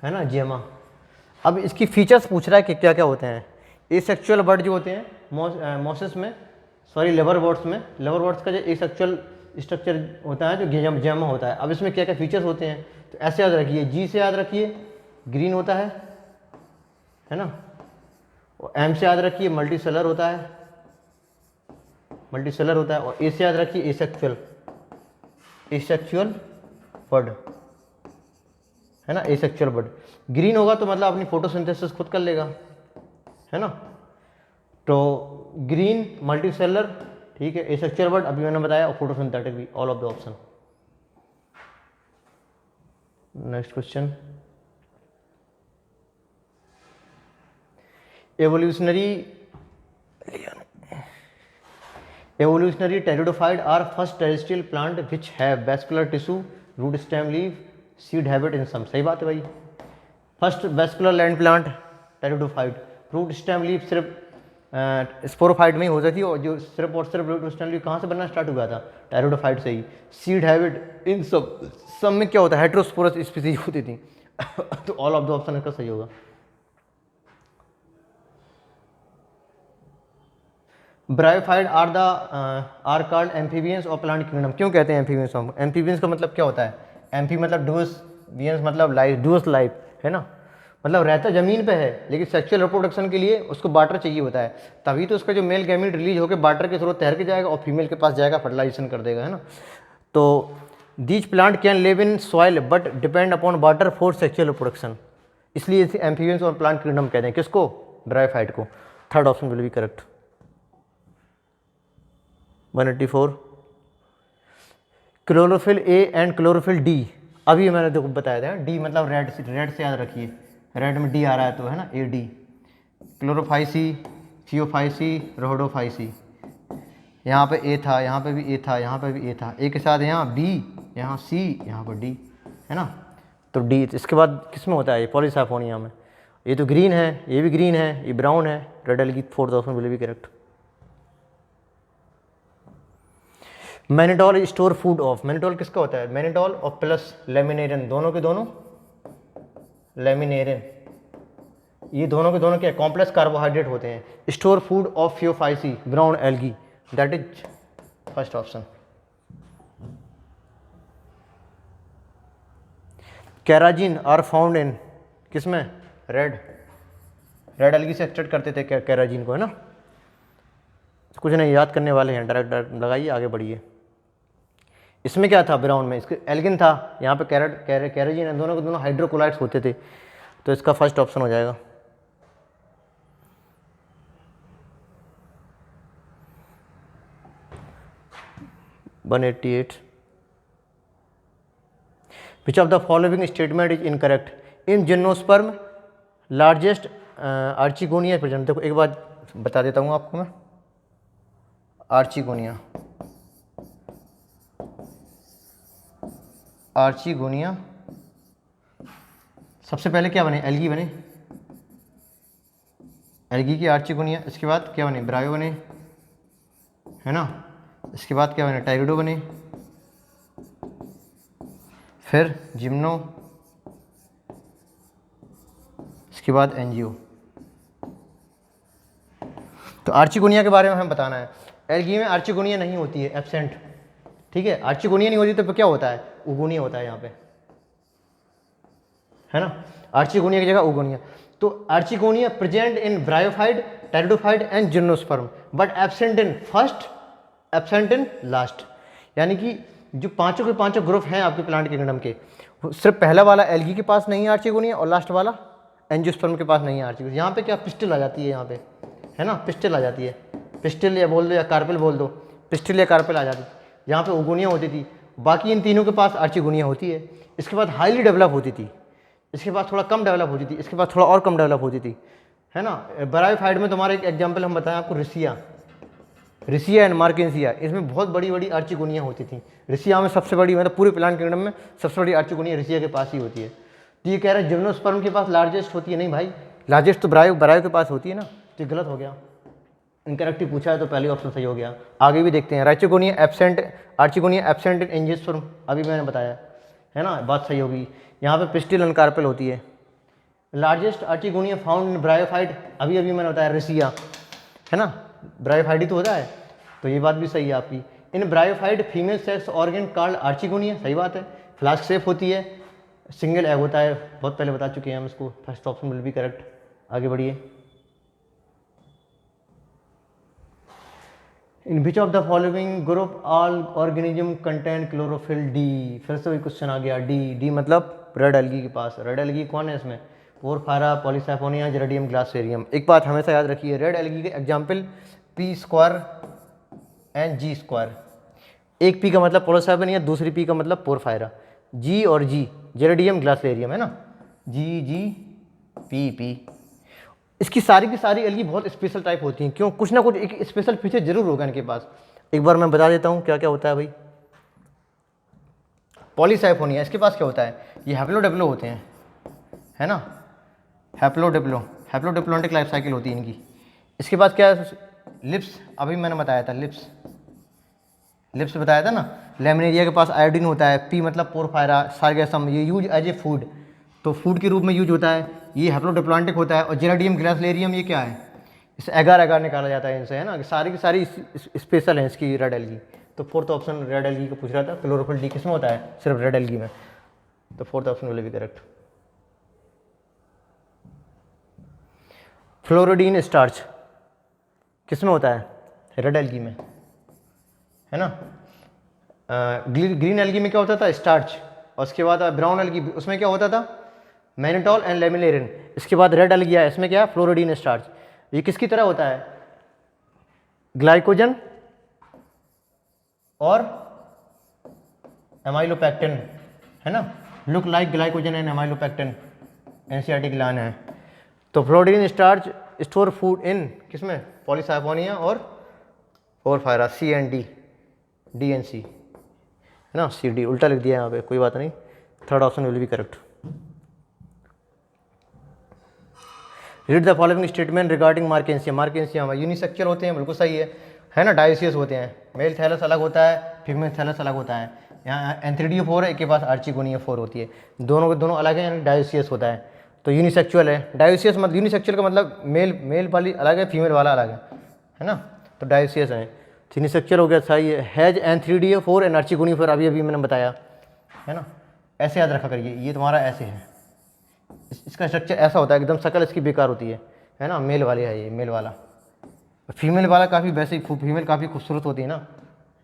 है ना, जेमा। अब इसकी फीचर्स पूछ रहा है कि क्या क्या होते हैं। एसेक्सुअल बर्ड जो होते हैं मोसेस में, सॉरी लेबर बर्ड्स में, लेबर बर्ड्स का जो एसेक्सुअल स्ट्रक्चर होता है जो जेमा होता है। अब इसमें क्या क्या फीचर्स होते हैं तो ऐसे याद रखिए, जी से याद रखिए ग्रीन होता है ना। और एम से याद रखिए मल्टीसेलर होता है, मल्टीसेलर होता है। और ए से याद रखिए एसेक्सुअल, एसेक्सुअल बर्ड, है ना, एसेक्सुअल बर्ड। ग्रीन होगा तो मतलब अपनी फोटोसिंथेसिस खुद कर लेगा, है ना। तो ग्रीन मल्टीसेलर, ठीक है। एसेक्सुअल बर्ड अभी मैंने बताया, और फोटोसिंथेटिक भी, all of the option. Next question, evolutionary pteridophyte are first terrestrial plant which have vascular tissue, root, stem, leave, seed habit in some. सही बात है भाई। First vascular land plant pteridophyte, root, stem, leave सिर्फ sporophyte में ही होती थी, और जो सिर्फ और सिर्फ रूट स्टेम लीव कहाँ से बनना स्टार्ट हुआ था? टेरिडोफाइट से ही। सीड हैबिट इन सब में क्या होता है? हेट्रोस्पोरस स्पीसीज होती थी। तो ऑल ऑफ द ऑप्शन इसका सही होगा। ब्रायोफाइट आर कॉल्ड एम्फीबियंस और प्लांट किंगडम। क्यों कहते हैं एम्फीबियंस? एम्फीबियंस का मतलब क्या होता है? एम्फी मतलब डूअस, बियंस मतलब लाइफ, डूअस लाइफ, है ना। मतलब रहता ज़मीन पे है लेकिन सेक्सुअल रिप्रोडक्शन के लिए उसको वाटर चाहिए होता है, तभी तो उसका जो मेल गैमीट रिलीज होकर वाटर के थ्रू तैर के जाएगा और फीमेल के पास जाएगा, फर्टिलाइजेशन कर देगा, है ना। तो these plant can live in soil but depend upon water for sexual reproduction, इसलिए इसे एम्फीबियंस और प्लांट किंगडम कहते हैं। किसको? ब्रायोफाइट को। Third option will be correct. 184, chlorophyll a and chlorophyll D. अभी मैंने देखो बताया था, डी मतलब रेड से याद रखिए, रेड में डी आ रहा है तो, है ना, A D. Chlorophyceae, phaeophyceae, rhodophyceae. यहाँ पे ए था, यहाँ पे भी ए था, यहाँ पे भी ए था, ए के साथ यहाँ बी, यहाँ सी, यहाँ पर डी, है ना। तो डी, इसके बाद किस में होता है? ये पॉलीसाइफोनिया में। ये तो ग्रीन है, ये भी ग्रीन है, ये ब्राउन है, red algae. 4th option will be correct. Mannitol store food of, mannitol किसका होता है, मैनिटॉल और प्लस लेमिनेरिन, दोनों के दोनों लेमिनेरिन, ये दोनों के दोनों क्या कॉम्प्लेक्स कार्बोहाइड्रेट होते हैं। Store food of phaeophyceae brown algae, that is first option. Carrageenan are found in किसमें, रेड एल्गी से एक्सट्रैक्ट करते थे कैराजिन को, है ना। कुछ नहीं, याद करने वाले हैं, डायरेक्ट लगाइए, आगे बढ़िए। इसमें क्या था, ब्राउन में इसके एल्गिन था, यहाँ पे कैराजिन है, दोनों के दोनों हाइड्रोकोलाइड्स होते थे, तो इसका फर्स्ट ऑप्शन हो जाएगा। Which of the following statement is incorrect? In gymnosperm largest archegonia present. देखो एक बात बता देता हूँ आपको मैं, आर्चिगोनिया सबसे पहले क्या बने, एल्गी बने, एल्गी की आर्चिगोनिया, इसके बाद क्या बने, ब्रायो बने, है ना, इसके बाद क्या बने, टाइरिडो बने, फिर जिम्नो, इसके बाद एनजीओ। तो आर्चिगोनिया के बारे में हमें बताना है। एल्गी में आर्चिगोनिया नहीं होती है, एब्सेंट, ठीक है। आर्चिगोनिया नहीं होती तो क्या होता है, उगोनिया होता है यहाँ पे, है ना, आर्चिगोनिया की जगह उगोनिया। तो archegonia present in bryophyte, pteridophyte and gymnosperm, but absent in first, absent in last. यानी कि जो पांचों के पांचों ग्रुप हैं आपके प्लांट किंगडम के, सिर्फ पहला वाला एल्गी के पास नहीं है आर्चिगोनिया, और लास्ट वाला एंजियोस्पर्म के पास नहीं है आर्चिगोनिया। यहाँ पे क्या पिस्टिल आ जाती है, यहाँ पे, है ना, पिस्टिल आ जाती है, पिस्टिल या बोल दो या कार्पेल बोल दो, पिस्टिल या कार्पेल आ जाती है। यहाँ पे ओगोनिया होती थी, बाकी इन तीनों के पास आर्चिगोनिया होती है। इसके बाद हाईली डेवलप होती थी, इसके बाद थोड़ा कम डेवलप होती थी, इसके बाद थोड़ा और कम डेवलप होती थी, है ना। ब्रायोफाइट में तुम्हारा एक एग्जाम्पल हम बताएं आपको, रिसिया एंड मार्केंसिया, इसमें बहुत बड़ी बड़ी आर्चिगोनिया होती थी। रिसिया में सबसे बड़ी, मतलब पूरे प्लांट किंगडम में सबसे बड़ी आर्चिगोनिया रिसिया के पास ही होती है। तो ये कह रहा है जिम्नोस्पर्म के पास लार्जेस्ट होती है, नहीं भाई, लार्जेस्ट तो ब्रायो के पास होती है ना, तो गलत हो गया, इनकरेक्ट पूछा है, तो पहले ऑप्शन सही हो गया। आगे भी देखते हैं, आर्चिगोनिया एब्सेंट इन एंजियोस्पर्म, अभी मैंने बताया, है ना, बात सही होगी। यहाँ पे पिस्टिल एंड कार्पेल होती है। Largest archegonia found in bryophyte, अभी मैंने बताया रिसिया, है ना, ब्रायोफाइट ही तो होता है, तो ये बात भी सही है आपकी। In bryophyte female sex organ called archegonia, सही बात है। फ्लास्क शेप होती है, सिंगल एग होता है, बहुत पहले बता चुके हैं हम इसको, first option will be correct. आगे बढ़िए। In which of the following group all organism contain chlorophyll D, फिर से वही क्वेश्चन आ गया, डी मतलब रेड एल्गी के पास। रेड एल्गी कौन है इसमें, पोरफायरा, पॉलीसाइफोनिया, जेरेडियम ग्लासेरियम। एक बात हमेशा याद रखिए, रेड एल्गी के example P square and G square. एक पी का मतलब पॉलीसाइफोनिया, दूसरी पी का मतलब पोरफायरा, जी और जी जेरेडियम ग्लासेरियम, है ना, जी पी। इसकी सारी की सारी एल्गी बहुत स्पेशल टाइप होती हैं, क्यों, कुछ ना कुछ एक स्पेशल फीचर जरूर होगा इनके पास। एक बार मैं बता देता हूँ क्या क्या होता है भाई। पॉलीसाइफोनिया, इसके पास क्या होता है, ये हैप्लोडिप्लो होते हैं, है ना, हैप्लोडिप्लोइडिक लाइफ साइकिल होती है इनकी। इसके बाद क्या है, लिप्स, अभी मैंने बताया था, लिप्स बताया था ना। लेमिनेरिया के पास आयोडीन होता है, पी मतलब पोरफायरा, सार्गेसम, ये यूज एज ए फूड, तो फूड के रूप में यूज होता है। ये हैप्लोडिप्लॉन्टिक होता है। और जेरेडियम ग्लासेरियम, ये क्या है, इसे एगार निकाला जाता है इनसे, है ना, सारी की सारी स्पेशल है इसकी रेड एल्गी। तो फोर्थ ऑप्शन रेड एल्गी को पूछ रहा था, क्लोरोफिल डी किसमें होता है, सिर्फ रेड एल्गी में, तो fourth option will be correct. Floridean starch किसमें होता है, रेड एल्गी में, है ना। ग्रीन एल्गी में क्या होता था, स्टार्च, और उसके बाद ब्राउन एल्गी, उसमें क्या होता था, मैनिटॉल एंड लेमिनेरिन। इसके बाद रेड एल्गी है, इसमें क्या है, फ्लोरिडीन स्टार्च। ये किसकी तरह होता है, ग्लाइकोजन और एमाइलोपेक्टिन, है ना, look like glycogen and amylopectin, NCERT की लाइन है। तो floridean starch store food in किसमें, पॉलीसाइफोनिया और Porphyra, C and D and C, है ना, सी डी उल्टा लिख दिया यहाँ पे, कोई बात नहीं, third option will be correct. Read the following statement regarding मार्केंसिया में यूनिसेक्चुअल होते हैं, बिल्कुल सही है। है ना, डायोसियस होते हैं। मेल थैलस अलग होता है, फीमेल थैलस अलग होता है। यहाँ एंथ्रीडियो4 है, एक के पास आर्चिगोनिया4 होती है, दोनों के दोनों अलग है, यानी डायोसियस होता है। तो यूनिसेक्चुअल है। डायोसियस मतलब यूनिसेक्चुअल का मतलब मेल वाली अलग है, फीमेल वाला अलग है ना। तो डायोसियस है। यूनिसेक्चुअल हो गया, सही है। हैज एंथ्रीडियो4 एंड आर्चिगोनिया4, अभी मैंने बताया है ना। ऐसे याद रखा करिए, ये तुम्हारा ऐसे है, इसका स्ट्रक्चर ऐसा होता है, एकदम शक्ल इसकी बेकार होती है ना। मेल वाली है ये, मेल वाला। फीमेल वाला काफ़ी वैसे ही, फीमेल काफ़ी खूबसूरत होती है ना।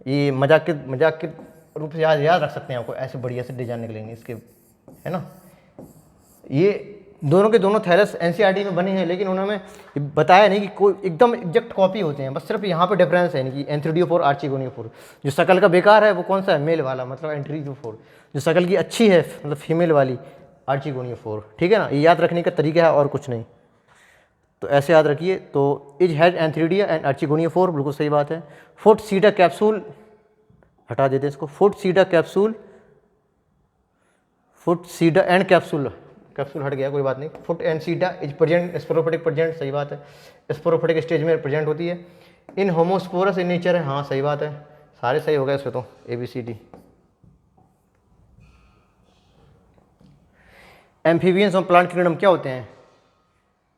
ये मजाक के रूप से याद रख सकते हैं आपको, ऐसे बढ़िया से डिजाइन निकलेंगे इसके, है ना। ये दोनों के दोनों थैलस एनसीईआरटी में बने हैं, लेकिन उन्होंने बताया नहीं कि कोई एकदम एग्जैक्ट कॉपी होते हैं, बस सिर्फ यहाँ पे डिफरेंस है कि एंथ्रीडियो4 आर्चिगोनिया4। जो शक्ल का बेकार है वो कौन सा है, मेल वाला, मतलब एंथ्रीडियो4। जो शक्ल की अच्छी है मतलब फीमेल वाली, आर्चिगोनिया4। ठीक है ना, ये याद रखने का तरीका है और कुछ नहीं। तो ऐसे याद रखिए। तो इज हैज एंथ्रीडिया एंड आर्चिगोनिया4, बिल्कुल सही बात है। फुट सीडा कैप्सूल, हटा देते हैं इसको, foot SIDA capsule, foot SIDA and capsule हट गया, कोई बात नहीं। Foot and SIDA is present sporophytic present, सही बात है, स्पोरोफिटिक स्टेज में प्रेजेंट होती है। इन होमोस्पोरस इन नेचर है, हाँ सही बात है, सारे सही हो गए इसमें तो, ABCD। एम्फीबियंस और प्लांट किंगडम क्या होते हैं,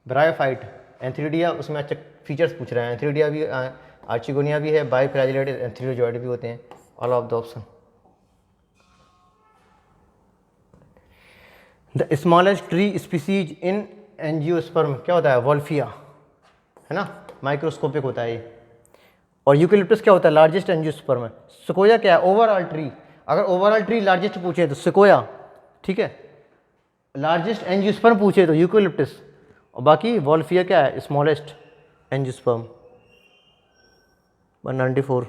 ब्रायोफाइट, एंथ्रीडिया, उसमें अच्छा फीचर्स पूछ रहे हैं। एंथ्रीडिया भी, आर्चिगोनिया भी है, बायोफ्लैजिलेटेड एंथ्रीडियोजॉइड भी होते हैं, all of the option. The smallest tree species in angiosperm क्या होता है, वोल्फिया, है ना, माइक्रोस्कोपिक होता है ये। और यूकेलिप्टस क्या होता है, लार्जेस्ट एंजियोस्पर्म है। सिकोया क्या है, ओवरऑल ट्री। अगर ओवरऑल ट्री लार्जेस्ट पूछे तो सिकोया, ठीक है। लार्जेस्ट एंजियोस्पर्म पूछे तो यूकेलिप्टस, और बाकी वोल्फिया क्या है, smallest angiosperm. 194।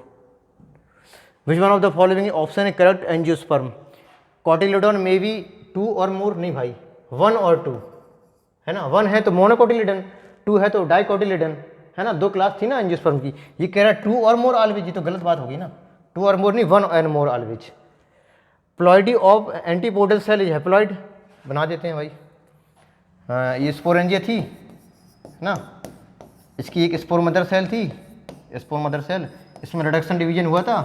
Which one of the following option है करेक्ट एंजियोस्पर्म, कॉटिलिडोन मे बी 2 और मोर, नहीं भाई 1 और 2, है ना। 1 है तो मोनोकोटिलिडन, 2 है तो डाइकोटिलिडन, है ना। 2 क्लास थी ना एंजियोस्पर्म की। ये कह रहा है 2 और मोर ऑलवेज, ये तो गलत बात होगी ना, 2 और मोर नहीं, 1 and more always. Ploidy of antipodal cell is haploid, बना देते हैं भाई। ये स्पोरेंजिया थी ना, इसकी एक स्पोर मदर सेल थी, स्पोर मदर सेल, इसमें रिडक्शन डिवीजन हुआ था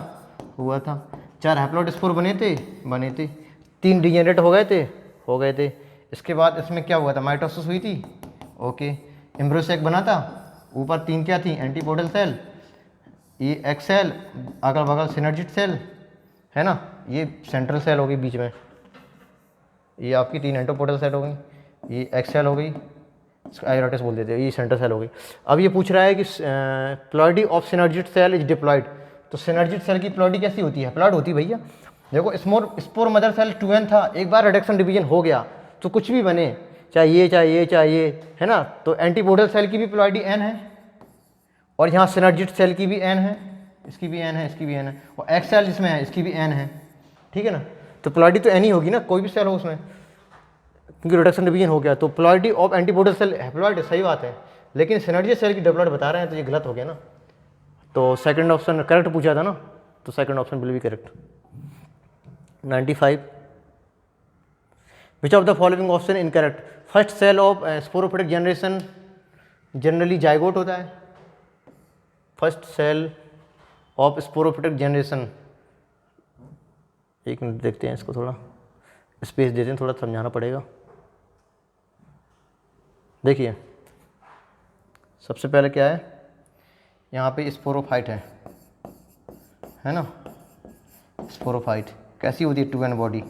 4 हैप्लॉइड स्पोर बने थे, 3 डिजेनरेट हो गए थे। इसके बाद इसमें क्या हुआ था, माइटोसिस हुई थी, ओके। एम्ब्रियोसेक बना था, ऊपर 3 क्या थी, एंटीपोडल सेल, ये एक्स सेल, अगल बगल सिनर्जिट सेल, है ना, ये सेंट्रल सेल होगी बीच में, ये आपकी 3 एंटीपोडल सेल हो गई, ये एक्स सेल हो गई, आयरोटिस बोल देते हैं, ये सेंट्रल सेल हो गई। अब ये पूछ रहा है कि ploidy of synergid cell is diploid, तो सिनर्जिट सेल की प्लॉइडी कैसी होती है, प्लॉइड होती है भैया। देखो स्पोर मदर सेल 2n था, एक बार रिडक्शन डिवीजन हो गया तो कुछ भी बने, चाहे ये, है ना। तो एंटीपोडल सेल की भी प्लॉइडी n है, और यहाँ सिनर्जिट सेल की भी n है, इसकी भी n है, इसकी भी n है, और एक्स सेल जिसमें है इसकी भी n है, ठीक है ना। तो प्लॉइडी तो n ही होगी ना, कोई भी सेल हो उसमें, क्योंकि रिडक्शन डिवीजन हो गया। तो ploidy of antipodal cell haploid, सही बात है, लेकिन सिनर्जिट सेल की डिप्लॉइड बता रहे हैं तो ये गलत हो गया ना। तो सेकंड ऑप्शन करेक्ट पूछा था ना, तो second option will be correct. 95। Which of the following option incorrect, first cell of sporophytic generation generally zygote होता है, first cell of sporophytic generation, एक मिनट देखते हैं इसको, थोड़ा स्पेस देते हैं, थोड़ा समझाना पड़ेगा। देखिए सबसे पहले क्या है, यहाँ पे स्पोरोफाइट है ना, स्पोरोफाइट कैसी होती है, 2n बॉडी।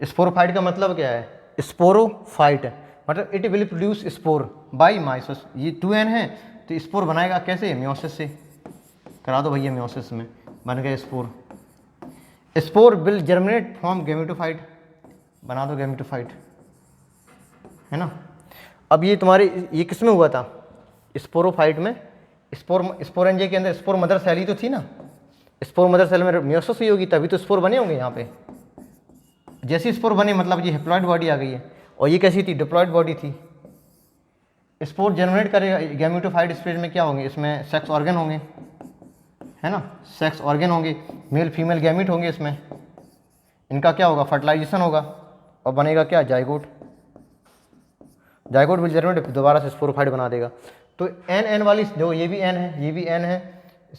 स्पोरोफाइट का मतलब क्या है, स्पोरोफाइट मतलब it will produce spore by meiosis, ये 2n है तो स्पोर बनाएगा कैसे, म्योसिस से, करा दो भैया, म्योसिस में बन गए spore. Spore will germinate from gametophyte, बना दो गैमेटोफाइट, है ना। अब ये तुम्हारे ये किस में हुआ था, स्पोरोफाइट में, स्पोरेंजिया के अंदर स्पोर मदर सेल ही तो थी ना, स्पोर मदर सेल में म्योसिस हुई होगी तभी तो स्पोर बने होंगे यहाँ पे। जैसे स्पोर बने मतलब ये हैप्लॉइड बॉडी आ गई है, और ये कैसी थी, डिप्लॉइड बॉडी थी। स्पोर जनरेट करेगा गैमेटोफाइट स्टेज में, क्या होंगे इसमें, सेक्स ऑर्गन होंगे, है ना, सेक्स ऑर्गन होंगे, मेल फीमेल गैमेट होंगे इसमें, इनका क्या होगा, फर्टिलाइजेशन होगा और बनेगा क्या, जाइगोट। जाइगोट विल जनरेट, दोबारा से स्पोरोफाइट बना देगा। तो एन वाली जो ये भी एन है, ये भी एन है,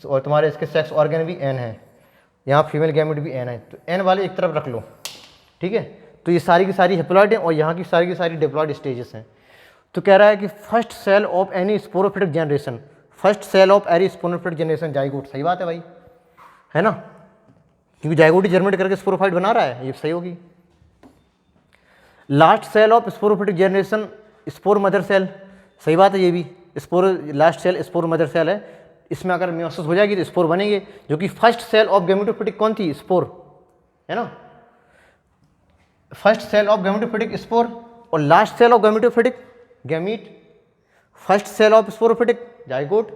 और तुम्हारे इसके सेक्स ऑर्गन भी एन है, यहाँ फीमेल गैमेट भी एन है, तो एन वाले एक तरफ रख लो, ठीक है। तो ये सारी की सारी हेप्लॉइड हैं और यहाँ की सारी डिप्लॉइड स्टेजेस हैं। तो कह रहा है कि first cell of any sporophytic generation, first cell of any sporophytic generation zygote. सही बात है भाई, है ना, क्योंकि जाइगोट ही जर्मिनेट करके स्पोरोफाइट बना रहा है, ये सही होगी। Last cell of sporophytic generation spore mother cell, सही बात है ये भी, spore last cell spore mother cell है, इसमें अगर मियोसिस हो जाएगी तो स्पोर बनेंगे, जो कि फर्स्ट सेल ऑफ गैमेटोफिटिक कौन थी, स्पोर, है ना, first cell of gametophytic spore, और last cell of gametophytic gamete, first cell of sporophytic zygote,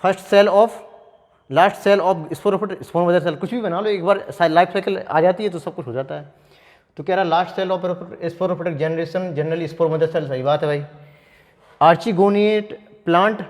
first cell of last cell of sporophytic spore mother cell, कुछ भी बना लो, एक बार लाइफ साइकिल आ जाती है तो सब कुछ हो जाता है। तो कह रहा है last cell of sporophytic generation generally spore mother cell, सही बात है भाई। आर्चिगोनिएट प्लांट,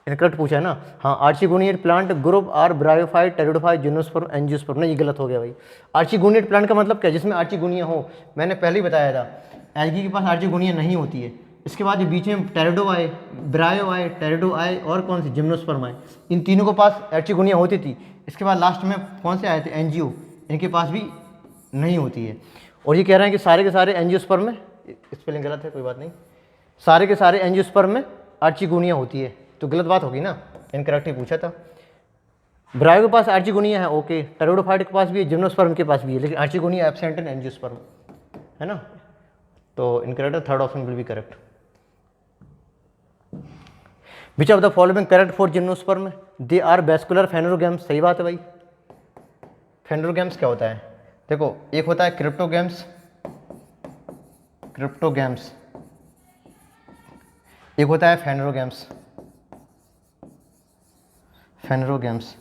इनकरेक्ट पूछा है ना, हाँ, archegoniate plant group are bryophyte pteridophyte gymnosperm angiosperm, नहीं ये गलत हो गया भाई। आर्चिगोनिएट प्लांट का मतलब क्या, जिसमें आर्चिगोनिया हो, मैंने पहले ही बताया था एल्गी के पास आर्चिगोनिया नहीं होती है। इसके बाद बीच में टेरिडो आए, ब्रायो आए, टेरिडो आए और कौन सी जिम्नोस्पर्म आए, इन तीनों के पास आर्चिगोनिया होती थी। इसके बाद लास्ट में कौन से आए थे, एंजियो, इनके पास भी नहीं होती है। और ये कह रहे हैं कि सारे के सारे एंजियोस्पर्म में, स्पेलिंग गलत है कोई बात नहीं, सारे के सारे एंजियोस्पर्म में आर्चिगोनिया होती है, तो गलत बात होगी ना, इनकरेक्ट ही पूछा था। ब्रायो के पास आर्चिगोनिया है, ओके, टेरिडोफाइट के पास भी है, जिम्नोस्पर्म के पास भी है, लेकिन आर्चिगोनिया एब्सेंट इन एंजियोस्पर्म, है ना, तो इनकरेक्ट है, third option will be correct. Which of the following correct for gymnosperm, they are vascular phanerogams, सही बात है भाई। फेनोरोगैम्स क्या होता है, देखो, एक होता है क्रिप्टोगैम्स, क्रिप्टोगैम्स, एक होता है फेनोरोगैम्स, फेनोरोगैम्स।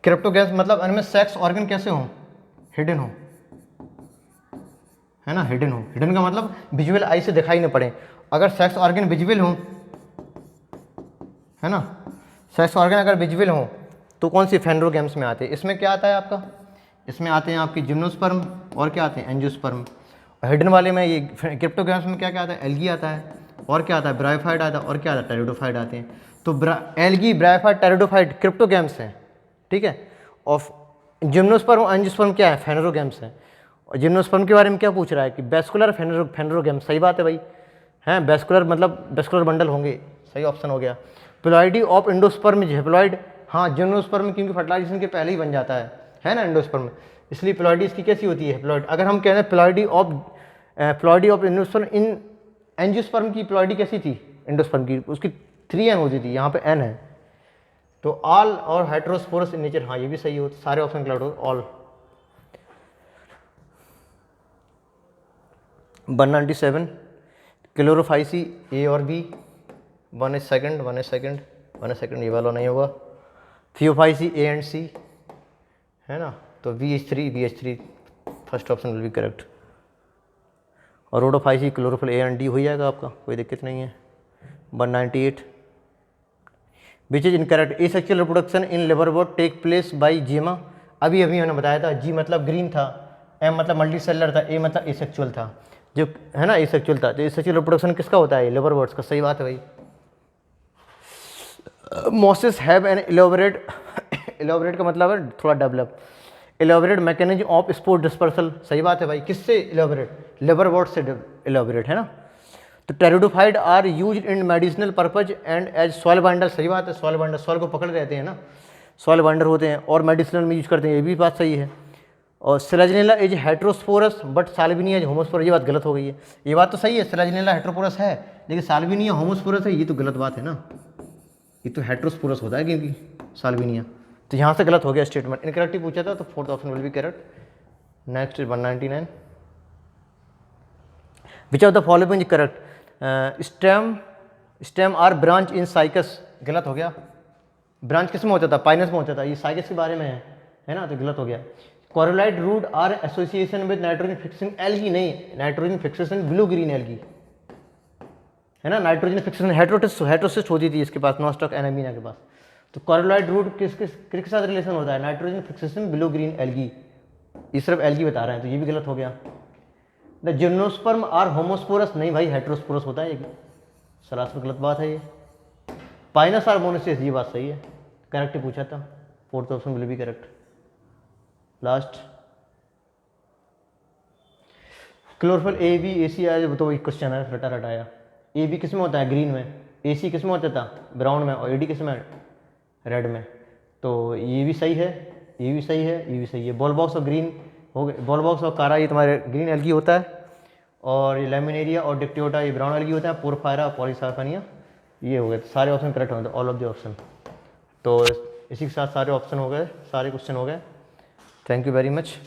क्रिप्टोगैम्स मतलब इनमें सेक्स ऑर्गन कैसे हो, हिडन हो, है ना, हिडन हो, हिडन का मतलब विजुअल आई से दिखाई न पड़े। अगर सेक्स ऑर्गन विजुअल हो, है ना, सेक्स ऑर्गन अगर विजुअल हो तो कौन सी फेनोरोगैम्स में आते हैं, इसमें क्या आता है आपका, इसमें आते हैं आपकी जिम्नोस्पर्म और क्या आते हैं, एंजियोस्पर्म। हिडन वाले में ये क्रिप्टोगैम्स में क्या क्या आता है, एल्गी आता है, और क्या आता है, ब्रायोफाइट आता है, और क्या आता है, टेरिडोफाइट आते हैं। तो एल्गी, ब्रायोफाइट, टेरिडोफाइट क्रिप्टोगैम्स हैं, ठीक है, और जिम्नोस्पर्म और एंजियोस्पर्म क्या है, फेनोरोगैम्स हैं। और जिम्नोस्पर्म के बारे में क्या पूछ रहा है कि वेस्कुलर फेनोरोगैम्स, सही बात है भाई, हैं, वेस्कुलर मतलब वेस्कुलर बंडल होंगे, सही ऑप्शन हो गया। प्लॉइडी ऑफ इंडोस्पर्म हेप्लॉइड, हाँ, जिम्नोस्पर्म क्योंकि फर्टिलाइजेशन के पहले ही बन जाता है ना इंडोस्पर्म, इसलिए प्लॉइडी इसकी कैसी होती है, हेप्लॉइड। अगर हम कहते हैं ploidy of endosperm, in angiosperm की प्लॉइडी कैसी थी, इंडोस्पर्म की, उसकी 3n होती थी, यहाँ पे n है, तो ऑल और हेट्रोस्पोरस इन नेचर, हाँ ये भी सही हो, सारे ऑप्शन क्लाउड हो, ऑल। 197 क्लोरोफाइसी ए और बी, 1 सेकंड, ये वाला नहीं होगा। थियोफाइसी ए एंड सी, है ना, तो VH3 first option will be correct. और rhodophyceae chlorophyll a and d हो जाएगा आपका, कोई दिक्कत नहीं है। 198 which is incorrect, asexual reproduction in liverwort take place by gemma, अभी मैंने बताया था, जी मतलब ग्रीन था, एम मतलब मल्टी सेलर था, ए मतलब एसेक्सुअल था, जो है ना एसेक्सुअल था। तो एसेक्सुअल रिप्रोडक्शन किसका होता है, लिवरवोर्ट्स का, सही बात है भाई। Mosses have an elaborate, elaborate का मतलब है थोड़ा develop, elaborate mechanism of spore dispersal, सही बात है भाई, किससे इलेबोरेट, लिवरवोर्ट से इलेबोरेट, है ना। तो pteridophyte are use in medicinal purpose and as soil binder, सही बात है, सॉइल बाइंडर सॉइल को पकड़ रहते हैं ना, सॉइल बाइंडर होते हैं और मेडिसिनल में यूज करते हैं, ये भी बात सही है। और Selaginella is heterosporous but Salvinia is homosporous, ये बात गलत हो गई है, ये बात तो सही है, सेलेजनेला हेट्रोपोरस है लेकिन साल्विनिया होमोस्पोरस है, ये तो गलत बात है ना, ये तो हेट्रोस्पोरस होता है क्योंकि साल्विनिया, तो यहाँ से गलत हो गया स्टेटमेंट, इनकरेक्ट पूछा था, तो fourth option will be correct. Next is 199 which of the following is correct, stem are branch in cycas, गलत हो गया, ब्रांच किस में होता था, पाइनस में होता था, ये साइकस के बारे में है ना, तो गलत हो गया। Coralloid root are association with nitrogen fixing algae, नहीं, nitrogen fixation blue green algae, है ना, नाइट्रोजन फिक्सेशन हेट्रोसिस्ट होती थी इसके पास, नॉस्टॉक एनामीना के पास। तो कोरोलाइट रूट किसके साथ रिलेशन होता है, nitrogen fixation blue green algae, ये सिर्फ एल्गी बता रहे हैं, तो ये भी गलत हो गया। द जिम्नोस्पर्म आर होमोस्पोरस, नहीं भाई, हेट्रोस्पोरस होता है ये, सलास में गलत बात है ये। पाइनस आर्मोनिसिस, ये बात सही है, करेक्ट पूछा था, fourth option will be correct. Last chlorophyll a b a c आया, तो वही क्वेश्चन है, रटा रटाया। ए बी किस में होता है? ग्रीन में। ए सी किस में होता था? ब्राउन में। और ए डी किस में? रेड में। तो ये भी सही है, ये भी सही है, ये भी सही है। बॉल बॉक्स और ग्रीन हो गए, बॉल बॉक्स और कारा ये तुम्हारे ग्रीन एल्गी होता है, और ये लेमिनेरिया और डिक्टियोटा ये ब्राउन एल्गी होता है, पोरफायरा पॉलीसार्फनिया ये हो गए। सारे ऑप्शन करेक्ट होंगे, ऑल ऑफ द ऑप्शन। तो इसी के साथ सारे ऑप्शन हो गए, सारे क्वेश्चन हो गए। Thank you very much.